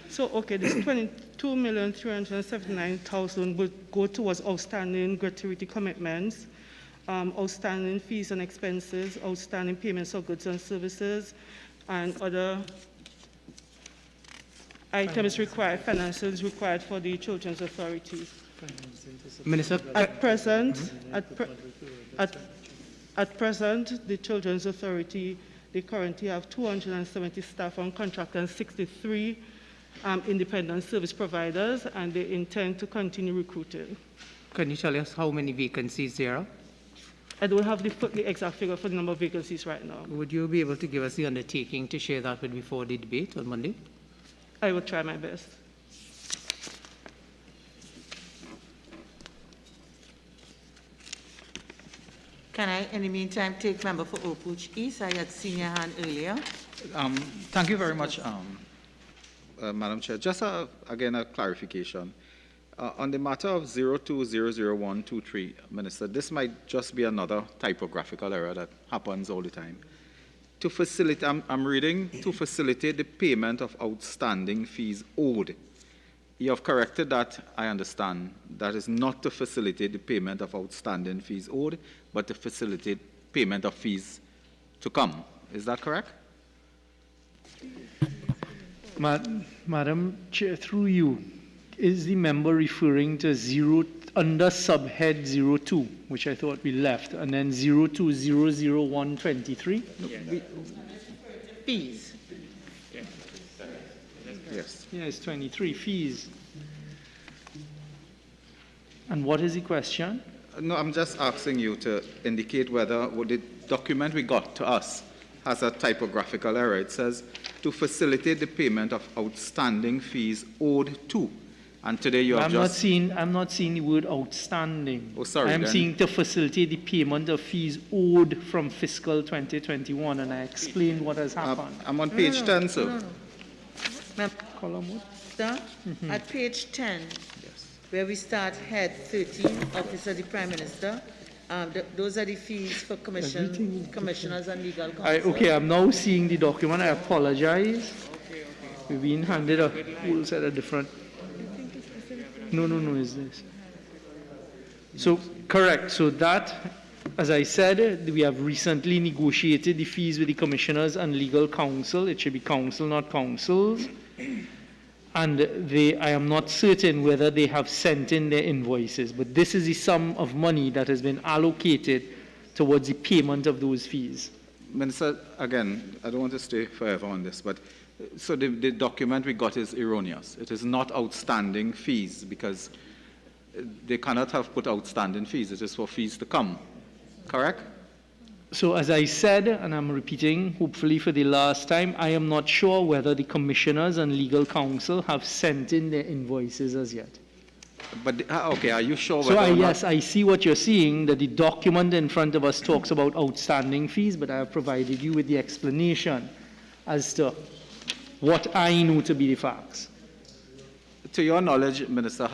So, okay, this $22,379,000 would go towards outstanding gratuity commitments, outstanding fees and expenses, outstanding payments of goods and services, and other items required, finances required for the Children's Authority. Minister? At present, at present, the Children's Authority, they currently have 270 staff on contract and 63 independent service providers, and they intend to continue recruiting. Can you tell us how many vacancies there are? I don't have the exact figure for the number of vacancies right now. Would you be able to give us the undertaking to share that with before the debate on Monday? I will try my best. Can I, in the meantime, take member for Oakwood East? I had seen your hand earlier. Thank you very much, Madam Chair. Just again a clarification. On the matter of 02-00123, Minister, this might just be another typographical error that happens all the time. To facilitate, I'm reading, to facilitate the payment of outstanding fees owed. You have corrected that, I understand. That is not to facilitate the payment of outstanding fees owed, but to facilitate payment of fees to come. Is that correct? Madam Chair, through you, is the member referring to under subhead 02, which I thought we left, and then 02-00123? Fees. Yes. Yes, 23 fees. And what is the question? No, I'm just asking you to indicate whether the document we got to us has a typographical error. It says to facilitate the payment of outstanding fees owed to. And today you have I'm not seeing the word outstanding. Oh, sorry. I'm seeing to facilitate the payment of fees owed from fiscal 2021, and I explained what has happened. I'm on page 10, sir. Column At page 10, where we start head 13, Office of the Prime Minister, those are the fees for commissioners and legal counsel. Okay, I'm now seeing the document. I apologize. We've been handed a whole set of different. No, is this. So, correct. So that, as I said, we have recently negotiated the fees with the commissioners and legal counsel. It should be counsel, not counsels. And I am not certain whether they have sent in their invoices, but this is the sum of money that has been allocated towards the payment of those fees. Minister, again, I don't want to stay forever on this, but so the document we got is erroneous. It is not outstanding fees because they cannot have put outstanding fees. It is for fees to come, correct? So as I said, and I'm repeating, hopefully for the last time, I am not sure whether the commissioners and legal counsel have sent in their invoices as yet. But, okay, are you sure So yes, I see what you're seeing, that the document in front of us talks about outstanding fees, but I have provided you with the explanation as to what I know to be the facts. To your knowledge, Minister,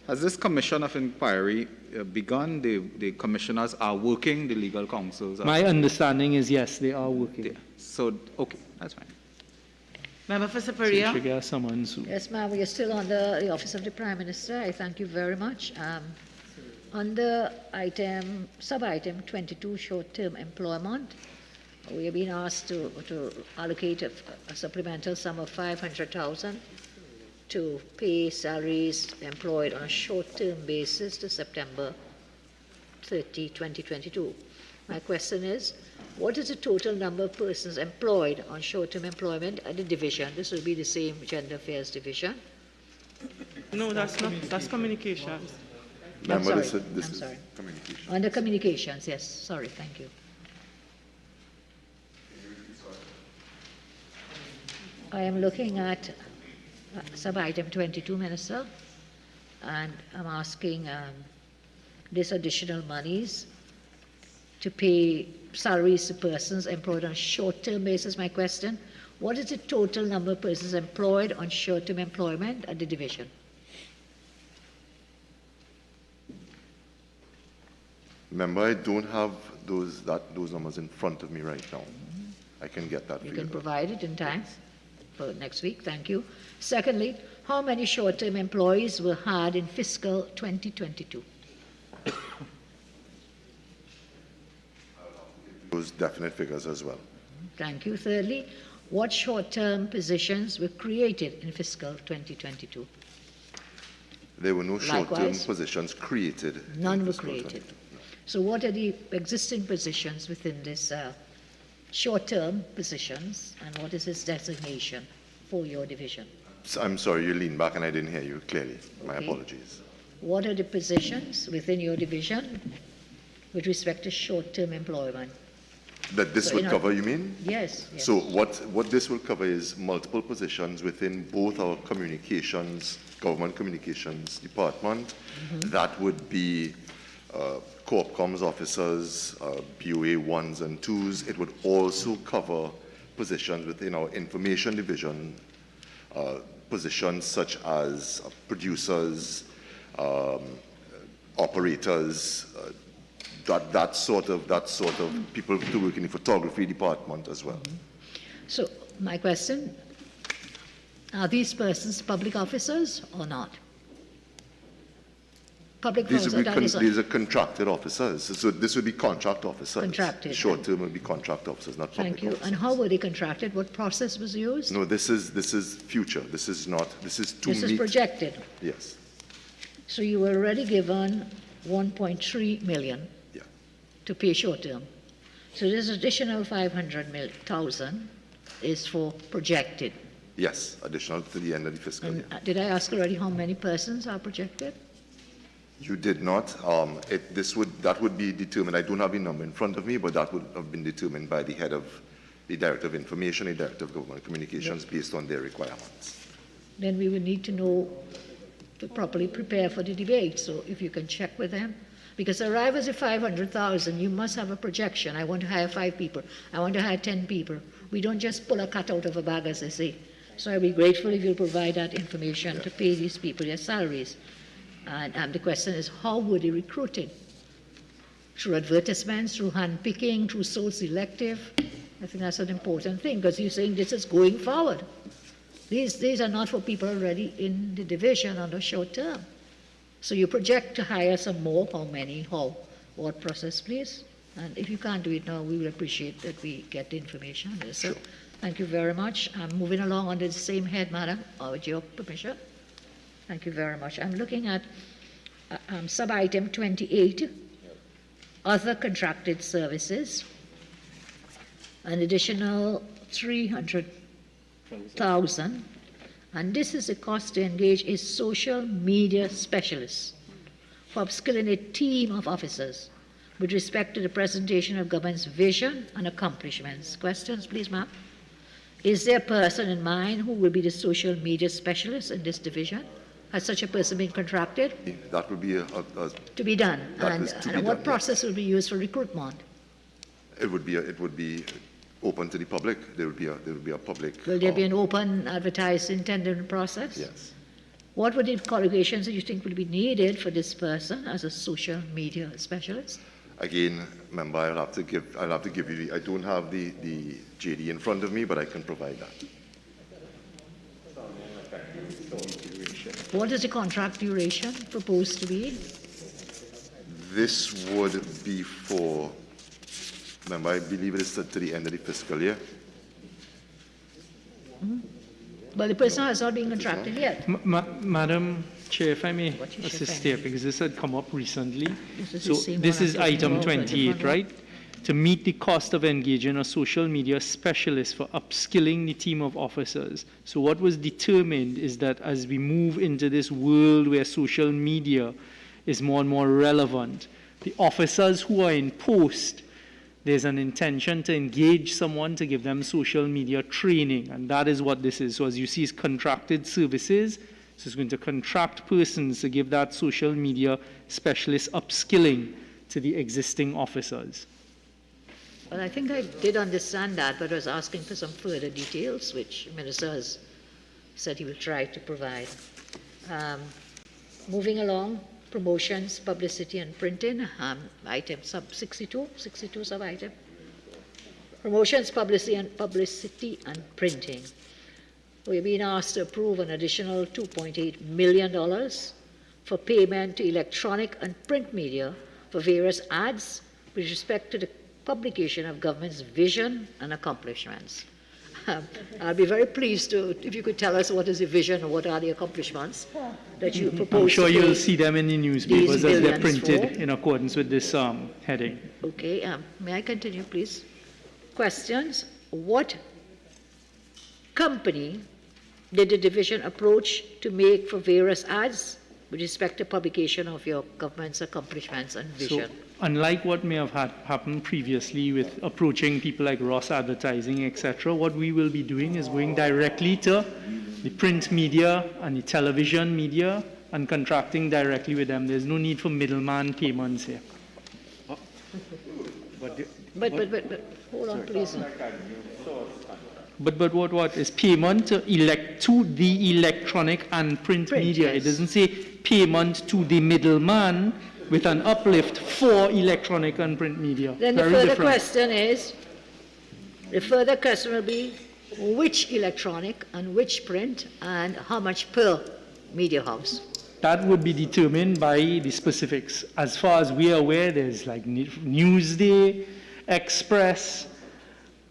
has this commission of inquiry begun? The commissioners are working, the legal counsels are... My understanding is yes, they are working. Yeah. So, okay, that's fine. Member for Superior. Yes, ma'am, we are still under the Office of the Prime Minister. I thank you very much. Under sub-item 22, short-term employment, we have been asked to allocate a supplemental sum of $500,000 to pay salaries employed on a short-term basis to September 30, 2022. My question is, what is the total number of persons employed on short-term employment at the division? This will be the same Gender Affairs Division. No, that's not. That's communications. I'm Member, sorry. this I'm is sorry. communication. Under communications, yes. Sorry, thank you. I am looking at sub-item 22, Minister, and I'm asking this additional monies to pay salaries to persons employed on short-term basis. My question, what is the total number of persons employed on short-term employment at the division? Member, I don't have those numbers in front of me right now. I can get that for You you. can provide it in time for next week. Thank you. Secondly, how many short-term employees were hired in fiscal 2022? Those definite figures as well. Thank you. Thirdly, what short-term positions were created in fiscal 2022? There were no short-term Likewise. positions created. None in were fiscal created. 22. So what are the existing positions within this short-term positions, and what is its designation for your division? I'm sorry, you leaned back and I didn't hear you clearly. My Okay. apologies. What are the positions within your division with respect to short-term employment? That this So would in cover, you mean? Yes. Yes. So what this will cover is multiple positions within both our communications, government communications department. That would be Corp Comms officers, BOA 1s and 2s. It would also cover positions within our information division, positions such as producers, operators, that sort of people to work in the photography department as well. So my question, are these persons public officers or not? Public These officers. are contracted officers. So this would be contract officers. Contracted. Short term would be contract officers, not public Thank you. officers. And how were they contracted? What process was used? No, this is future. This is to This meet. is projected. Yes. So you were already given 1.3 million to pay short term. So this additional 500,000 is for projected. Yes, additional to the end of the fiscal year. And did I ask already how many persons are projected? You did not. That would be determined. I don't have the number in front of me, but that would have been determined by the head of the Director of Information, the Director of Government Communications, based on their requirements. Then we will need to know to properly prepare for the debate. So if you can check with them, because arrivals at 500,000, you must have a projection. I want to hire 5 people. I want to hire 10 people. We don't just pull a cut out of a bag, as they say. So I'll be grateful if you'll provide that information to pay these people their salaries. And the question is, how were they recruited? Through advertisements, through handpicking, through sole selective? I think that's an important thing, because you're saying this is going forward. These are not for people already in the division on the short term. So you project to hire some more. How many? How? What process, please? And if you can't do it now, we will appreciate that we get the information. Yes, sir. Thank you very much. I'm moving along under the same head, madam, with your permission. Thank you very much. I'm looking at sub-item 28, other contracted services, an additional 300,000, and this is the cost to engage a social media specialist for upskilling a team of officers with respect to the presentation of government's vision and accomplishments. Questions, please, ma'am? Is there a person in mind who will be the social media specialist in this division? Has such a person been contracted? That would be To be done. That And, is to and be what done, process will be used for recruitment? It would be open to the public. There would be a public. Will there be an open advertising tendering process? Yes. What would the qualifications that you think would be needed for this person as a social media specialist? Again, member, I'll have to give you I don't have the JD in front of me, but I can provide that. What is the contract duration proposed to be? This would be for, remember, I believe it is to the end of the fiscal year. Well, the person has not been contracted yet. Madam Chair, if I may What you should assist find. here, because this had come up recently. This is So the same this one is I'm talking item about, 28, different right? To meet the cost of engaging a social media specialist for upskilling the team of officers. So what was determined is that as we move into this world where social media is more and more relevant. The officers who are in post, there's an intention to engage someone to give them social media training, and that is what this is. So as you see, it's contracted services. So it's going to contract persons to give that social media specialist upskilling to the existing officers. Well, I think I did understand that, but I was asking for some further details, which the Minister has said he will try to provide. Moving along, promotions, publicity and printing, item sub 62 sub-item. Promotions, publicity and printing. We've been asked to approve an additional $2.8 million for payment to electronic and print media for various ads with respect to the publication of government's vision and accomplishments. I'll be very pleased if you could tell us what is the vision or what are the accomplishments that you propose. I'm sure you'll see them in the newspapers as they're printed in accordance with this heading. Okay, may I continue, please? Questions? What company did the division approach to make for various ads with respect to publication of your government's accomplishments and vision? So, unlike what may have happened previously with approaching people like Ross Advertising, etc., what we will be doing is going directly to the print media and the television media and contracting directly with them. There's no need for middleman payments here. But hold on, please. But what is payment to the electronic and print media? Yes. It doesn't say payment to the middleman with an uplift for electronic and print media. Then the further question is, the further question will be which electronic and which print and how much per media house? That would be determined by the specifics. As far as we are aware, there's like Newsday, Express,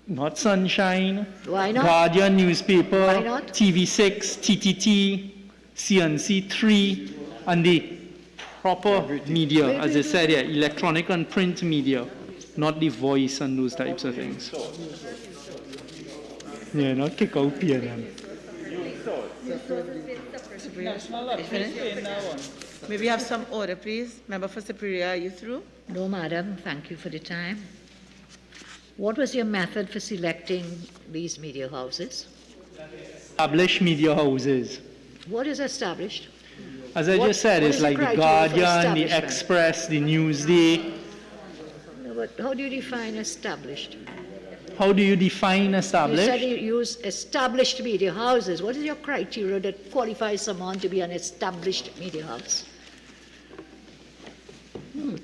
not Sunshine, Why not? Guardian newspaper, Why not? TV6, TTT, CNC3, and the proper media, as I said here, electronic and print media, not the voice and those types of things. Yeah, not kick out PNM. May we have some order, please? Member for Superior, are you through? No, madam. Thank you for the time. What was your method for selecting these media houses? Established media houses. What is established? As I just said, it's like the Guardian, the Express, the Newsday. No, but how do you define established? How do you define established? You said you use established media houses. What is your criteria that qualifies someone to be an established media house?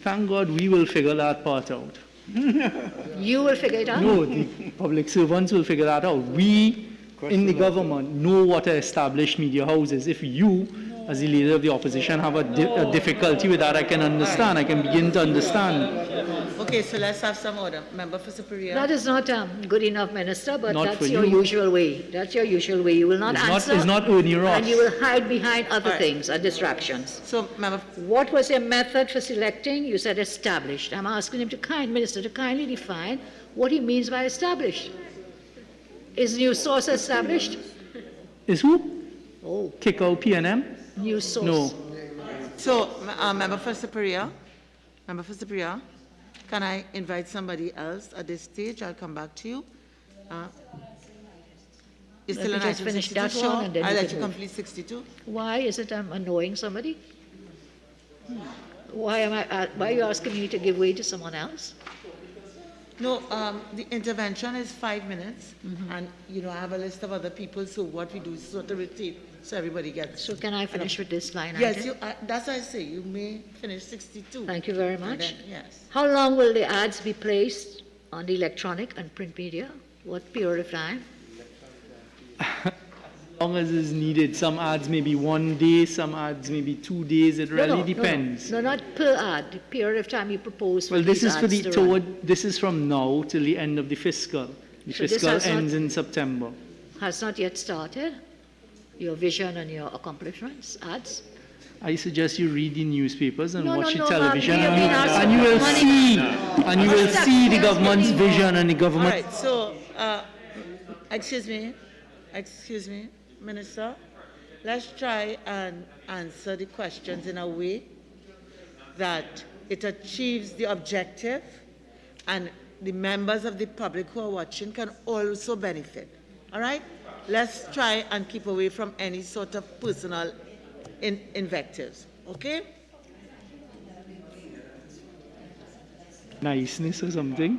Thank God we will figure that part out. You will figure it out? No, the public servants will figure that out. We in the government know what are established media houses. If you, as the leader of the opposition, have a difficulty with that, I can understand. I can begin to understand. Okay, so let's have some order. Member for Superior. That is not good enough, Minister, but Not that's for your you. usual way. That's your usual way. You will not answer. It's not Ernie Ross. And you will hide behind other things and distractions. So, Member, what was your method for selecting? You said established. I'm asking him Minister to kindly define what he means by established. Is News Source established? Is who? Oh. Kick out PNM? News Source. No. So, Member for Superior, can I invite somebody else at this stage? I'll come back to you. Is still Let an me just item finish 62 that, Sean, and then I'll you let can you move. complete 62. Why is it I'm annoying somebody? Why are you asking me to give way to someone else? No, the intervention is 5 minutes, and I have a list of other people. So what we do is sort of rotate, so everybody gets. So can I finish with this line Yes, item? that's why I say you may finish 62. Thank you very And much. then, yes. How long will the ads be placed on the electronic and print media? What period of time? As long as is needed. Some ads may be 1 day, some ads may be 2 days. It really depends. No, not per ad. The period of time you propose for Well, this these is for ads the to run. this is from now till the end of the fiscal. The So this fiscal has not- ends in September. Has not yet started? Your vision and your accomplishments, ads? I suggest you read the newspapers and No, watch no, the no, television, ma'am. We have been asked and you will money. see, and you will see the government's vision and the All government. right. So, excuse me, Minister. Let's try and answer the questions in a way that it achieves the objective and the members of the public who are watching can also benefit. All right? Let's try and keep away from any sort of personal invectives. Okay? Niceness or something?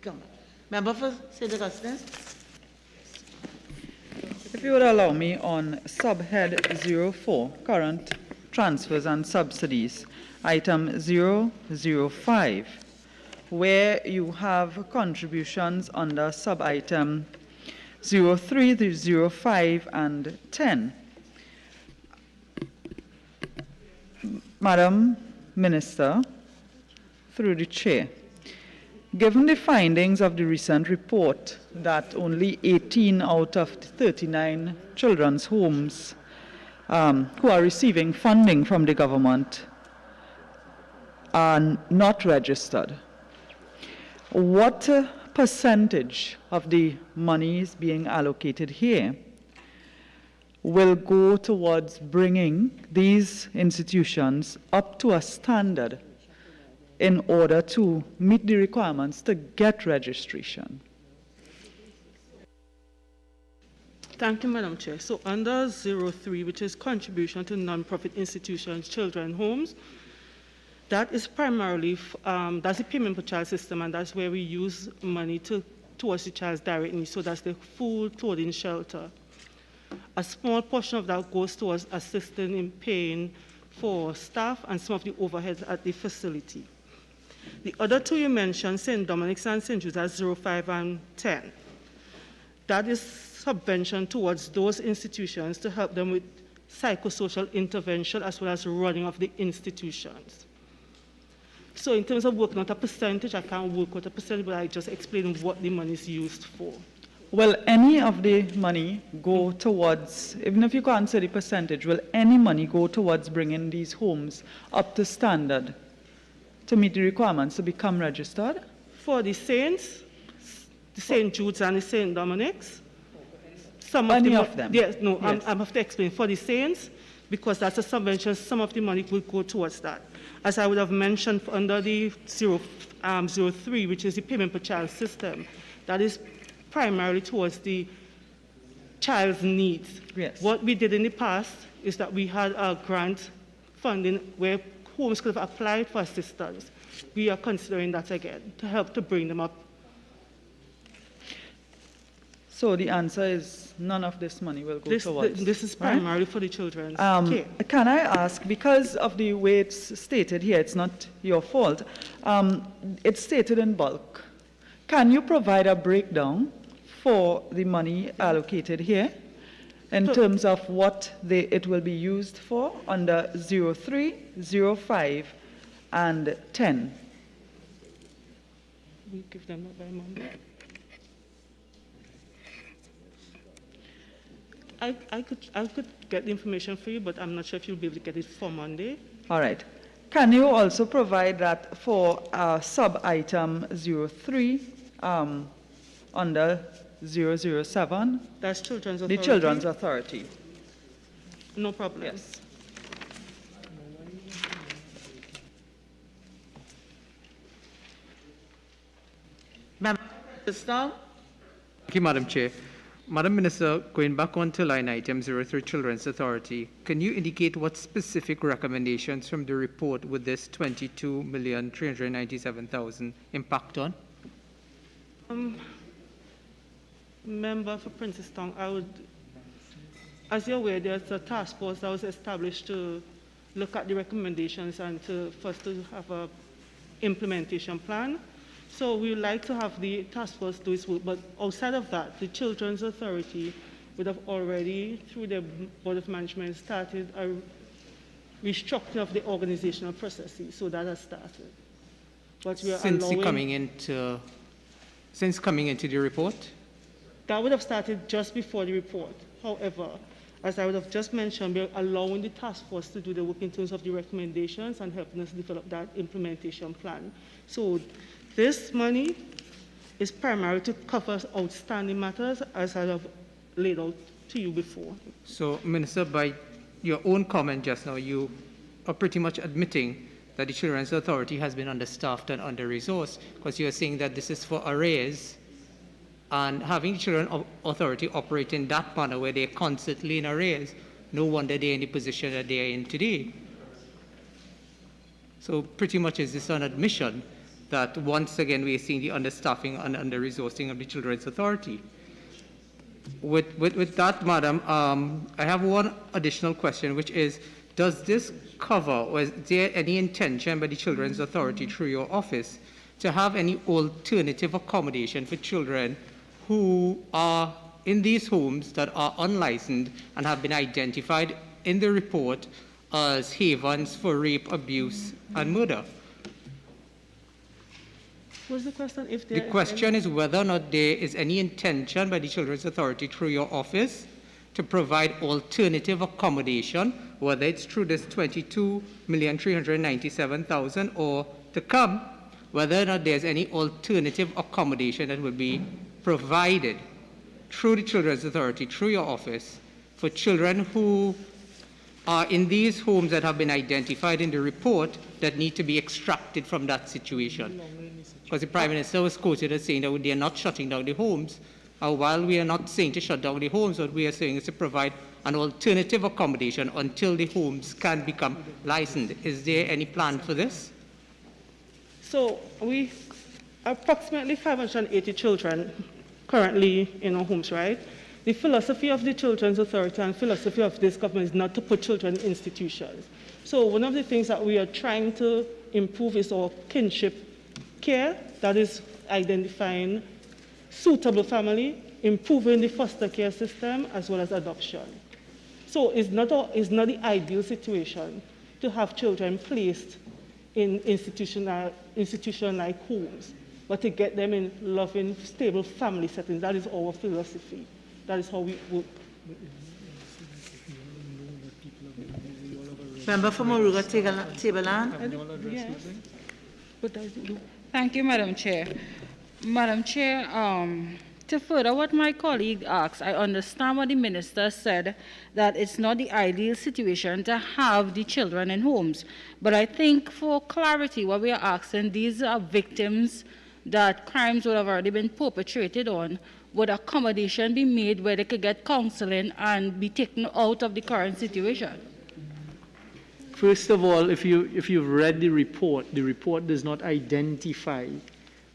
Come on. Member for St. Augustine? If you would allow me on subhead 04, current transfers and subsidies, item 005, where you have contributions under sub-item 03, 05, and 10. Madam Minister, through the chair, given the findings of the recent report that only 18 out of 39 children's homes who are receiving funding from the government are not registered, what percentage of the monies being allocated here will go towards bringing these institutions up to a standard in order to meet the requirements to get registration? Thank you, Madam Chair. So under 03, which is contribution to non-profit institutions, children homes, that is primarily, that's the payment per child system, and that's where we use money towards the child's direct needs. So that's the food, clothing, shelter. A small portion of that goes towards assisting in paying for staff and some of the overheads at the facility. The other two you mentioned, St. Dominic's and St. Jude's, that's 05 and 10. That is subvention towards those institutions to help them with psychosocial intervention as well as running of the institutions. So in terms of working out a percentage, I can't work out a percentage, but I just explain what the money is used for. Will any of the money go towards, even if you can't say the percentage, will any money go towards bringing these homes up to standard to meet the requirements to become registered? For the Saints, the St. Jude's and the St. Dominic's, Any of them? Yes, no, Yes. I have to explain. For the Saints, because that's a subvention, some of the money will go towards that. As I would have mentioned under the 03, which is the payment per child system, that is primarily towards the child's needs. Yes. What we did in the past is that we had a grant funding where homes could have applied for assistance. We are considering that again to help to bring them up. So the answer is none of this money will go towards. This is primarily for the children's care. Can I ask, because of the way it's stated here, it's not your fault, it's stated in bulk. Can you provide a breakdown for the money allocated here in terms of what it will be used for under 03, 05, and 10? We give them that by Monday. I could get the information for you, but I'm not sure if you'll be able to get it for Monday. All right. Can you also provide that for sub-item 03 under 007? That's Children's Authority. The Children's Authority. No problem. Yes. Member Storm? Thank you, Madam Chair. Madam Minister, going back on to line item 03, Children's Authority, can you indicate what specific recommendations from the report would this 22,397,000 impact on? Member for Princess Town, as you're aware, there's a task force that was established to look at the recommendations and for us to have a implementation plan. So we would like to have the task force do its work, but outside of that, the Children's Authority would have already, through the Board of Management, started a restructuring of the organizational processes. So that has started. But we are since coming into the report? That would have started just before the report. However, as I would have just mentioned, we're allowing the task force to do the work in terms of the recommendations and helping us develop that implementation plan. So this money is primarily to cover outstanding matters as I have laid out to you before. So, Minister, by your own comment just now, you are pretty much admitting that the Children's Authority has been understaffed and under-resourced, because you're saying that this is for arrears, and having the Children's Authority operate in that manner where they're constantly in arrears, no wonder they're in the position that they are in today. So pretty much is this an admission that once again we're seeing the understaffing and under-resourcing of the Children's Authority. With that, Madam, I have one additional question, which is, does this cover, or is there any intention by the Children's Authority through your office to have any alternative accommodation for children who are in these homes that are unlicensed and have been identified in the report as havens for rape, abuse, and murder? What's the question? The question is whether or not there is any intention by the Children's Authority through your office to provide alternative accommodation, whether it's through this $22,397,000 or to come, whether or not there's any alternative accommodation that will be provided through the Children's Authority, through your office, for children who are in these homes that have been identified in the report that need to be extracted from that situation. Because the Prime Minister was quoted as saying that they are not shutting down the homes. While we are not saying to shut down the homes, what we are saying is to provide an alternative accommodation until the homes can become licensed. Is there any plan for this? So we approximately 580 children currently in our homes, right? The philosophy of the Children's Authority and philosophy of this government is not to put children in institutions. So one of the things that we are trying to improve is our kinship care, that is identifying suitable family, improving the foster care system, as well as adoption. So it's not the ideal situation to have children placed in institution-like homes, but to get them in loving, stable family settings. That is our philosophy. That is how we work. Member for Moruga Tableland. Yes. Thank you, Madam Chair. Madam Chair, to further what my colleague asked, I understand what the Minister said, that it's not the ideal situation to have the children in homes. But I think for clarity, what we are asking, these are victims that crimes would have already been perpetrated on. Would accommodation be made where they could get counseling and be taken out of the current situation? First of all, if you've read the report does not identify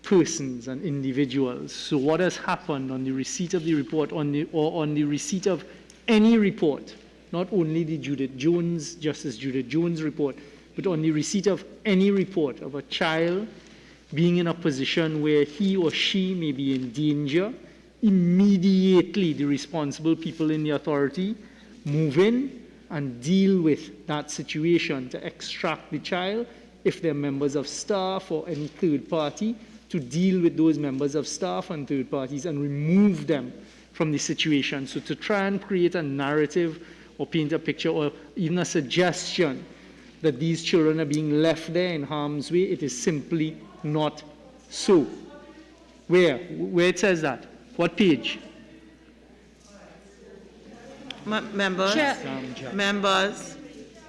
persons and individuals. So what has happened on the receipt of the report, on the receipt of any report, not only the Justice Judith Jones report, but on the receipt of any report of a child being in a position where he or she may be in danger, immediately the responsible people in the authority move in and deal with that situation to extract the child, if they're members of staff or any third party, to deal with those members of staff and third parties and remove them from the situation. So to try and create a narrative or paint a picture or even a suggestion that these children are being left there in harm's way, it is simply not so. Where it says that? What page? Members,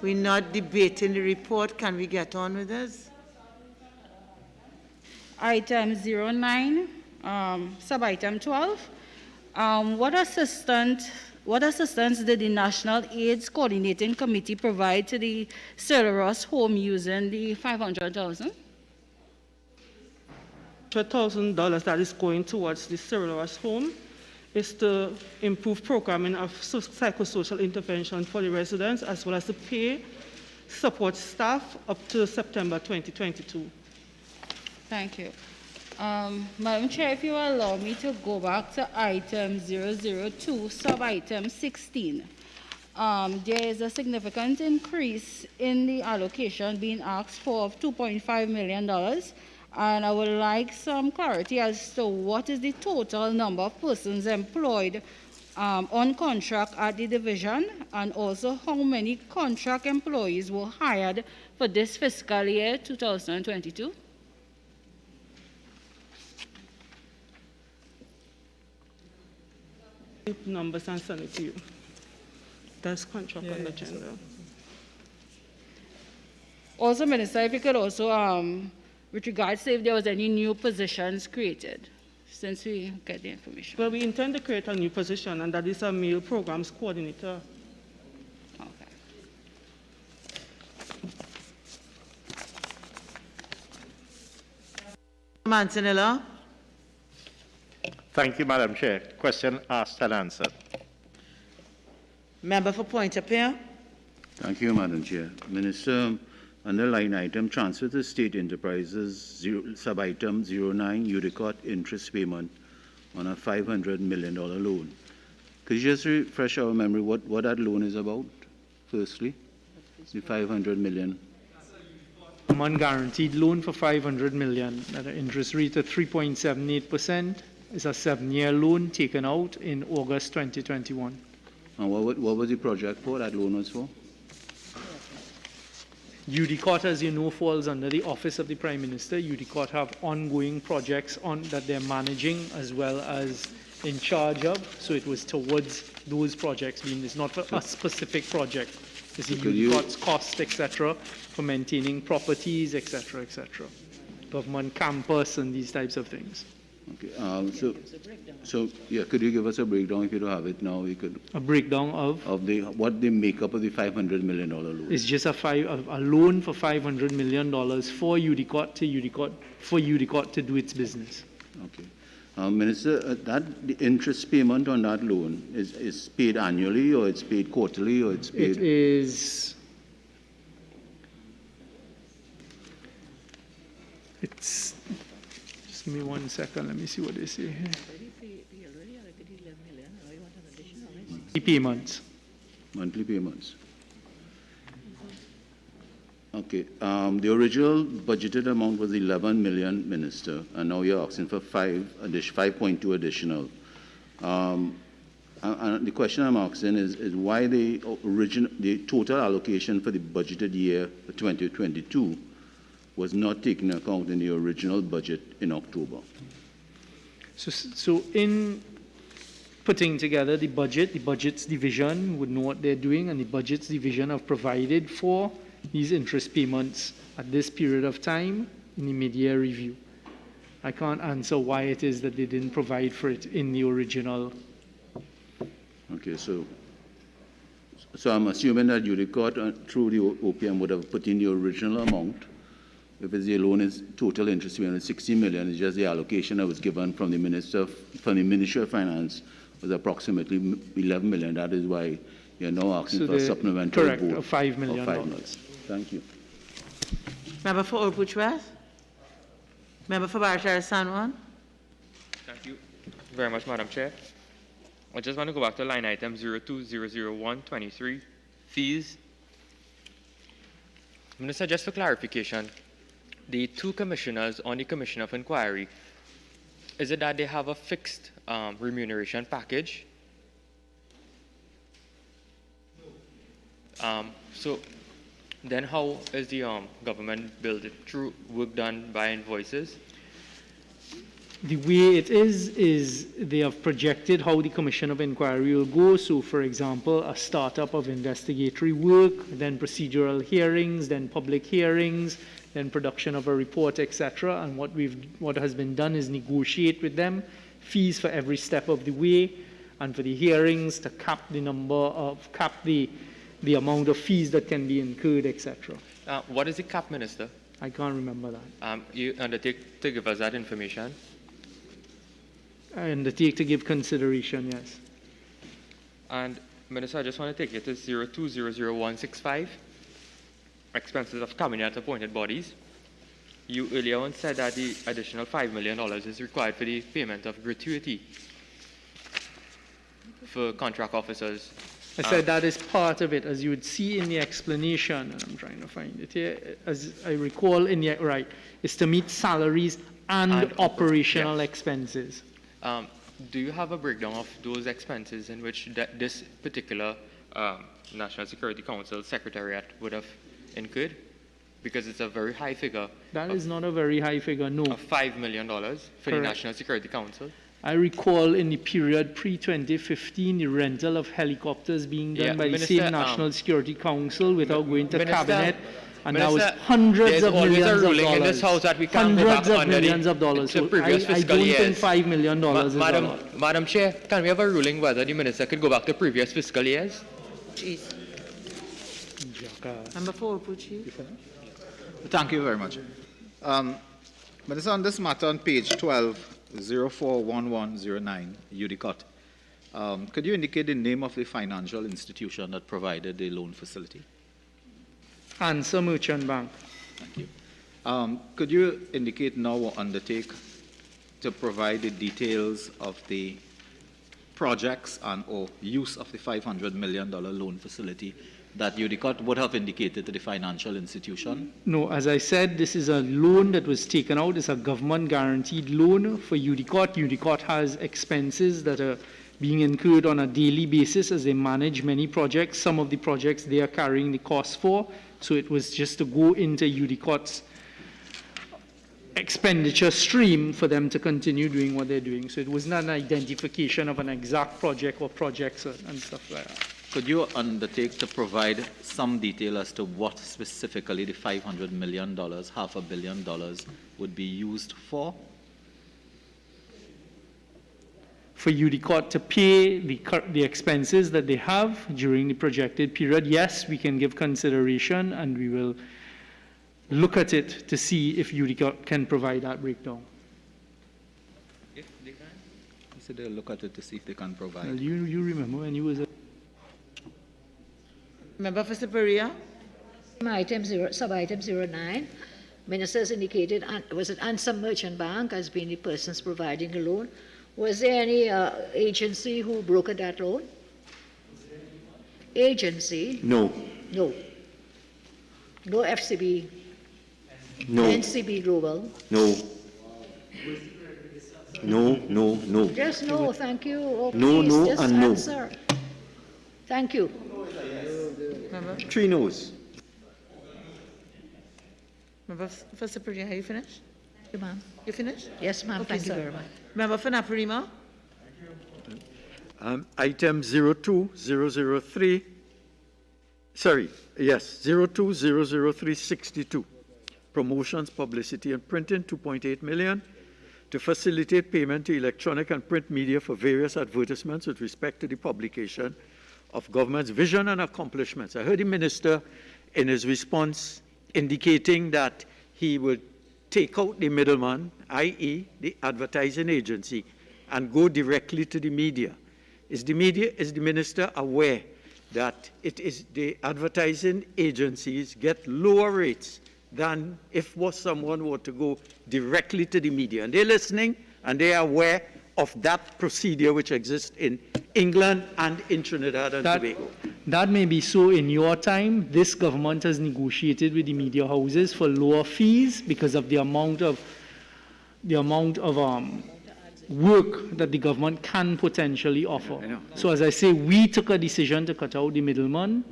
we're not debating the report. Can we get on with this? Item 09, sub-item 12. What assistance did the National AIDS Coordinating Committee provide to the Cerberus home using the $500,000? $1,000 that is going towards the Cerberus home is to improve programming of psychosocial intervention for the residents, as well as to pay support staff up to September 2022. Thank you. Madam Chair, if you allow me to go back to item 002, sub-item 16. There is a significant increase in the allocation being asked for of $2.5 million. And I would like some clarity as to what is the total number of persons employed on contract at the division, and also how many contract employees were hired for this fiscal year 2022. Numbers and send it to you. That's contract on the agenda. Also, Minister, if you could also, with regards to if there was any new positions created, since we get the information. Well, we intend to create a new position, and that is a meal programs coordinator. Manzanilla. Thank you, Madam Chair. Question asked and answered. Member for Point Appeal. Thank you, Madam Chair. Minister, under line item, transfer to state enterprises, sub-item 09, Udicot interest payment on a $500 million loan. Could you just refresh our memory what that loan is about, firstly? The $500 million. Unguaranteed loan for $500 million at an interest rate of 3.78%. It's a 7-year loan taken out in August 2021. And what was the project for, that loan was for? Udicot, as you know, falls under the Office of the Prime Minister. Udicot have ongoing projects that they're managing as well as in charge of. So it was towards those projects being, it's not for a specific project. It's the Udicot's cost, etc., for maintaining properties, etc., etc. Government campus and these types of things. Okay. So yeah, could you give us a breakdown if you don't have it now? We could. A breakdown of what the makeup of the $500 million loan. It's just a loan for $500 million for Udicot to do its business. Okay. Minister, the interest payment on that loan is paid annually, or it's paid quarterly, or it's paid? It is. It's. Just give me 1 second. Let me see what they say here. Payments. Monthly payments. Okay. The original budgeted amount was 11 million, Minister, and now you're asking for 5.2 additional. And the question I'm asking is why the total allocation for the budgeted year for 2022 was not taken into account in the original budget in October. So in putting together the budget's division would know what they're doing, and the budget's division have provided for these interest payments at this period of time in the mid-year review. I can't answer why it is that they didn't provide for it in the original. Okay, so I'm assuming that Udicot through the OPM would have put in the original amount. If the loan is total interest payment $60 million, it's just the allocation that was given from the Ministry of Finance was approximately 11 million. That is why you're now asking for a supplementary correct, vote of $5 million. of $5 million. Thank you. Member for Old Bushwest. Member for Barataria San Juan. Thank you very much, Madam Chair. I just want to go back to line item 02000123, fees. Minister, just for clarification, the two commissioners on the Commission of Inquiry, is it that they have a fixed remuneration package? So then how is the government billed through work done by invoices? The way it is they have projected how the Commission of Inquiry will go. So, for example, a startup of investigatory work, then procedural hearings, then public hearings, then production of a report, etc. And what has been done is negotiate with them fees for every step of the way, and for the hearings to cap the amount of fees that can be incurred, etc. What is the cap, Minister? I can't remember that. You undertake to give us that information? I undertake to give consideration, yes. And Minister, I just want to take it to 02000165, expenses of cabinet appointed bodies. You earlier on said that the additional $5 million is required for the payment of gratuity for contract officers. I said that is part of it, as you would see in the explanation, and I'm trying to find it here, as I recall in the, right, is to meet salaries and operational expenses. Do you have a breakdown of those expenses in which this particular National Security Council Secretariat would have incurred? Because it's a very high figure. That is not a very high figure, no. Of $5 million for the National Security Council? I recall in the period pre-2015, the rental of helicopters being done by the same National Security Council without going to cabinet, and that was hundreds of millions of dollars. In this house that we can't go back hundreds of under millions of dollars. the So previous I fiscal don't years. think $5 million is a lot. Madam Chair, can we have a ruling whether the minister could go back to previous fiscal years? Jeez. Member for Opuchi. Thank you very much. Minister, on this matter on page 12, 041109, UDICOT, could you indicate the name of the financial institution that provided the loan facility? Answer Merchant Bank. Thank you. Could you indicate now or undertake to provide the details of the projects and or use of the $500 million loan facility that UDICOT would have indicated to the financial institution? No, as I said, this is a loan that was taken out. It's a government-guaranteed loan for UDICOT. UDICOT has expenses that are being incurred on a daily basis as they manage many projects. Some of the projects they are carrying the cost for, so it was just to go into UDICOT's expenditure stream for them to continue doing what they're doing. So it was not an identification of an exact project or projects and stuff like that. Could you undertake to provide some detail as to what specifically the $500 million, $500 million, would be used for? For UDICOT to pay the expenses that they have during the projected period, yes, we can give consideration and we will look at it to see if UDICOT can provide that breakdown. If they can? You said they'll look at it to see if they can provide. Well, you remember when you was a Member for Superior. Sub-item 09, ministers indicated, was it Answer Merchant Bank as being the persons providing the loan? Was there any agency who brokered that loan? Agency? No. No. No FCB? No. NCB Global? No. No. Just no, thank you. Oh, No, please, no, just and no. answer. Thank you. Member. 3 no's. Member for Superior, are you finished? Thank you, ma'am. You finished? Yes, ma'am. Okay, Thank you sir. very much. Member for Naparima. Item 02003, sorry, yes, 0200362, promotions, publicity, and printing, 2.8 million, to facilitate payment to electronic and print media for various advertisements with respect to the publication of government's vision and accomplishments. I heard the minister in his response indicating that he would take out the middleman, i.e. the advertising agency, and go directly to the media. Is the minister aware that it is the advertising agencies get lower rates than if someone were to go directly to the media? And they're listening and they are aware of that procedure which exists in England and in Trinidad and Tobago. That may be so in your time. This government has negotiated with the media houses for lower fees because of the amount of work that the government can potentially offer. So as I say, we took a decision to cut out the middleman,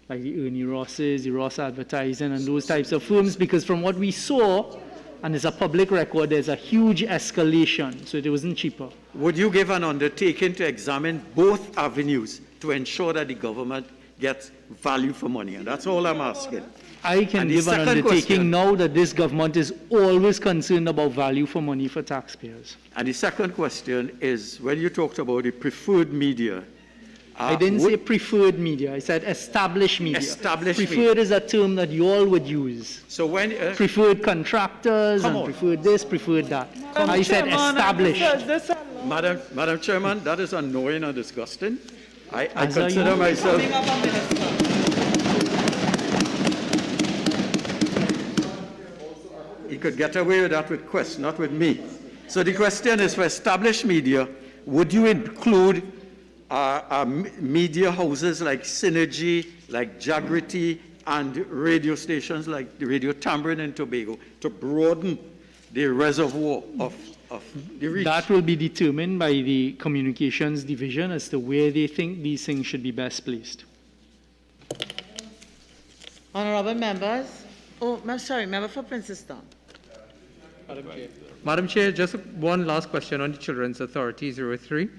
like the Ernie Rosses, the Ross Advertising, and those types of firms, because from what we saw, and it's a public record, there's a huge escalation, so it wasn't cheaper. Would you give an undertaking to examine both avenues to ensure that the government gets value for money? And that's all I'm asking. I can give an undertaking now that this government is always concerned about value for money for taxpayers. And the second question is, when you talked about the preferred media, I didn't say preferred media. I said established media. Established preferred media. is a term that you all would use. So when preferred contractors and preferred this, preferred that. I said established. Madam Chairman, that is annoying and disgusting. I As are consider you. myself. He could get away with that with Quest, not with me. So the question is, for established media, would you include media houses like Synergy, like Jagrity, and radio stations like the Radio Tambourine in Tobago to broaden the reservoir of the reach? That will be determined by the communications division as to where they think these things should be best placed. Honorable members. Oh, I'm sorry, member for Princess Town. Madam Chair, just one last question on the Children's Authority 03.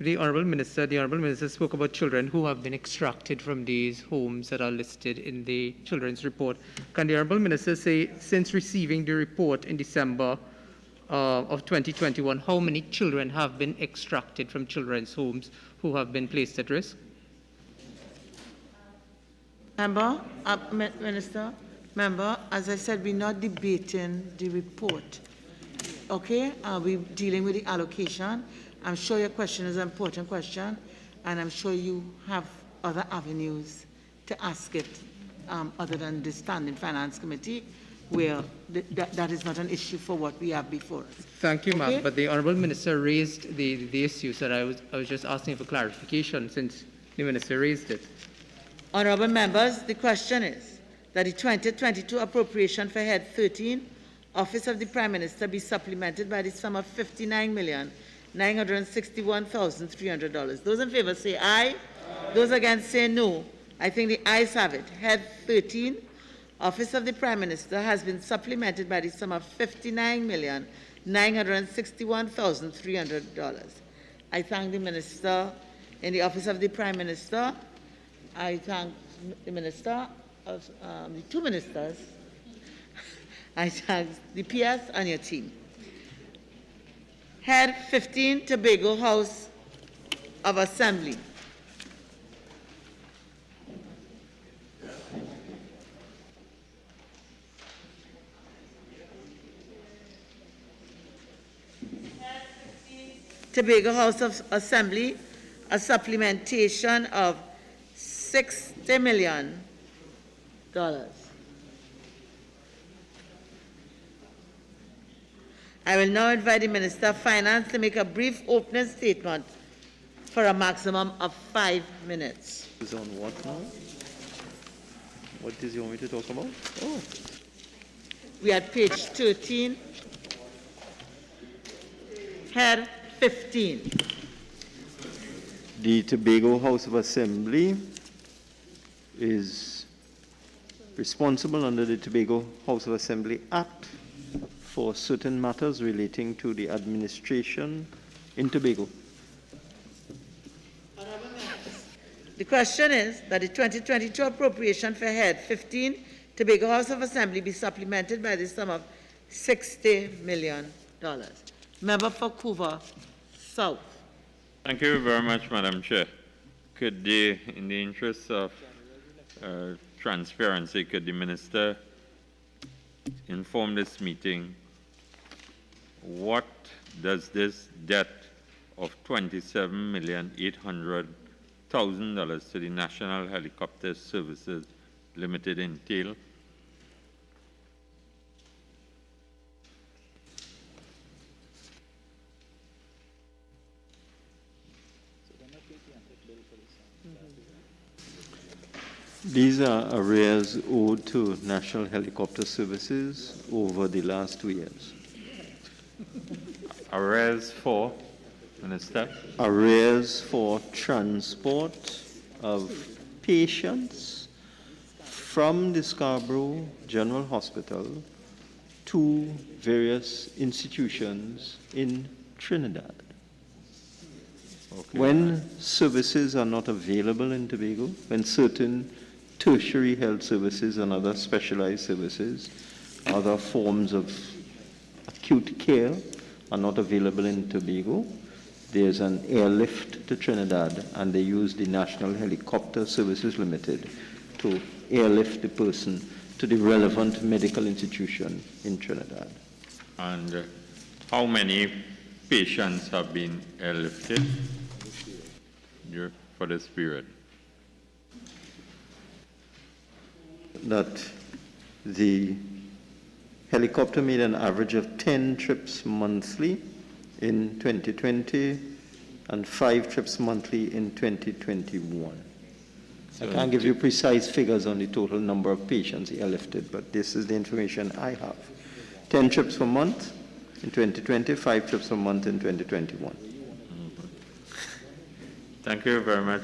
The Honourable Minister spoke about children who have been extracted from these homes that are listed in the Children's Report. Can the Honourable Minister say, since receiving the report in December of 2021, how many children have been extracted from children's homes who have been placed at risk? Member, Minister, member, as I said, we're not debating the report. Okay, we're dealing with the allocation. I'm sure your question is an important question, and I'm sure you have other avenues to ask it other than the Standing Finance Committee, where that is not an issue for what we have before us. Thank you, ma'am. But the Honourable Minister raised the issues that I was just asking for clarification since the Minister raised it. Honourable members, the question is that the 2022 appropriation for Head 13, Office of the Prime Minister, be supplemented by the sum of $59,961,300. Those in favour say aye. Those against say no. I think the ayes have it. Head 13, Office of the Prime Minister, has been supplemented by the sum of $59,961,300. I thank the Minister in the Office of the Prime Minister. I thank the Minister of the two ministers. I thank the PS and your team. Head 15, Tobago House of Assembly. Tobago House of Assembly, a supplementation of $60 million. I will now invite the Minister of Finance to make a brief opening statement for a maximum of 5 minutes. Is on what now? What does you want me to talk about? Oh. We are at page 13, head 15. The Tobago House of Assembly is responsible under the Tobago House of Assembly Act for certain matters relating to the administration in Tobago. The question is that the 2022 appropriation for Head 15, Tobago House of Assembly, be supplemented by the sum of $60 million. Member for Couva South. Thank you very much, Madam Chair. In the interest of transparency, could the Minister inform this meeting what does this debt of $27,800,000 to the National Helicopter Services Limited entail? These are arrears owed to National Helicopter Services over the last 2 years. Arrears for, Minister? Arrears for transport of patients from the Scarborough General Hospital to various institutions in Trinidad. Okay. When services are not available in Tobago, when certain tertiary health services and other specialized services, other forms of acute care are not available in Tobago, there's an airlift to Trinidad, and they use the National Helicopter Services Limited to airlift the person to the relevant medical institution in Trinidad. And how many patients have been airlifted for this period? That the helicopter made an average of 10 trips monthly in 2020 and 5 trips monthly in 2021. So I can't give you precise figures on the total number of patients airlifted, but this is the information I have. 10 trips per month in 2020, 5 trips per month in 2021. Thank you very much.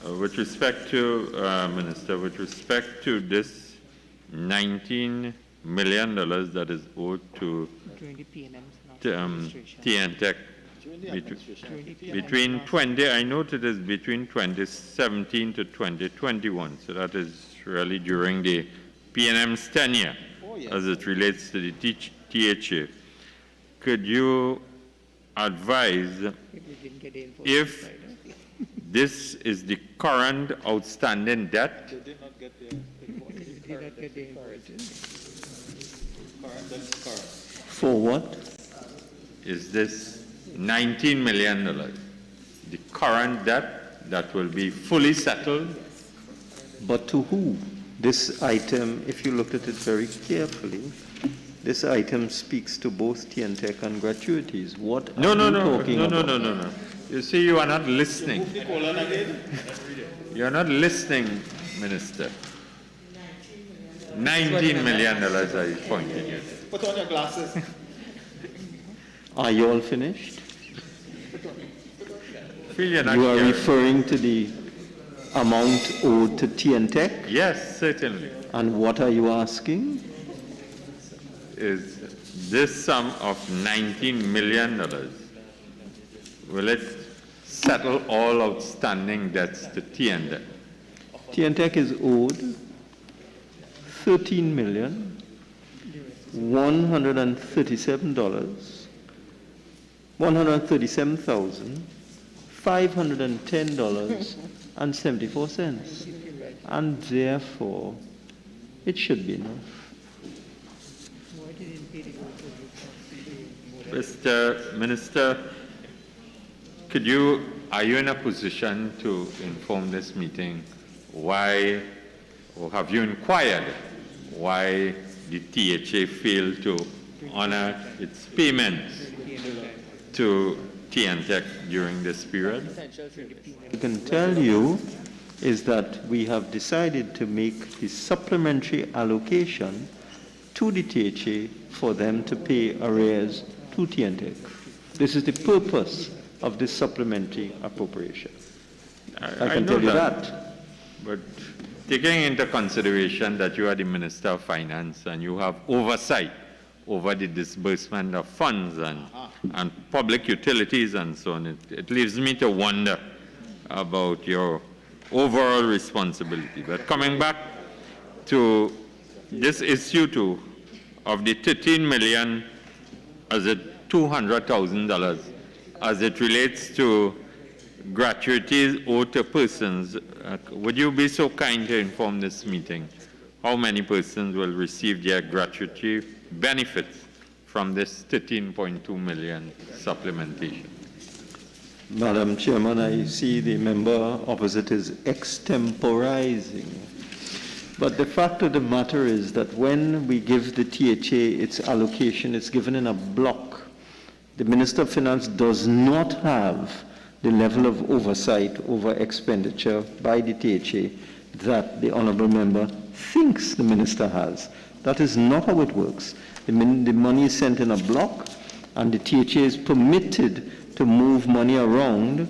With respect to, Minister, with respect to this 19 million that is owed to During the PNM's TNTech between 20, I noted is between 2017 to 2021. So that is really during the PNM's tenure as it relates to the THA. Could you advise if this is the current outstanding debt? For what? Is this $19 million the current debt that will be fully settled? But to who? This item, if you looked at it very carefully, this item speaks to both TNTech and gratuities. What are you talking about? No. You see, you are not listening. You are not listening, Minister. $19 million I pointed you. Put on your glasses. Are you all finished? You are referring to the amount owed to TNTech? Yes, certainly. And what are you asking? Is this sum of $19 million, will it settle all outstanding debts to TNTech? TNTech is owed $137,510.74, and therefore it should be enough. Mr. Minister, are you in a position to inform this meeting why, or have you inquired why the THA failed to honor its payments to TNTech during this period? I can tell you is that we have decided to make the supplementary allocation to the THA for them to pay arrears to TNTech. This is the purpose of this supplementary appropriation. I can tell you that. But taking into consideration that you are the Minister of Finance and you have oversight over the disbursement of funds and public utilities and so on, it leaves me to wonder about your overall responsibility. But coming back to this issue too, of the $13 million as it $200,000 as it relates to gratuities owed to persons, would you be so kind to inform this meeting how many persons will receive their gratuity benefits from this $13.2 million supplementation? Madam Chairman, I see the member opposite is extemporizing. But the fact of the matter is that when we give the THA its allocation, it's given in a block. The Minister of Finance does not have the level of oversight over expenditure by the THA that the honourable member thinks the minister has. That is not how it works. The money is sent in a block, and the THA is permitted to move money around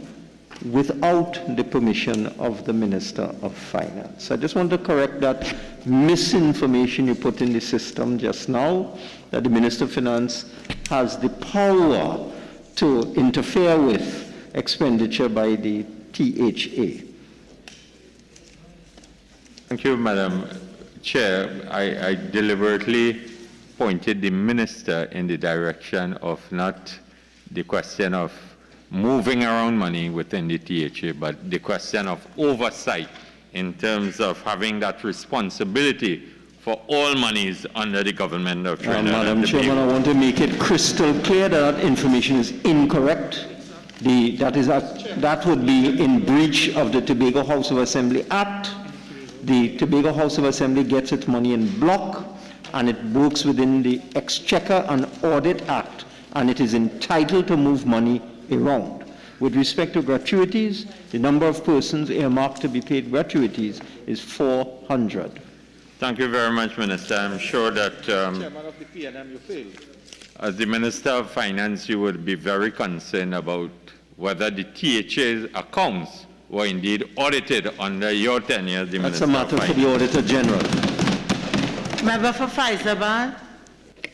without the permission of the Minister of Finance. I just want to correct that misinformation you put in the system just now, that the Minister of Finance has the power to interfere with expenditure by the THA. Thank you, Madam Chair. I deliberately pointed the Minister in the direction of not the question of moving around money within the THA, but the question of oversight in terms of having that responsibility for all monies under the government of Trinidad. Madam Chairman, I want to make it crystal clear that information is incorrect. That would be in breach of the Tobago House of Assembly Act. The Tobago House of Assembly gets its money in block, and it works within the Exchequer and Audit Act, and it is entitled to move money around. With respect to gratuities, the number of persons earmarked to be paid gratuities is 400. Thank you very much, Minister. I'm sure that Chairman of the PNM, you failed. as the Minister of Finance, you would be very concerned about whether the THA's accounts were indeed audited under your tenure as the That's Minister a matter of for the Auditor General. Member for Faisalabad.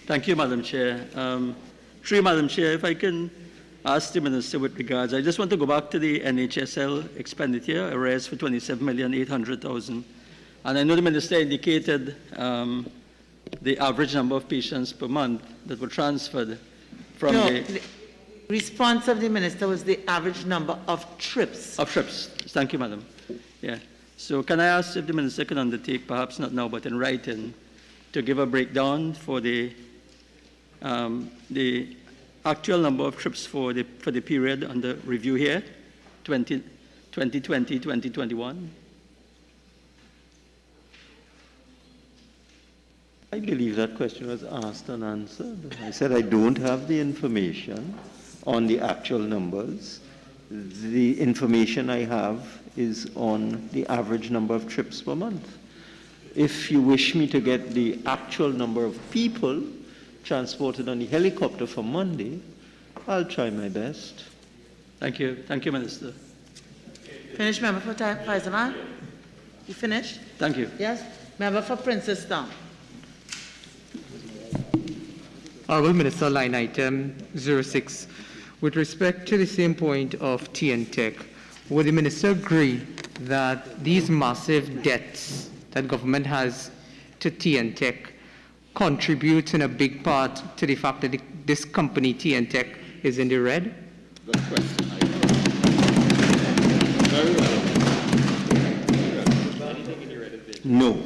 Thank you, Madam Chair. Madam Chair, if I can ask the Minister with regards, I just want to go back to the NHSL expenditure, arrears for $27,800,000. And I know the Minister indicated the average number of patients per month that were transferred from the response of the Minister was the average number of trips. Of trips. Thank you, Madam. Yeah. So can I ask if the Minister can undertake, perhaps not now, but in writing, to give a breakdown for the actual number of trips for the period under review here, 2020, 2021? I believe that question was asked and answered. I said I don't have the information on the actual numbers. The information I have is on the average number of trips per month. If you wish me to get the actual number of people transported on the helicopter for Monday, I'll try my best. Thank you. Thank you, Minister. Finished, Member for Faisalabad? You finished? Thank you. Yes? Member for Princess Town. Honourable Minister, line item 06. With respect to the same point of TNTech, would the Minister agree that these massive debts that government has to TNTech contributes in a big part to the fact that this company, TNTech, is in the red? Good question. Very well. No.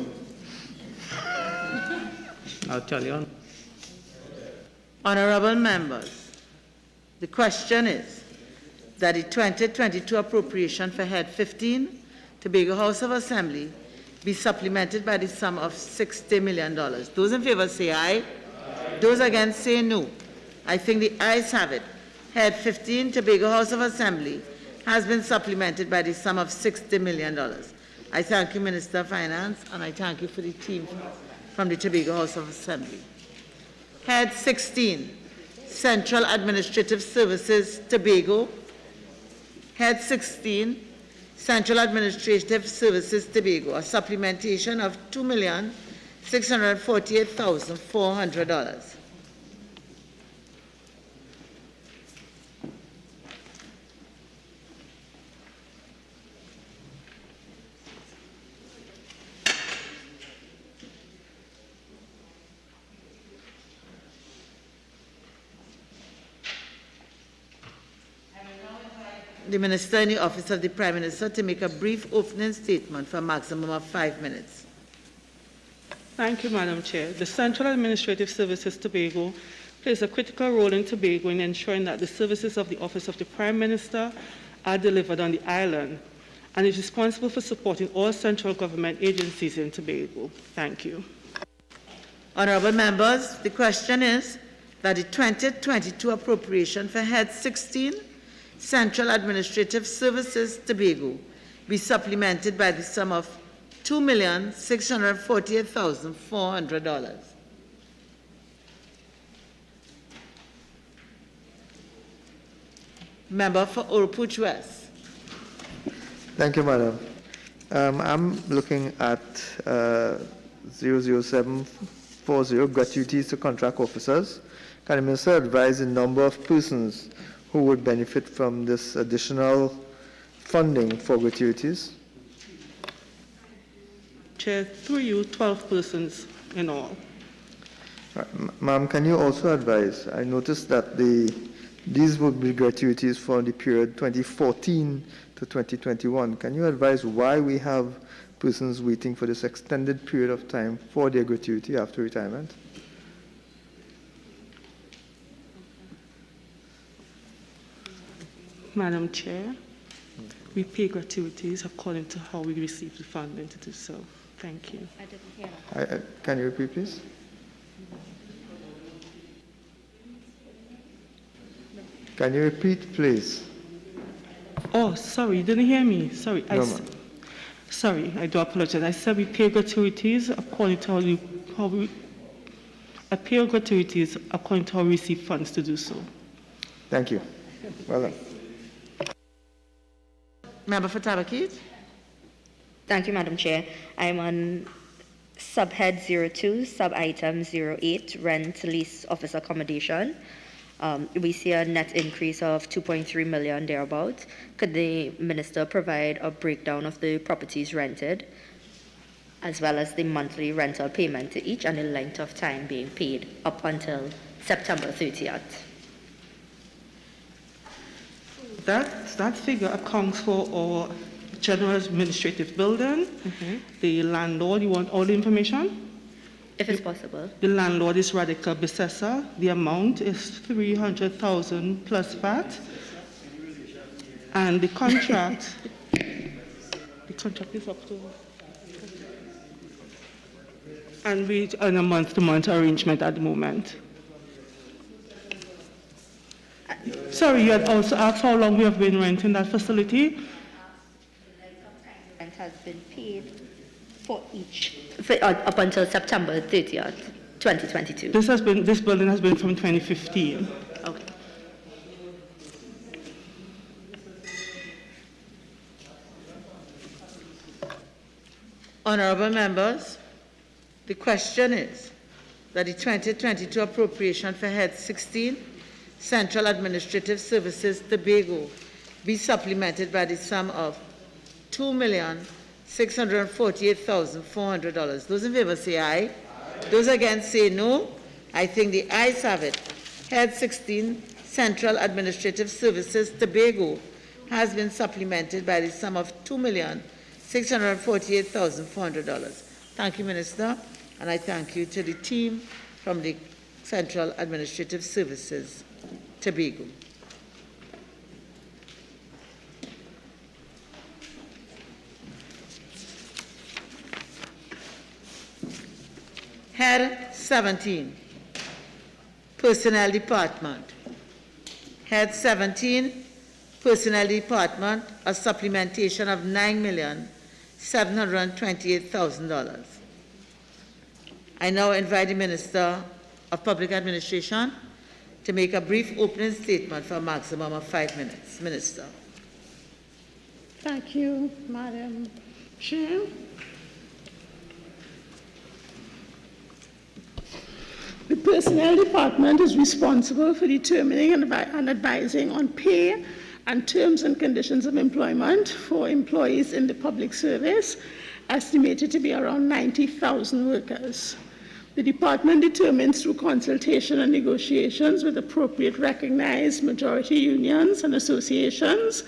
I'll tell you. Honourable members, the question is that the 2022 appropriation for Head 15, Tobago House of Assembly, be supplemented by the sum of $60 million. Those in favour say aye. Those against say no. I think the ayes have it. Head 15, Tobago House of Assembly, has been supplemented by the sum of $60 million. I thank you, Minister of Finance, and I thank you for the team from the Tobago House of Assembly. Head 16, Central Administrative Services, Tobago. Head 16, Central Administrative Services, Tobago, a supplementation of $2,648,400. The Minister in the Office of the Prime Minister to make a brief opening statement for a maximum of 5 minutes. Thank you, Madam Chair. The Central Administrative Services Tobago plays a critical role in Tobago in ensuring that the services of the Office of the Prime Minister are delivered on the island and is responsible for supporting all central government agencies in Tobago. Thank you. Honourable members, the question is that the 2022 appropriation for Head 16, Central Administrative Services, Tobago, be supplemented by the sum of $2,648,400. Member for Oropouche West. Thank you, Madam. I'm looking at 00740, gratuities to contract officers. Can the Minister advise the number of persons who would benefit from this additional funding for gratuities? Chair, through you, 12 persons in all. Ma'am, can you also advise, I noticed that these would be gratuities for the period 2014 to 2021. Can you advise why we have persons waiting for this extended period of time for their gratuity after retirement? Madam Chair, we pay gratuities according to how we receive the funding to do so. Thank you. I didn't hear that. Can you repeat, please? Can you repeat, please? Oh, sorry, you didn't hear me. Sorry. No, sorry, I do apologize. I said we pay gratuities according to how we receive funds to do so. Thank you. Well done. Member for Tabakit. Thank you, Madam Chair. I'm on Subhead 02, sub-item 08, rent lease office accommodation. We see a net increase of 2.3 million thereabout. Could the minister provide a breakdown of the properties rented, as well as the monthly rental payment to each and the length of time being paid up until September 30th? That figure accounts for our general administrative building. The landlord, you want all the information? If it's possible. The landlord is Radical Bissessa. The amount is 300,000 plus VAT. And the contract, is up to, and we on a month-to-month arrangement at the moment. Sorry, you had also asked how long we have been renting that facility. Rent has been paid for each, up until September 30th, 2022. This building has been from 2015. Okay. Honorable members, the question is that the 2022 appropriation for Head 16, Central Administrative Services, Tobago, be supplemented by the sum of $2,648,400. Those in favor say aye. Those against say no. I think the ayes have it. Head 16, Central Administrative Services, Tobago, has been supplemented by the sum of $2,648,400. Thank you, Minister, and I thank you to the team from the Central Administrative Services, Tobago. Head 17, Personnel Department. Head 17, Personnel Department, a supplementation of $9,728,000. I now invite the Minister of Public Administration to make a brief opening statement for a maximum of 5 minutes. Minister. Thank you, Madam Chair. The Personnel Department is responsible for determining and advising on pay and terms and conditions of employment for employees in the public service, estimated to be around 90,000 workers. The department determines through consultation and negotiations with appropriate recognized majority unions and associations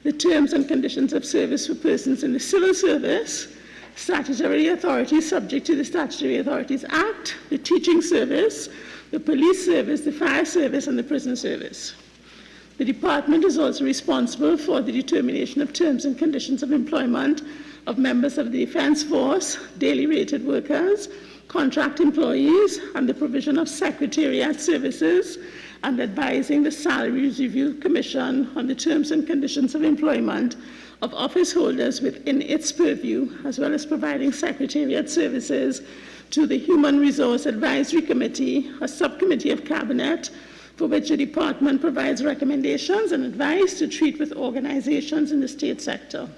the terms and conditions of service for persons in the civil service, statutory authorities subject to the Statutory Authorities Act, the teaching service, the police service, the fire service, and the prison service. The department is also responsible for the determination of terms and conditions of employment of members of the Defence Force, daily rated workers, contract employees, and the provision of secretariat services, and advising the Salaries Review Commission on the terms and conditions of employment of office holders within its purview, as well as providing secretariat services to the Human Resource Advisory Committee, a subcommittee of Cabinet, for which the department provides recommendations and advice to treat with organizations in the state sector.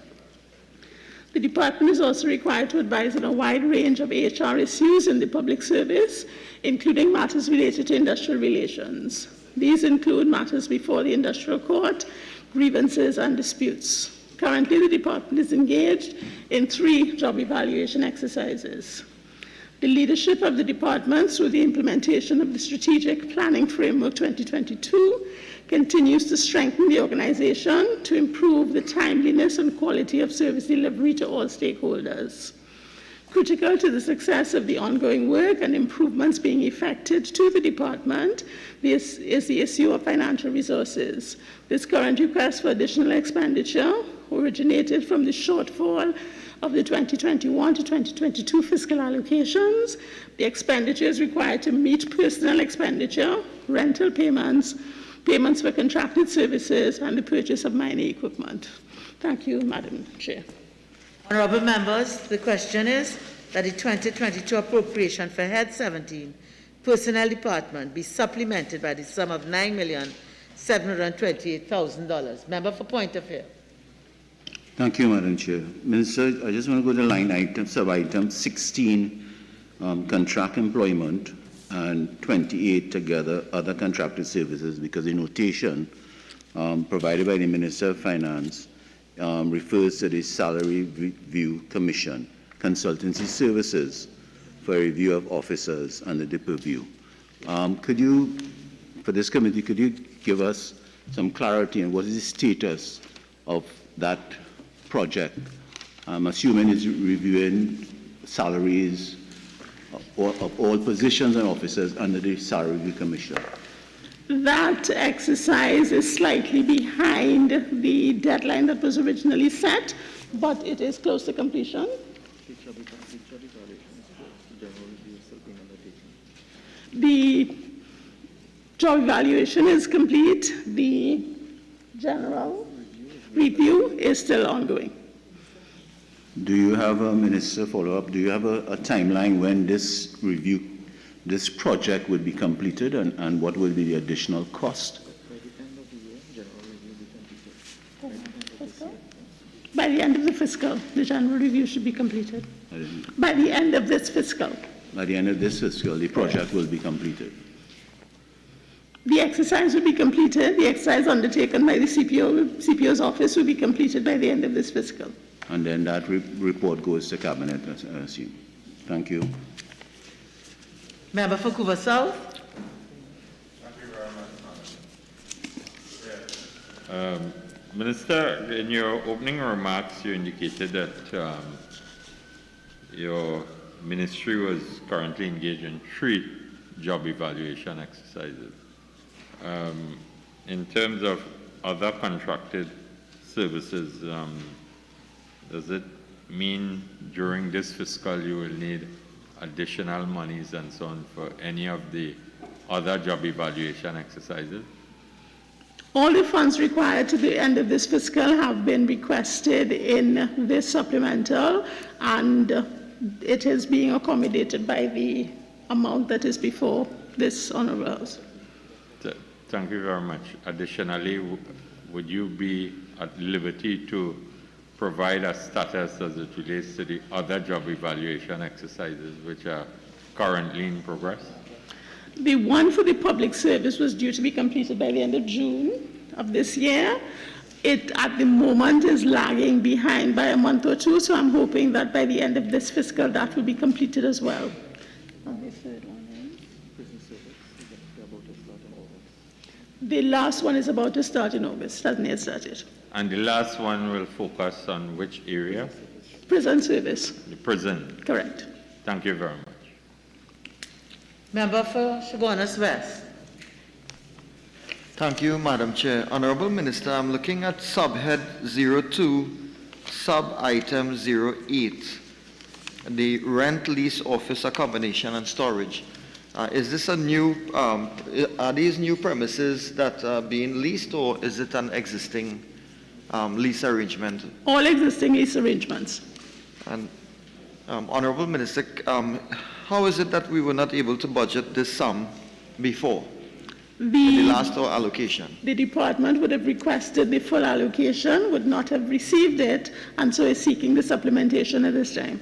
The department is also required to advise on a wide range of HR issues in the public service, including matters related to industrial relations. These include matters before the industrial court, grievances, and disputes. Currently, the department is engaged in 3 job evaluation exercises. The leadership of the department, through the implementation of the Strategic Planning Framework 2022, continues to strengthen the organization to improve the timeliness and quality of service delivery to all stakeholders. Critical to the success of the ongoing work and improvements being effected to the department is the issue of financial resources. This current request for additional expenditure originated from the shortfall of the 2021 to 2022 fiscal allocations. The expenditure is required to meet personnel expenditure, rental payments, payments for contracted services, and the purchase of mining equipment. Thank you, Madam Chair. Honourable members, the question is that the 2022 appropriation for Head 17, Personnel Department, be supplemented by the sum of $9,728,000. Member for point of view. Thank you, Madam Chair. Minister, I just want to go to line item, sub-item 16, contract employment, and 28 together other contracted services, because the notation provided by the Minister of Finance refers to the Salary Review Commission, consultancy services for review of officers under the purview. Could you, for this committee, could you give us some clarity on what is the status of that project? I'm assuming it's reviewing salaries of all positions and officers under the Salary Review Commission. That exercise is slightly behind the deadline that was originally set, but it is close to completion. The job evaluation is complete. The general review is still ongoing. Do you have a minister follow-up? Do you have a timeline when this review, this project will be completed, and what will be the additional cost? By the end of the fiscal, the general review should be completed. By the end of this fiscal. By the end of this fiscal, the project will be completed. The exercise will be completed. The exercise undertaken by the CPO's office will be completed by the end of this fiscal. And then that report goes to Cabinet, I assume. Thank you. Member for Couva South. Thank you very much, Minister, in your opening remarks, you indicated that your ministry was currently engaged in 3 job evaluation exercises. In terms of other contracted services, does it mean during this fiscal you will need additional monies and so on for any of the other job evaluation exercises? All the funds required to the end of this fiscal have been requested in this supplemental, and it is being accommodated by the amount that is before this Honourable House. Thank you very much. Additionally, would you be at liberty to provide a status as it relates to the other job evaluation exercises which are currently in progress? The one for the public service was due to be completed by the end of June of this year. It, at the moment, is lagging behind by a month or two, so I'm hoping that by the end of this fiscal, that will be completed as well. The last one is about to start in August, hasn't yet started. And the last one will focus on which area? Prison service. The prison. Correct. Thank you very much. Member for Chaguanas West. Thank you, Madam Chair. Honorable Minister, I'm looking at subhead 02, sub-item 08, the rent, lease, office accommodation and storage. Is this a new, are these new premises that are being leased, or is it an existing lease arrangement? All existing lease arrangements. And Honorable Minister, how is it that we were not able to budget this sum before the last allocation? The department would have requested the full allocation, would not have received it, and so is seeking the supplementation at this time.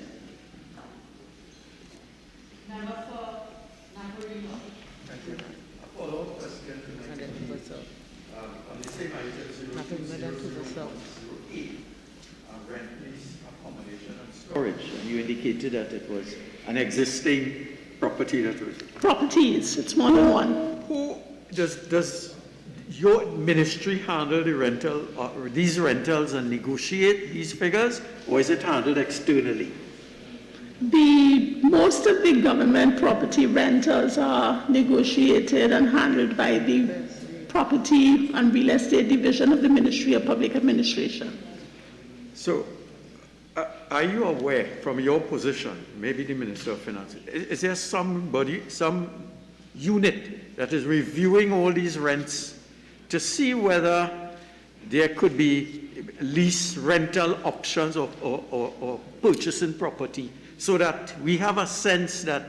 Storage, and you indicated that it was an existing property that was... Properties, it's more than one. Who does your ministry handle the rental, or these rentals, and negotiate these figures, or is it handled externally? Most of the government property rentals are negotiated and handled by the Property and Real Estate Division of the Ministry of Public Administration. So, are you aware from your position, maybe the Minister of Finance, is there somebody, some unit that is reviewing all these rents to see whether there could be lease rental options or purchasing property, so that we have a sense that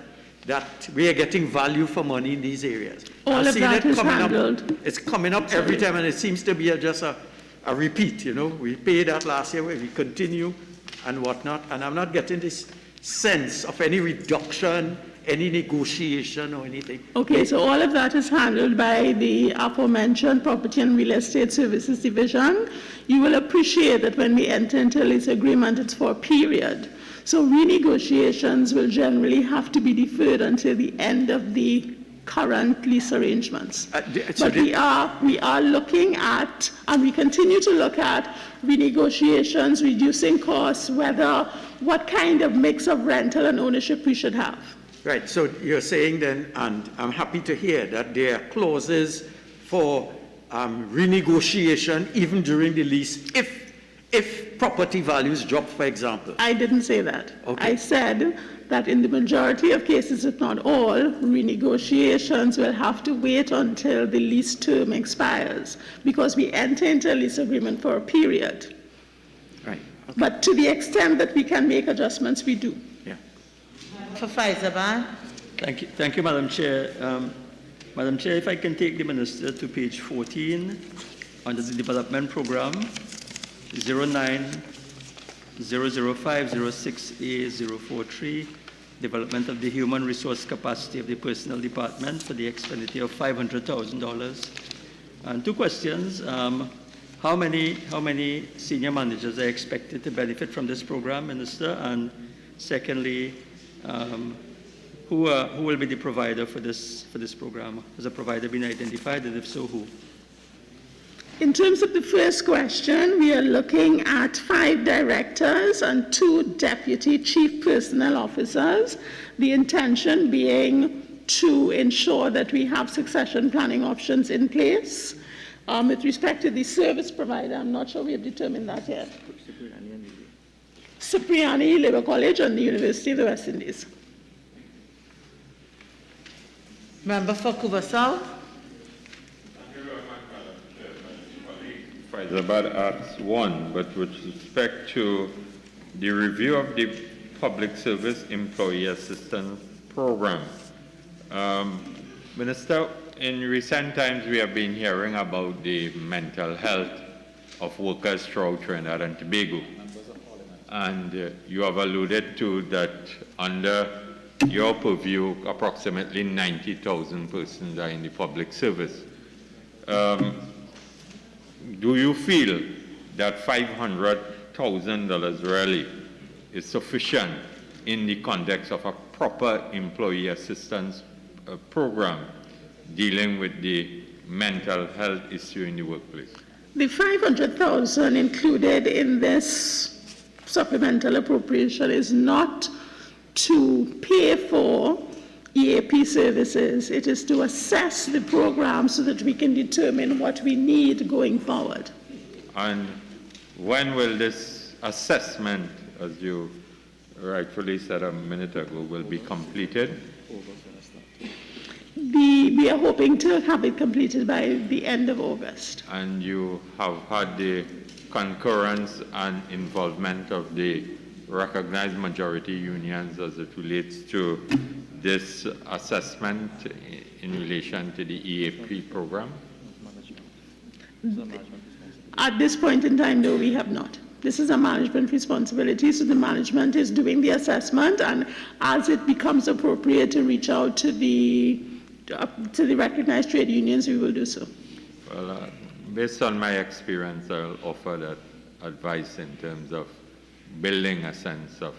we are getting value for money in these areas? All of that is handled. It's coming up every time, and it seems to be just a repeat, you know. We paid that last year, we continue and whatnot, and I'm not getting this sense of any reduction, any negotiation or anything? Okay, so all of that is handled by the aforementioned Property and Real Estate Services Division. You will appreciate that when we enter into a lease agreement, it's for a period. So renegotiations will generally have to be deferred until the end of the current lease arrangements. But we are looking at, and we continue to look at, renegotiations, reducing costs, what kind of mix of rental and ownership we should have. Right, so you're saying then, and I'm happy to hear that there are clauses for renegotiation even during the lease if property values drop, for example. I didn't say that. Okay. I said that in the majority of cases, if not all, renegotiations will have to wait until the lease term expires because we enter into a lease agreement for a period. Right. Okay. But to the extent that we can make adjustments, we do. For Faizaban. Thank you, Madam Chair. Madam Chair, if I can take the Minister to page 14 under the development program, 09-005-06A-043, development of the human resource capacity of the personnel department for the expenditure of $500,000. And two questions. How many senior managers are expected to benefit from this program, Minister? And secondly, who will be the provider for this program? Has a provider been identified, and if so, who? In terms of the first question, we are looking at 5 directors and 2 deputy chief personnel officers. The intention being to ensure that we have succession planning options in place. With respect to the service provider, I'm not sure we have determined that yet. Cipriani Labour College and the University of the West Indies. Member for Cuba South. Faizabad asks one, but with respect to the review of the Public Service Employee Assistance Program. Minister, in recent times we have been hearing about the mental health of workers throughout Trinidad and Tobago. And you have alluded to that under your purview, approximately 90,000 persons are in the public service. Do you feel that $500,000 really is sufficient in the context of a proper employee assistance program dealing with the mental health issue in the workplace? The $500,000 included in this supplemental appropriation is not to pay for EAP services. It is to assess the program so that we can determine what we need going forward. And when will this assessment, as you rightfully said a minute ago, will be completed? We are hoping to have it completed by the end of August. And you have had the concurrence and involvement of the recognized majority unions as it relates to this assessment in relation to the EAP program? At this point in time, no, we have not. This is a management responsibility, so the management is doing the assessment, and as it becomes appropriate to reach out to the recognized trade unions, we will do so. Well, based on my experience, I'll offer that advice in terms of building a sense of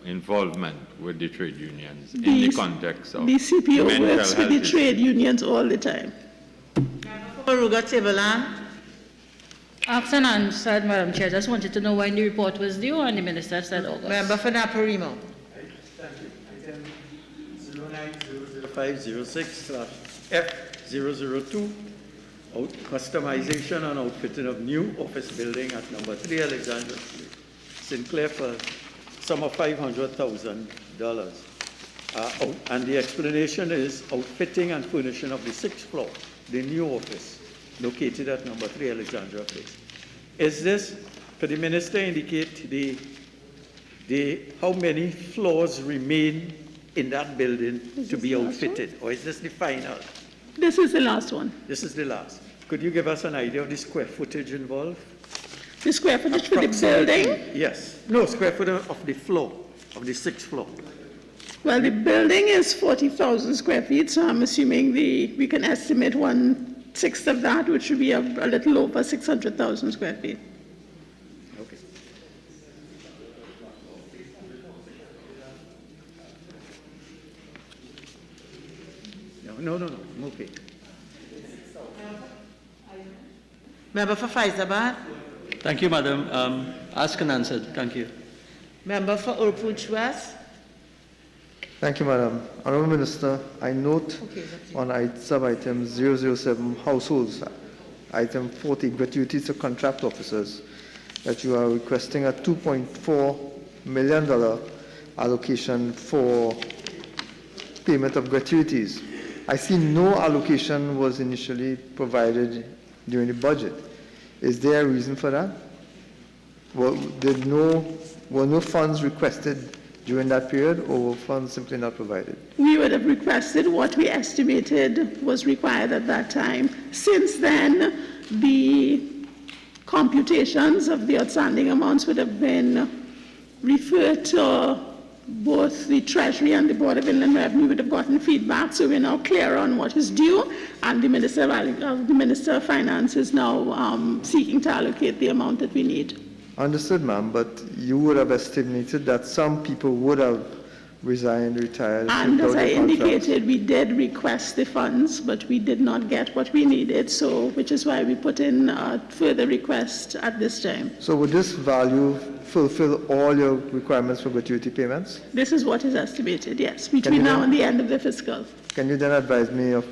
involvement with the trade unions in the context of the CPO mental works with the health trade unions all the time. Asked and answered, Madam Chair. Just wanted to know when the report was due, and the Minister said August. Member for Naparimo. Thank you. Item 09-00506/F002, customization and outfitting of new office building at number 3 Alexandra Street, Sinclair, for sum of $500,000. And the explanation is outfitting and furnishing of the 6th floor, the new office located at number 3 Alexandra Place. Is this, could the Minister indicate how many floors remain in that building to be outfitted, or is this the final? This is the last one. This is the last. Could you give us an idea of the square footage involved? The square footage for the building? Yes. No, square footage of the floor. of the 6th floor? Well, the building is 40,000 square feet, so I'm assuming we can estimate 1/6 of that, which would be a little over 600,000 square feet. Okay. No, I'm okay. Member for Faizabad. Thank you, Madam. Asked and answered. Thank you. Member for Urpuch West. Thank you, Madam. Honourable Minister, I note on sub-item 007, households, item 40, gratuities to contract officers, that you are requesting a $2.4 million allocation for payment of gratuities. I see no allocation was initially provided during the budget. Is there a reason for that? Were no funds requested during that period, or were funds simply not provided? We would have requested what we estimated was required at that time. Since then, the computations of the outstanding amounts would have been referred to both the Treasury and the Board of Inland Revenue. Would have gotten feedback, so we're now clear on what is due, and the Minister of Finance is now seeking to allocate the amount that we need. Understood, ma'am, but you would have estimated that some people would have resigned, retired. And as I indicated, we did request the funds, but we did not get what we needed, so which is why we put in a further request at this time. So would this value fulfill all your requirements for gratuity payments? This is what is estimated, yes, between now and the end of the fiscal. Can you then advise me of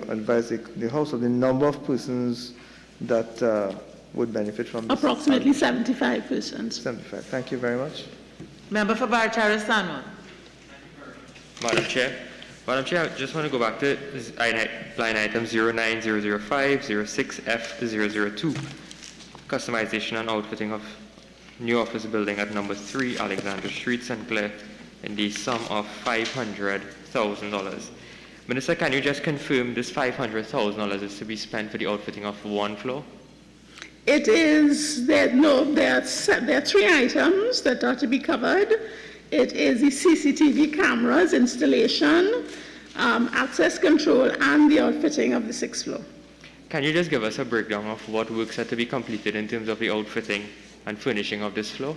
advise the House of the number of persons that would benefit from this? Approximately 75 persons. 75. Thank you very much. Member for Barataria Stanmore. Madam Chair, I just want to go back to line item 09005, 06F to 002, customization and outfitting of new office building at number 3 Alexander Street, St. Clair, in the sum of $500,000. Minister, can you just confirm this $500,000 is to be spent for the outfitting of one floor? It is, there are 3 items that are to be covered. It is the CCTV cameras installation, access control, and the outfitting of the 6th floor. Can you just give us a breakdown of what works are to be completed in terms of the outfitting and furnishing of this floor?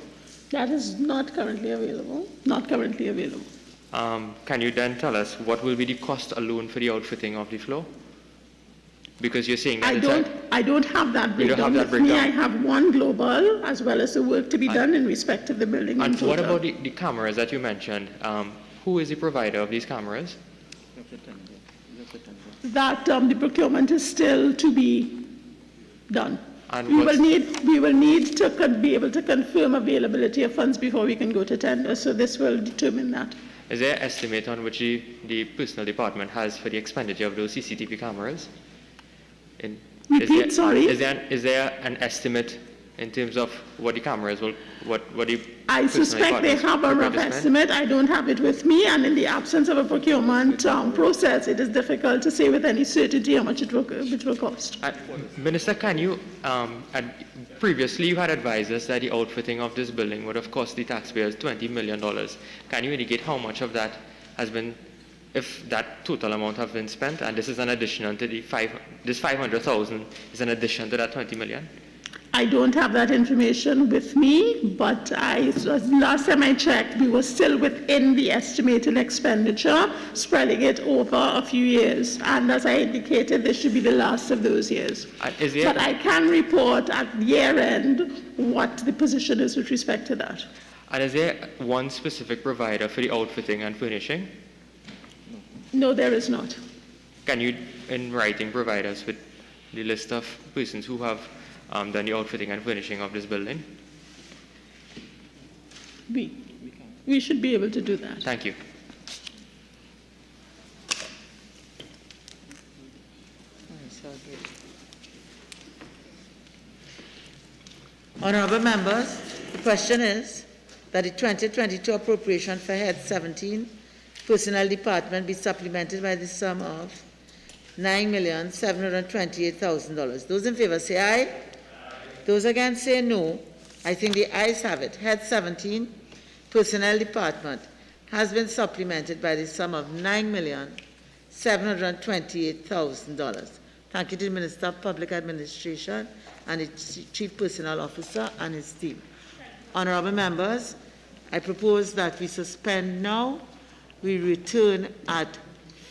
That is not currently available. Not currently available. Can you then tell us what will be the cost alone for the outfitting of the floor? Because you're saying that I don't have that breakdown with me. I have one global, as well as the work to be done in respect of the building. And what about the cameras that you mentioned? Who is the provider of these cameras? That the procurement is still to be done. And we will need to be able to confirm availability of funds before we can go to tender. So this will determine that. Is there an estimate on which the personnel department has for the expenditure of those CCTV cameras? Repeat, sorry? Is there an estimate in terms of what the cameras will, what the I suspect they have a rough estimate. I don't have it with me, and in the absence of a procurement process, it is difficult to say with any certainty how much it will cost. Minister, can you, previously you had advised us that the outfitting of this building would have cost the taxpayers $20 million. Can you indicate how much of that has been, if that total amount have been spent, and this is an addition to this 500,000 is an addition to that 20 million? I don't have that information with me, but last time I checked, we were still within the estimated expenditure, spreading it over a few years. And as I indicated, this should be the last of those years. But I can report at year end what the position is with respect to that. And is there one specific provider for the outfitting and furnishing? No, there is not. Can you, in writing, provide us with the list of persons who have done the outfitting and furnishing of this building? We should be able to do that. Thank you. Honourable members, the question is that the 2022 appropriation for Head 17 Personnel Department be supplemented by the sum of $9,728,000. Those in favour say aye. Those against say no. I think the ayes have it. Head 17 Personnel Department has been supplemented by the sum of $9,728,000. Thank you to the Minister of Public Administration and the Chief Personnel Officer and his team. Honorable members, I propose that we suspend now. We return at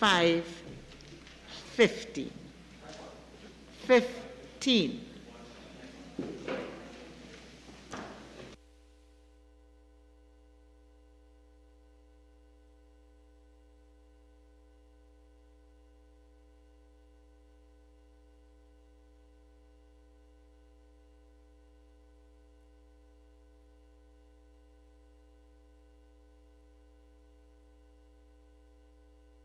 5:15.